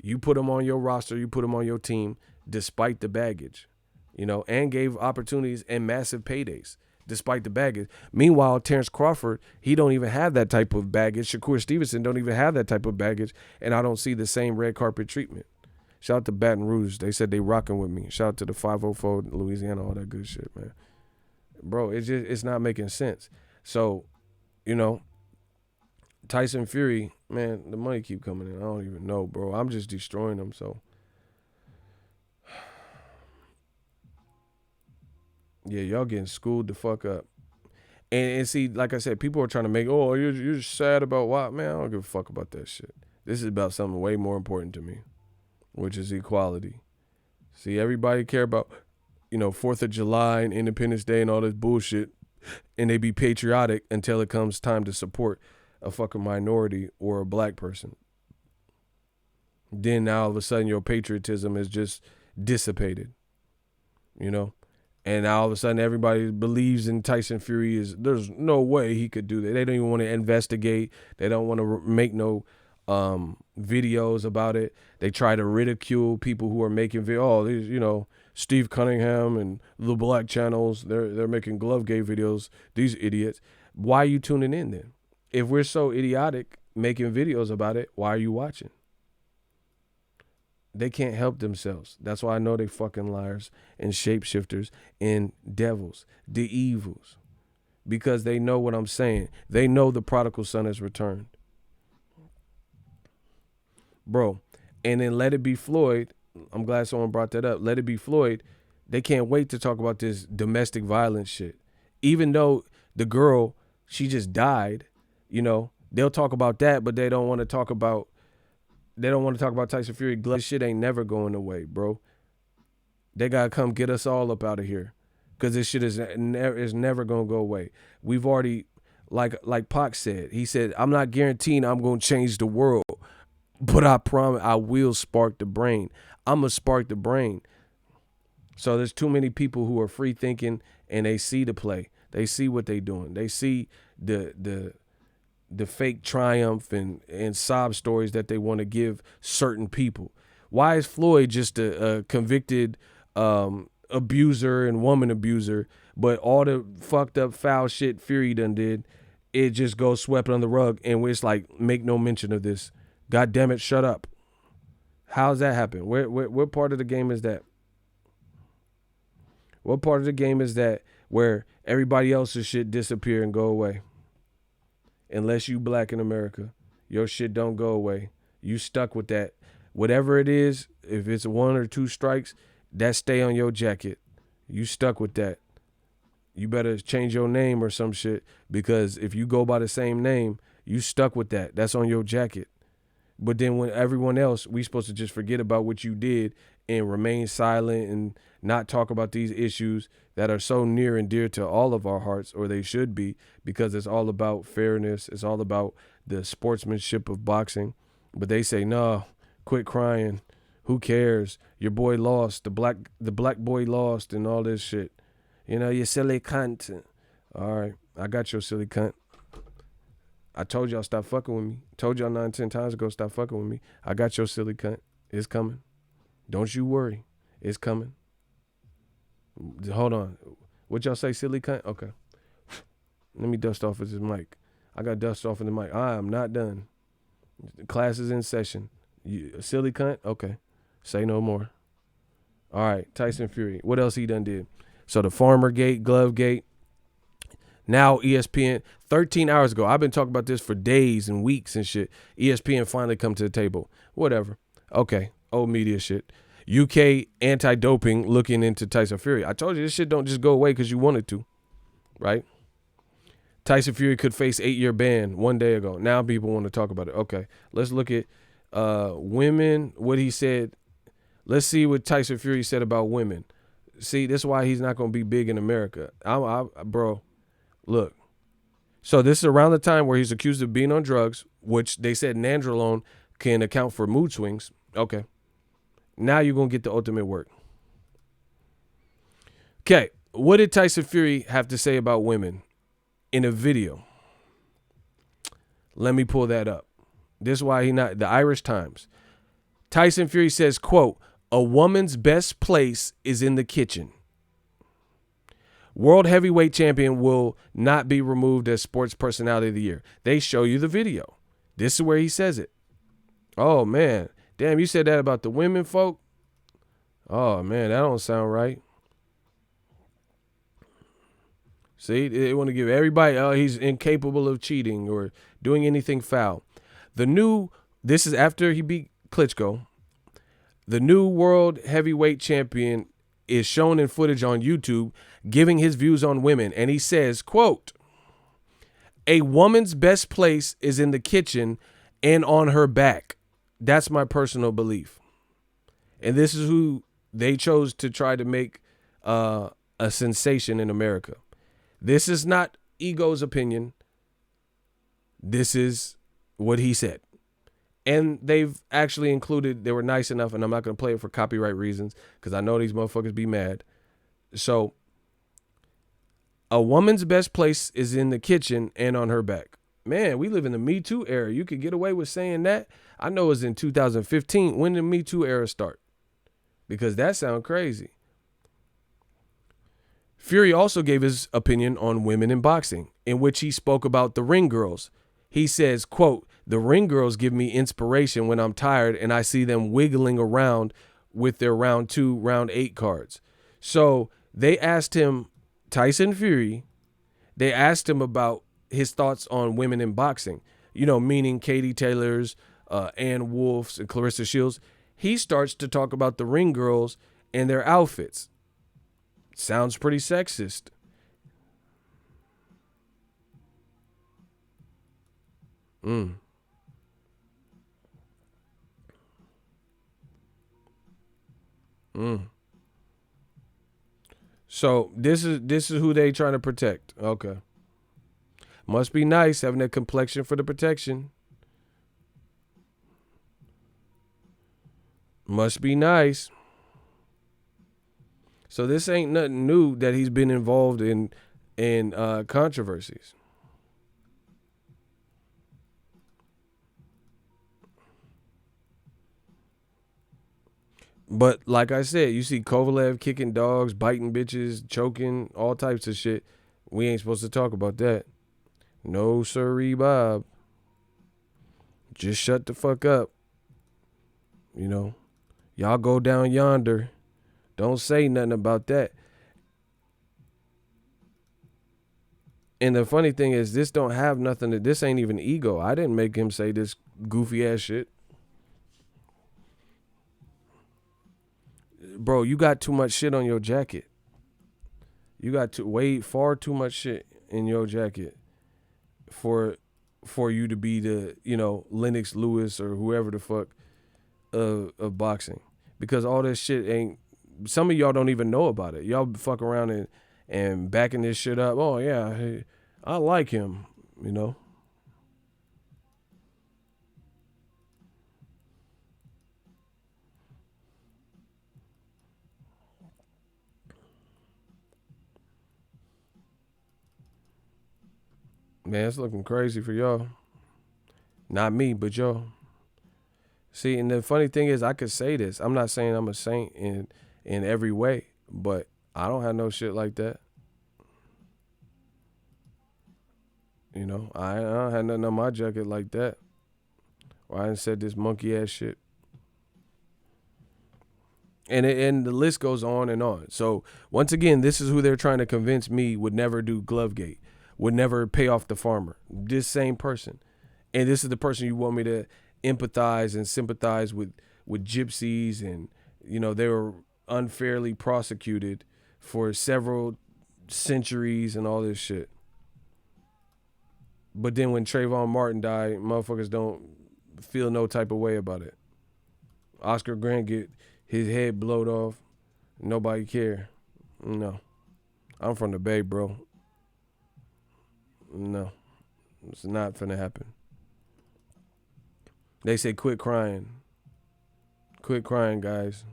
You put them on your roster. You put them on your team despite the baggage, and gave opportunities and massive paydays despite the baggage. Meanwhile, Terrence Crawford, he don't even have that type of baggage. Shakur Stevenson don't even have that type of baggage, and I don't see the same red carpet treatment. Shout out to Baton Rouge. They said they rocking with me. Shout out to the 504 Louisiana, all that good shit, man. Bro, it's not making sense. So, Tyson Fury, man, the money keep coming in. I don't even know, bro. I'm just destroying them, so. Yeah, y'all getting schooled the fuck up. And see, like I said, people are trying to make, you're sad about what? Man, I don't give a fuck about that shit. This is about something way more important to me, which is equality. See, everybody care about, 4th of July and Independence Day and all this bullshit, and they be patriotic until it comes time to support a fucking minority or a black person. Then now all of a sudden your patriotism is just dissipated, And now all of a sudden everybody believes in Tyson Fury. There's no way he could do that. They don't even want to investigate. They don't want to make no videos about it. They try to ridicule people who are making videos. Steve Cunningham and the black channels, they're making Glovegate videos. These idiots. Why are you tuning in then? If we're so idiotic making videos about it, why are you watching? They can't help themselves. That's why I know they fucking liars and shapeshifters and devils, the evils, because they know what I'm saying. They know the prodigal son has returned. Bro, and then Let It Be Floyd, I'm glad someone brought that up. Let It Be Floyd, they can't wait to talk about this domestic violence shit. Even though the girl, she just died, they'll talk about that, but they don't want to talk about Tyson Fury. This shit ain't never going away, bro. They got to come get us all up out of here because this shit is never going to go away. We've already, like Pac said, he said, I'm not guaranteeing I'm going to change the world, but I promise I will spark the brain. I'm going to spark the brain. So there's too many people who are free thinking and they see the play. They see what they doing. They see the fake triumph and sob stories that they want to give certain people. Why is Floyd just a convicted abuser and woman abuser, but all the fucked up foul shit Fury done did, it just goes swept on the rug and it's like, make no mention of this. God damn it, shut up. How's that happen? What part of the game is that? What part of the game is that where everybody else's shit disappear and go away? Unless you black in America, your shit don't go away. You stuck with that. Whatever it is, if it's 1 or 2 strikes, that stay on your jacket. You stuck with that. You better change your name or some shit, because if you go by the same name, you stuck with that. That's on your jacket. But then when everyone else, we supposed to just forget about what you did and remain silent and not talk about these issues that are so near and dear to all of our hearts, or they should be, because it's all about fairness. It's all about the sportsmanship of boxing. But they say, no, quit crying. Who cares? Your boy lost. The black boy lost and all this shit. You know, you silly cunt. All right, I got your silly cunt. I told y'all stop fucking with me. Told y'all 9, 10 times ago stop fucking with me. I got your silly cunt. It's coming. Don't you worry. It's coming. Hold on. What y'all say, silly cunt? Okay. Let me dust off of this mic. I got dust off of the mic. I am not done. Class is in session. You a silly cunt? Okay. Say no more. All right. Tyson Fury. What else he done did? So the Farmergate, Glovegate. Now ESPN, 13 hours ago, I've been talking about this for days and weeks and shit. ESPN finally come to the table. Whatever. Okay. Old media shit. UK anti-doping looking into Tyson Fury. I told you this shit don't just go away because you wanted to, right? Tyson Fury could face 8-year ban 1 day ago. Now people want to talk about it. Okay. Let's look at women, what he said. Let's see what Tyson Fury said about women. See, this is why he's not going to be big in America. Bro. Look, so this is around the time where he's accused of being on drugs, which they said nandrolone can account for mood swings. Okay. Now you're going to get the ultimate work. Okay. What did Tyson Fury have to say about women in a video? Let me pull that up. This is why the Irish Times. Tyson Fury says, quote, "A woman's best place is in the kitchen. World heavyweight champion will not be removed as sports personality of the year." They show you the video. This is where he says it. Oh, man. Damn, you said that about the women, folk? Oh, man, that don't sound right. See, they want to give everybody, oh, he's incapable of cheating or doing anything foul. This is after he beat Klitschko. The new world heavyweight champion is shown in footage on YouTube giving his views on women. And he says, quote, "A woman's best place is in the kitchen and on her back. That's my personal belief." And this is who they chose to try to make a sensation in America. This is not Ego's opinion. This is what he said. And they've actually included, they were nice enough, and I'm not going to play it for copyright reasons because I know these motherfuckers be mad. So, a woman's best place is in the kitchen and on her back. Man, we live in the Me Too era. You could get away with saying that. I know it was in 2015. When did the Me Too era start? Because that sounds crazy. Fury also gave his opinion on women in boxing, in which he spoke about the ring girls. He says, quote, "The ring girls give me inspiration when I'm tired and I see them wiggling around with their round 2, round 8 cards." So they asked him, Tyson Fury, they asked him about his thoughts on women in boxing, meaning Katie Taylor's, Ann Wolf's, and Clarissa Shields. He starts to talk about the ring girls and their outfits. Sounds pretty sexist. So this is who they trying to protect. Okay. Must be nice having that complexion for the protection. Must be nice. So this ain't nothing new that he's been involved in controversies. But like I said, you see Kovalev kicking dogs, biting bitches, choking, all types of shit. We ain't supposed to talk about that. No sirree, Bob. Just shut the fuck up. You know, y'all go down yonder. Don't say nothing about that. And the funny thing is, this don't have nothing to, this ain't even ego. I didn't make him say this goofy ass shit. Bro, you got too much shit on your jacket. You got far too much shit in your jacket for you to be the, Lennox Lewis or whoever the fuck of boxing. Because all this shit ain't, some of y'all don't even know about it. Y'all fuck around and backing this shit up. Oh yeah, hey, I like him, Man, it's looking crazy for y'all. Not me, but y'all. See, and the funny thing is, I could say this. I'm not saying I'm a saint in every way, but I don't have no shit like that. I don't have nothing on my jacket like that. Or I ain't said this monkey ass shit. And the list goes on and on. So once again, this is who they're trying to convince me would never do Glovegate, would never pay off the farmer. This same person. And this is the person you want me to empathize and sympathize with gypsies, and they were unfairly prosecuted for several centuries and all this shit. But then when Trayvon Martin died, motherfuckers don't feel no type of way about it. Oscar Grant get his head blowed off. Nobody care. No. I'm from the Bay, bro. No. It's not finna happen. They say quit crying. Quit crying, guys.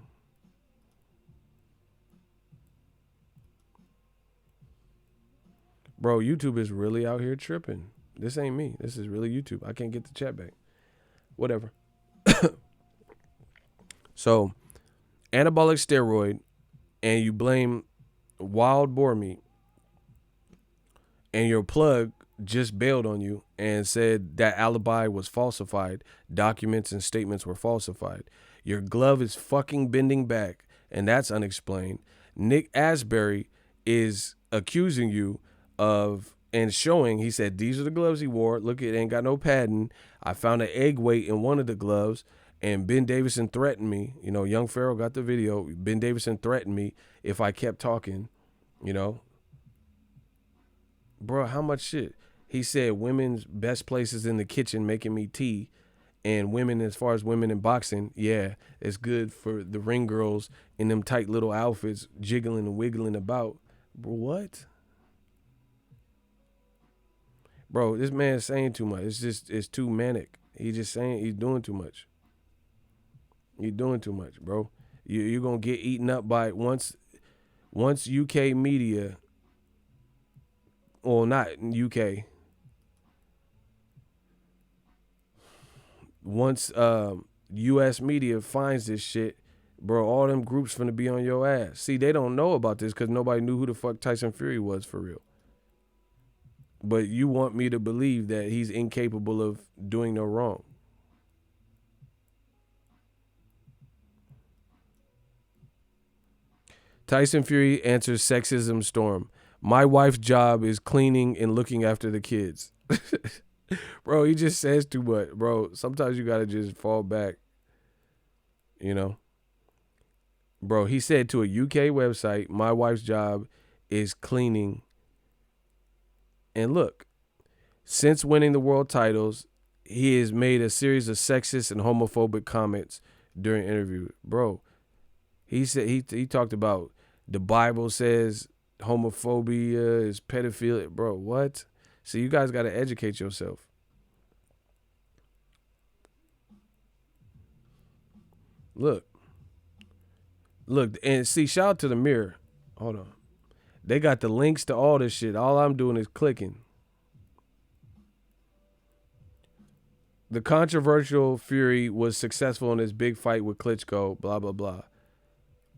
Bro, YouTube is really out here tripping. This ain't me. This is really YouTube. I can't get the chat back. Whatever. So, anabolic steroid, and you blame wild boar meat, and your plug just bailed on you and said that alibi was falsified. Documents and statements were falsified. Your glove is fucking bending back, and that's unexplained. Nick Asbury is accusing you of, and showing, he said, these are the gloves he wore. Look, it ain't got no padding. I found an egg weight in one of the gloves, and Ben Davison threatened me. Young Pharaoh got the video. Ben Davison threatened me if I kept talking, Bro, how much shit? He said women's best places in the kitchen making me tea, and women, as far as women in boxing, yeah, it's good for the ring girls in them tight little outfits, jiggling and wiggling about. Bro, what? Bro, this man's saying too much. It's too manic. He's just saying, he's doing too much. You're doing too much, bro. You're going to get eaten up by once UK media, well, not UK. Once US media finds this shit, bro, all them groups finna be on your ass. See, they don't know about this because nobody knew who the fuck Tyson Fury was for real. But you want me to believe that he's incapable of doing no wrong. Tyson Fury answers sexism storm. My wife's job is cleaning and looking after the kids. Bro, he just says too much. Bro, sometimes you got to just fall back. Bro, he said to a UK website, my wife's job is cleaning. And look, since winning the world titles, he has made a series of sexist and homophobic comments during interviews. Bro, he said he talked about the Bible says homophobia is pedophilia. Bro, what? So you guys got to educate yourself. Look, and see, shout out to the Mirror. Hold on. They got the links to all this shit. All I'm doing is clicking. The controversial Fury was successful in his big fight with Klitschko, blah, blah, blah.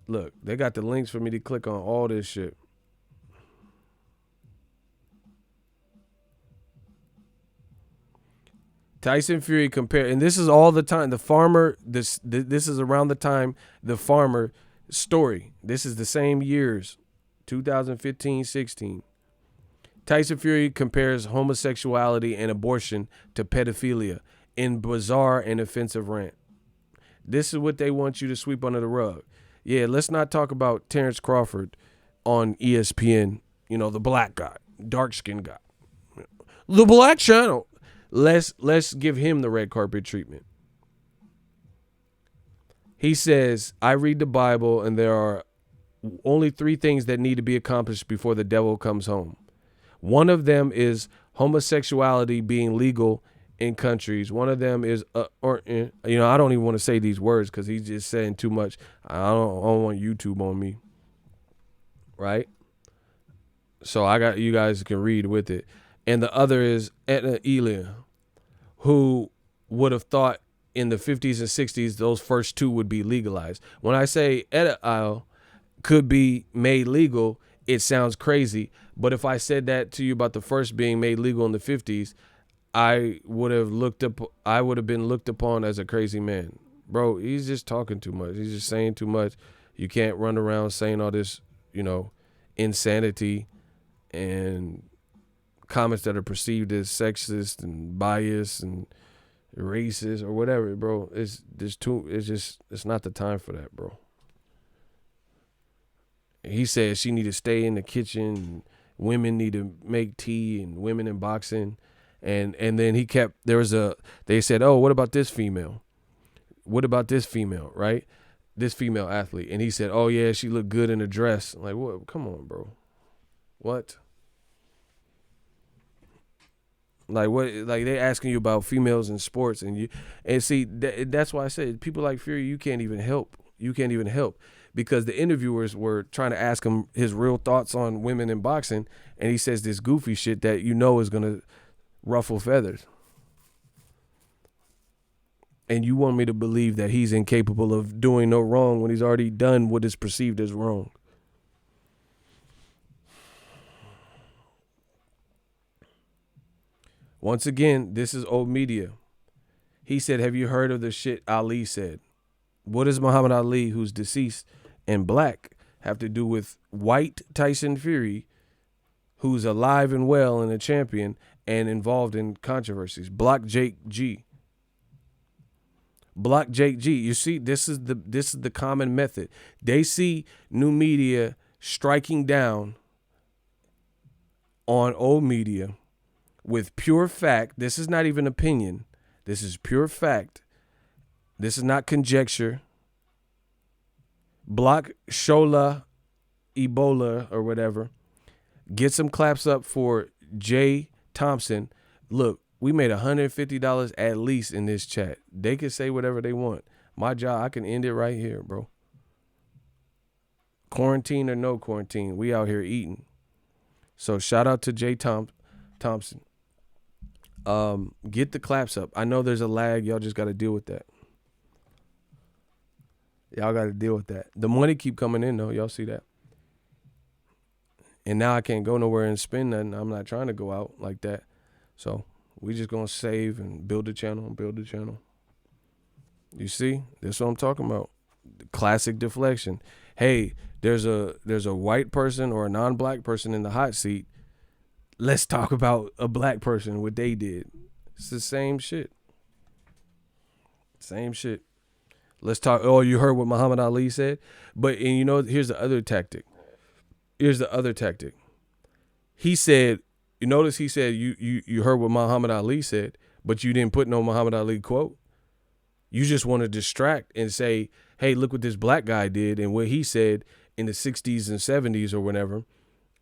Look, they got the links for me to click on all this shit. Tyson Fury compared, and this is all the time. The Farmer, this is around the time the Farmer story. This is the same years, 2015, 16. Tyson Fury compares homosexuality and abortion to pedophilia in bizarre and offensive rant. This is what they want you to sweep under the rug. Yeah, let's not talk about Terrence Crawford on ESPN, the black guy, dark-skinned guy. The Black Channel. Let's give him the red carpet treatment. He says, I read the Bible and there are only 3 things that need to be accomplished before the devil comes home. One of them is homosexuality being legal in countries. One of them is, I don't even want to say these words because he's just saying too much. I don't want YouTube on me. Right? So you guys can read with it. And the other is Etna Elia, who would have thought in the 50s and 60s those first 2 would be legalized. When I say Etna could be made legal, it sounds crazy. But if I said that to you about the first being made legal in the 50s, I would have been looked upon as a crazy man. Bro, he's just talking too much. He's just saying too much. You can't run around saying all this, insanity and comments that are perceived as sexist and biased and racist or whatever, bro. It's not the time for that, bro. He said she need to stay in the kitchen, and women need to make tea, and women in boxing. And then they said, oh, what about this female? What about this female, right? This female athlete. And he said, oh yeah, she looked good in a dress. Like, what? Come on, bro. What? Like what? Like they asking you about females in sports, and see that's why I said people like Fury, you can't even help. You can't even help because the interviewers were trying to ask him his real thoughts on women in boxing, and he says this goofy shit that is gonna ruffle feathers. And you want me to believe that he's incapable of doing no wrong when he's already done what is perceived as wrong. Once again, this is old media. He said, have you heard of the shit Ali said? What does Muhammad Ali, who's deceased and black, have to do with white Tyson Fury, who's alive and well and a champion and involved in controversies? Block Jake G. Block Jake G. You see, this is the common method. They see new media striking down on old media with pure fact. This is not even opinion. This is pure fact. This is not conjecture. Block Shola Ebola or whatever. Get some claps up for Jay Thompson. Look, we made $150 at least in this chat. They can say whatever they want. My job, I can end it right here, bro. Quarantine or no quarantine, we out here eating. So shout out to Jay Thompson. Get the claps up. I know there's a lag. Y'all just got to deal with that. Y'all got to deal with that. The money keep coming in, though. Y'all see that? And now I can't go nowhere and spend nothing. I'm not trying to go out like that. So we just going to save and build the channel. You see? That's what I'm talking about. Classic deflection. Hey, there's a white person or a non-black person in the hot seat. Let's talk about a black person, what they did. It's the same shit. Same shit. Let's talk. Oh, you heard what Muhammad Ali said? But, and here's the other tactic. He said, you notice he said, you heard what Muhammad Ali said, but you didn't put no Muhammad Ali quote. You just want to distract and say, hey, look what this black guy did and what he said in the 60s and 70s or whatever.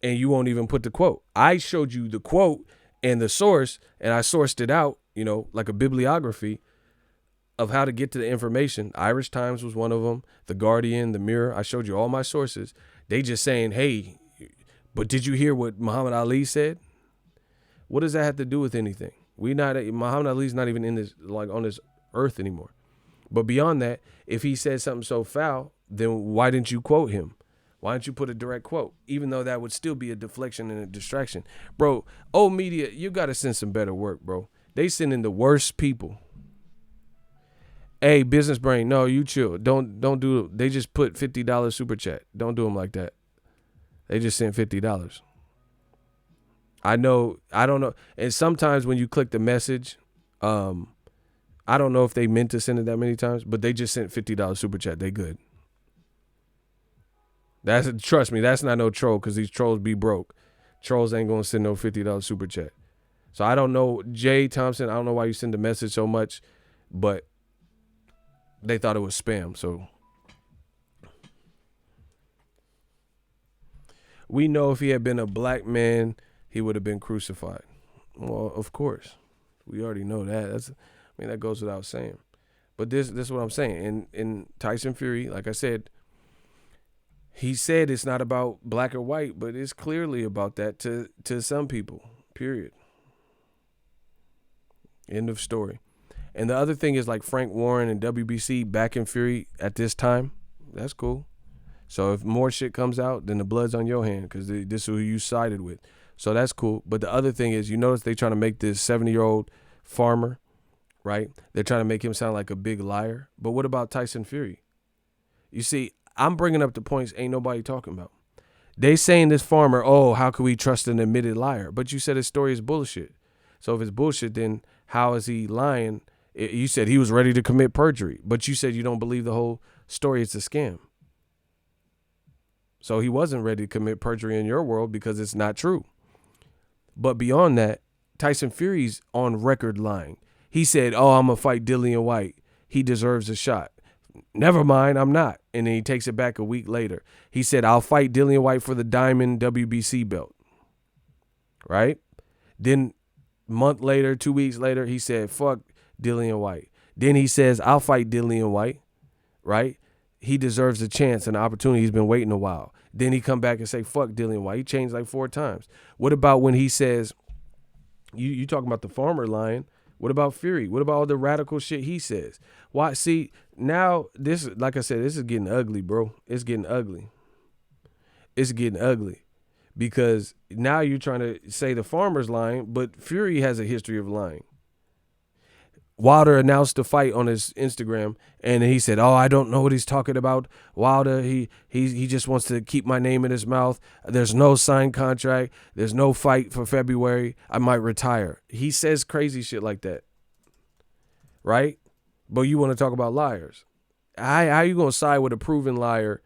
And you won't even put the quote. I showed you the quote and the source, and I sourced it out, like a bibliography. of how to get to the information. Irish Times was one of them. The Guardian, the Mirror. I showed you all my sources. They just saying, hey, but did you hear what Muhammad Ali said? What does that have to do with anything? Muhammad Ali's not even in this, like, on this earth anymore. But beyond that, if he said something so foul, then why didn't you quote him? Why didn't you put a direct quote? Even though that would still be a deflection and a distraction. Bro, old media, you got to send some better work, bro. They sending the worst people. Hey, Business Brain, no, you chill. Don't do it. They just put $50 super chat. Don't do them like that. They just sent $50. I don't know. And sometimes when you click the message, I don't know if they meant to send it that many times, but they just sent $50 super chat. They good. Trust me, that's not no troll, because these trolls be broke. Trolls ain't gonna send no $50 super chat. So I don't know, Jay Thompson, I don't know why you send the message so much, but they thought it was spam. So we know if he had been a black man, he would have been crucified. Well, of course. We already know that. That goes without saying. But this is what I'm saying. In Tyson Fury, like I said, he said it's not about black or white, but it's clearly about that to some people, period. End of story. And the other thing is, like, Frank Warren and WBC backing Fury at this time. That's cool. So if more shit comes out, then the blood's on your hand, because this is who you sided with. So that's cool. But the other thing is, you notice they trying to make this 70-year-old farmer, right? They're trying to make him sound like a big liar. But what about Tyson Fury? You see, I'm bringing up the points ain't nobody talking about. They saying this farmer, oh, how can we trust an admitted liar? But you said his story is bullshit. So if it's bullshit, then how is he lying? You said he was ready to commit perjury, but you said you don't believe the whole story. It's a scam. So he wasn't ready to commit perjury in your world because it's not true. But beyond that, Tyson Fury's on record lying. He said, oh, I'm going to fight Dillian White. He deserves a shot. Never mind, I'm not. And then he takes it back a week later. He said, I'll fight Dillian White for the Diamond WBC belt. Right? Then a month later, 2 weeks later, he said, fuck Dillian White. Then he says, I'll fight Dillian White. Right? He deserves a chance and an opportunity. He's been waiting a while. Then he come back and say, fuck Dillian White. He changed like 4 times. What about when he says, you talking about the farmer lying? What about Fury? What about all the radical shit he says? Why? See, now this, like I said, this is getting ugly, bro. It's getting ugly. It's getting ugly because now you're trying to say the farmer's lying, but Fury has a history of lying. Wilder announced the fight on his Instagram, and he said, oh, I don't know what he's talking about. Wilder, he just wants to keep my name in his mouth. There's no signed contract. There's no fight for February. I might retire. He says crazy shit like that, right? But you want to talk about liars. How you going to side with a proven liar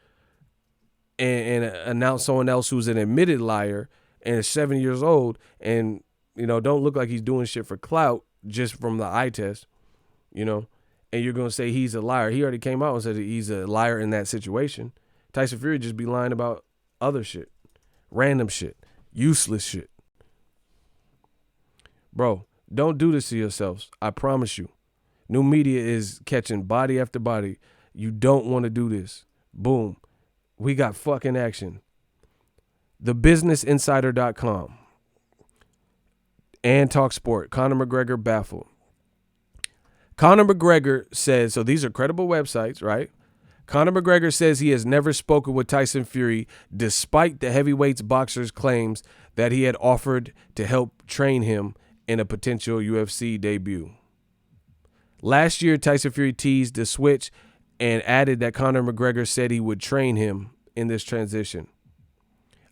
and announce someone else who's an admitted liar and is 7 years old and, don't look like he's doing shit for clout, just from the eye test, and you're going to say he's a liar. He already came out and said that he's a liar in that situation. Tyson Fury just be lying about other shit, random shit, useless shit. Bro, don't do this to yourselves. I promise you. New media is catching body after body. You don't want to do this. Boom. We got fucking action. TheBusinessInsider.com. And TalkSport, Conor McGregor baffled. Conor McGregor says, so these are credible websites, right? Conor McGregor says he has never spoken with Tyson Fury despite the heavyweight boxer's claims that he had offered to help train him in a potential UFC debut. Last year, Tyson Fury teased the switch and added that Conor McGregor said he would train him in this transition.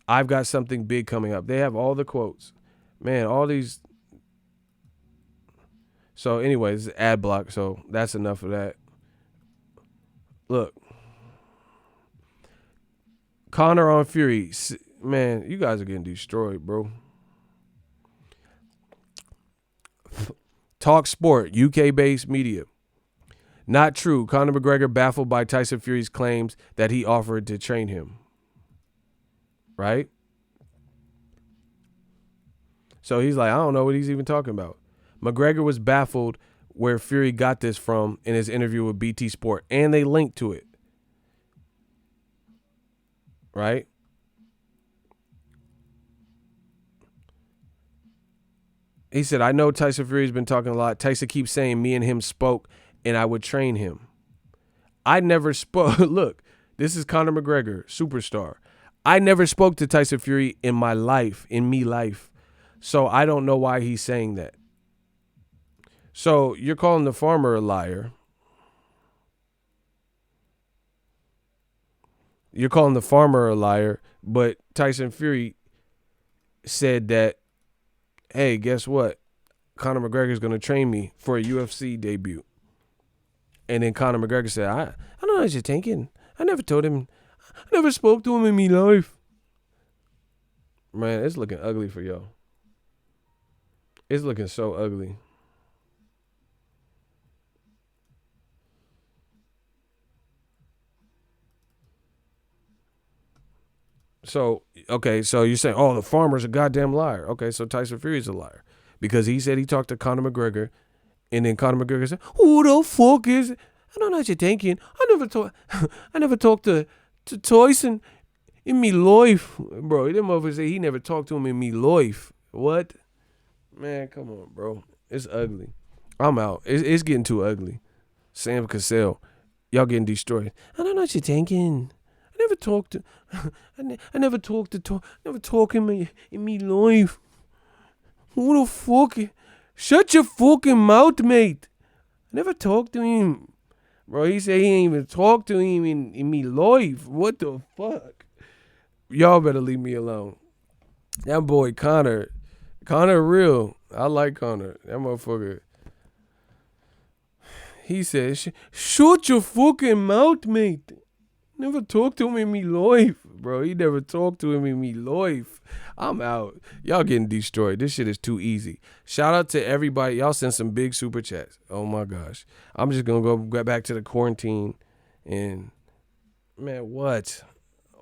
I've got something big coming up. They have all the quotes. Man, all these. So anyways, ad block. So that's enough of that. Look. Conor on Fury. Man, you guys are getting destroyed, bro. Talk Sport, UK-based media. Not true. Conor McGregor baffled by Tyson Fury's claims that he offered to train him. Right? So he's like, I don't know what he's even talking about. McGregor was baffled where Fury got this from in his interview with BT Sport, and they linked to it. Right? He said, I know Tyson Fury's been talking a lot. Tyson keeps saying me and him spoke and I would train him. I never spoke. Look, this is Conor McGregor, superstar. I never spoke to Tyson Fury in my life, So I don't know why he's saying that. So you're calling the farmer a liar. You're calling the farmer a liar, but Tyson Fury said that, hey, guess what? Conor McGregor is going to train me for a UFC debut. And then Conor McGregor said, I don't know what you're thinking. I never told him. I never spoke to him in my life. Man, it's looking ugly for y'all. It's looking so ugly. So, okay, so you're saying, oh, the farmer's a goddamn liar. Okay, so Tyson Fury's a liar. Because he said he talked to Conor McGregor, and then Conor McGregor said, who the fuck is it? I don't know what you're thinking. I never talked to Tyson in me life. Bro, them motherfuckers say he never talked to him in me life. What? Man, come on, bro. It's ugly. I'm out. It's getting too ugly. Sam Cassell, y'all getting destroyed. I don't know what you're thinking. I never talked to him in me life. Who the fuck? Shut your fucking mouth, mate. I never talked to him. Bro, he said he ain't even talked to him in me life. What the fuck? Y'all better leave me alone. That boy Conor real. I like Conor. That motherfucker. He said, shut your fucking mouth, mate. Never talked to him in me life. Bro, he never talked to him in me life. I'm out. Y'all getting destroyed. This shit is too easy. Shout out to everybody. Y'all send some big super chats. Oh my gosh. I'm just going to go back to the quarantine. And, man, what?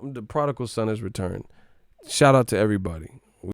The prodigal son has returned. Shout out to everybody.